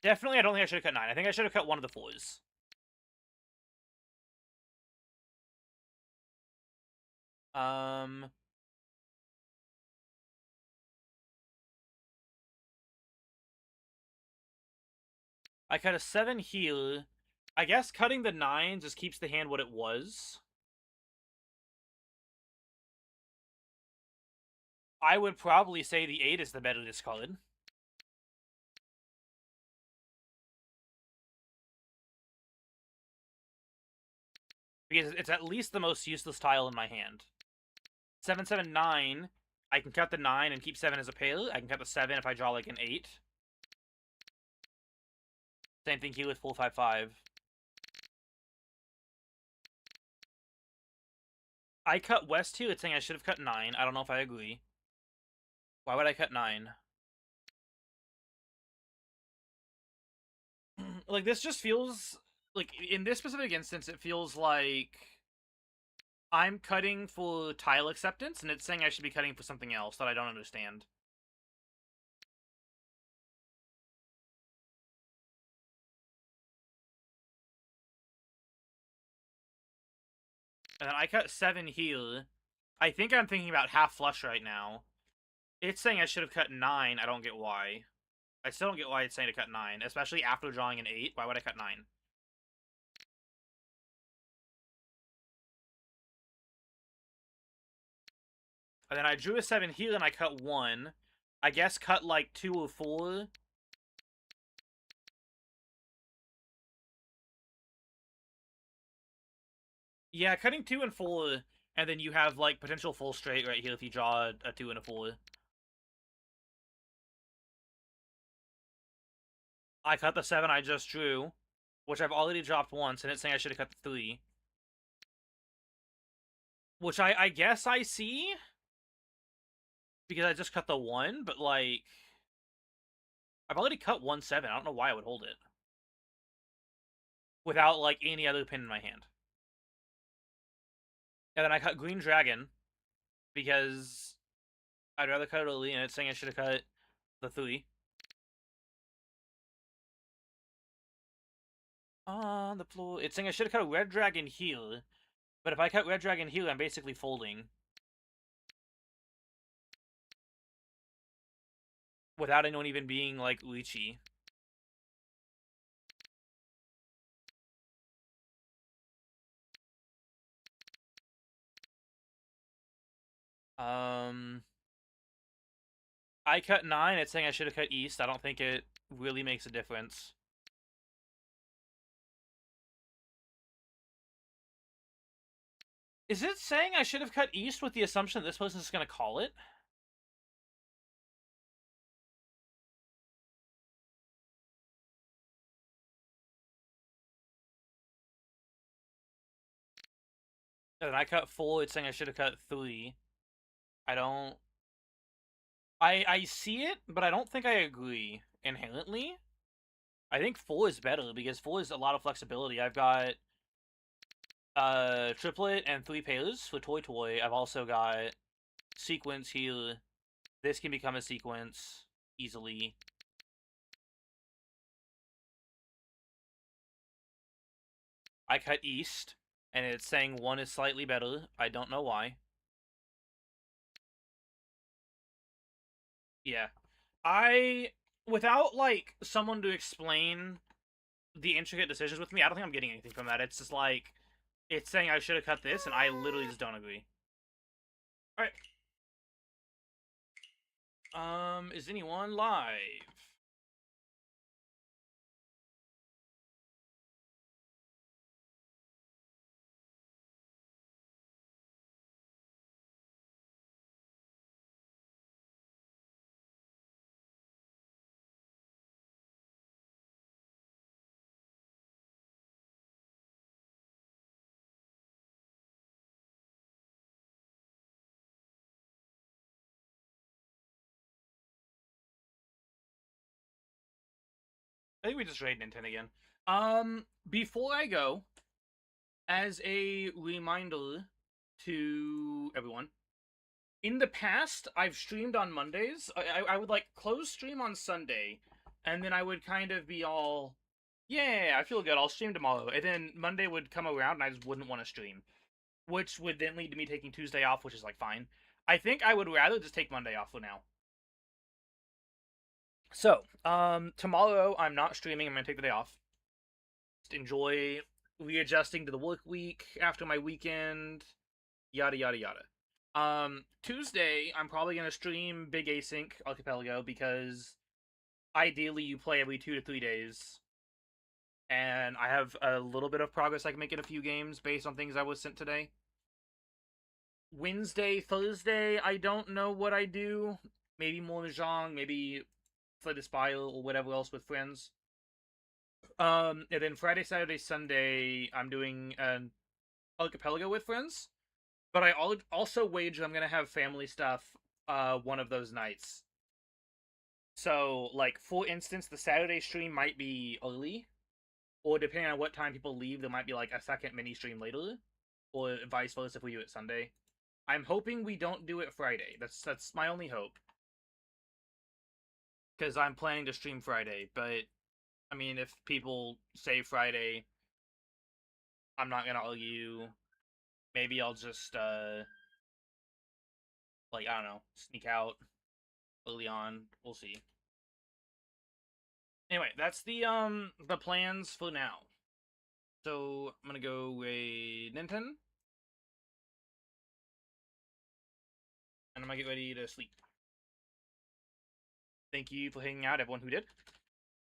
Definitely, I don't think I should have cut 9. I think I should have cut one of the 4s. I cut a 7 here. I guess cutting the 9 just keeps the hand what it was. I would probably say the 8 is the better discard. Because it's at least the most useless tile in my hand. 7, 7, 9. I can cut the 9 and keep 7 as a pair. I can cut the 7 if I draw like an 8. Same thing here with 4, 5, 5. I cut west here. It's saying I should have cut 9. I don't know if I agree. Why would I cut 9? Like, this just feels... Like, in this specific instance, it feels like I'm cutting for tile acceptance, and it's saying I should be cutting for something else that I don't understand. And then I cut 7 here. I think I'm thinking about half flush right now. It's saying I should have cut 9. I don't get why. I still don't get why it's saying to cut 9, especially after drawing an 8. Why would I cut 9? And then I drew a 7 here and I cut 1. I guess cut like 2 or 4. Yeah, cutting 2 and 4, and then you have like potential full straight right here if you draw a 2 and a 4. I cut the 7 I just drew, which I've already dropped once, and it's saying I should have cut the 3. Which I guess I see, because I just cut the 1, but like, I've already cut 1 7. I don't know why I would hold it without like any other pin in my hand. And then I cut Green Dragon because I'd rather cut it early, and it's saying I should have cut the 3. On the floor. It's saying I should have cut a Red Dragon here, but if I cut Red Dragon here, I'm basically folding. Without anyone even being, like, Uichi. I cut 9, it's saying I should have cut East. I don't think it really makes a difference. Is it saying I should have cut East with the assumption that this person's going to call it? And then I cut 4, it's saying I should have cut 3. I don't... I see it, but I don't think I agree inherently. I think 4 is better, because 4 is a lot of flexibility. I've got triplet and 3 pairs for Toy Toy. I've also got sequence here. This can become a sequence easily. I cut East, and it's saying 1 is slightly better. I don't know why. Yeah. Without, like, someone to explain the intricate decisions with me, I don't think I'm getting anything from that. It's just like, it's saying I should have cut this, and I literally just don't agree. Alright. Is anyone live? I think we just raid Nintendo again. Before I go, as a reminder to everyone, in the past, I've streamed on Mondays. I would, like, close stream on Sunday, and then I would kind of be all, yeah, I feel good, I'll stream tomorrow. And then Monday would come around, and I just wouldn't want to stream. Which would then lead to me taking Tuesday off, which is, like, fine. I think I would rather just take Monday off for now. So, tomorrow I'm not streaming. I'm gonna take the day off. Just enjoy readjusting to the work week after my weekend. Yada yada yada. Tuesday I'm probably gonna stream Big Async Archipelago because ideally you play every 2 to 3 days, and I have a little bit of progress I can make in a few games based on things I was sent today. Wednesday, Thursday, I don't know what I do. Maybe more Mahjong, maybe Slay the Spire, or whatever else with friends. And then Friday, Saturday, Sunday, I'm doing an Archipelago with friends. But I also wager I'm gonna have family stuff one of those nights. So, like, for instance, the Saturday stream might be early, or depending on what time people leave, there might be, like, a second mini-stream later, or vice versa if we do it Sunday. I'm hoping we don't do it Friday. That's my only hope. Because I'm planning to stream Friday, but, I mean, if people say Friday, I'm not gonna argue. maybe I'll just like, I don't know, sneak out early on. We'll see. Anyway, that's the plans for now. So I'm gonna go with Ninten, and I'm gonna get ready to sleep. Thank you for hanging out, everyone who did.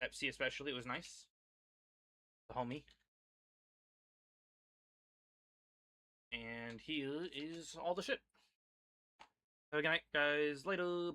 Pepsi especially, it was nice. The homie. And here is all the shit. Have a good night, guys. Later. Bye.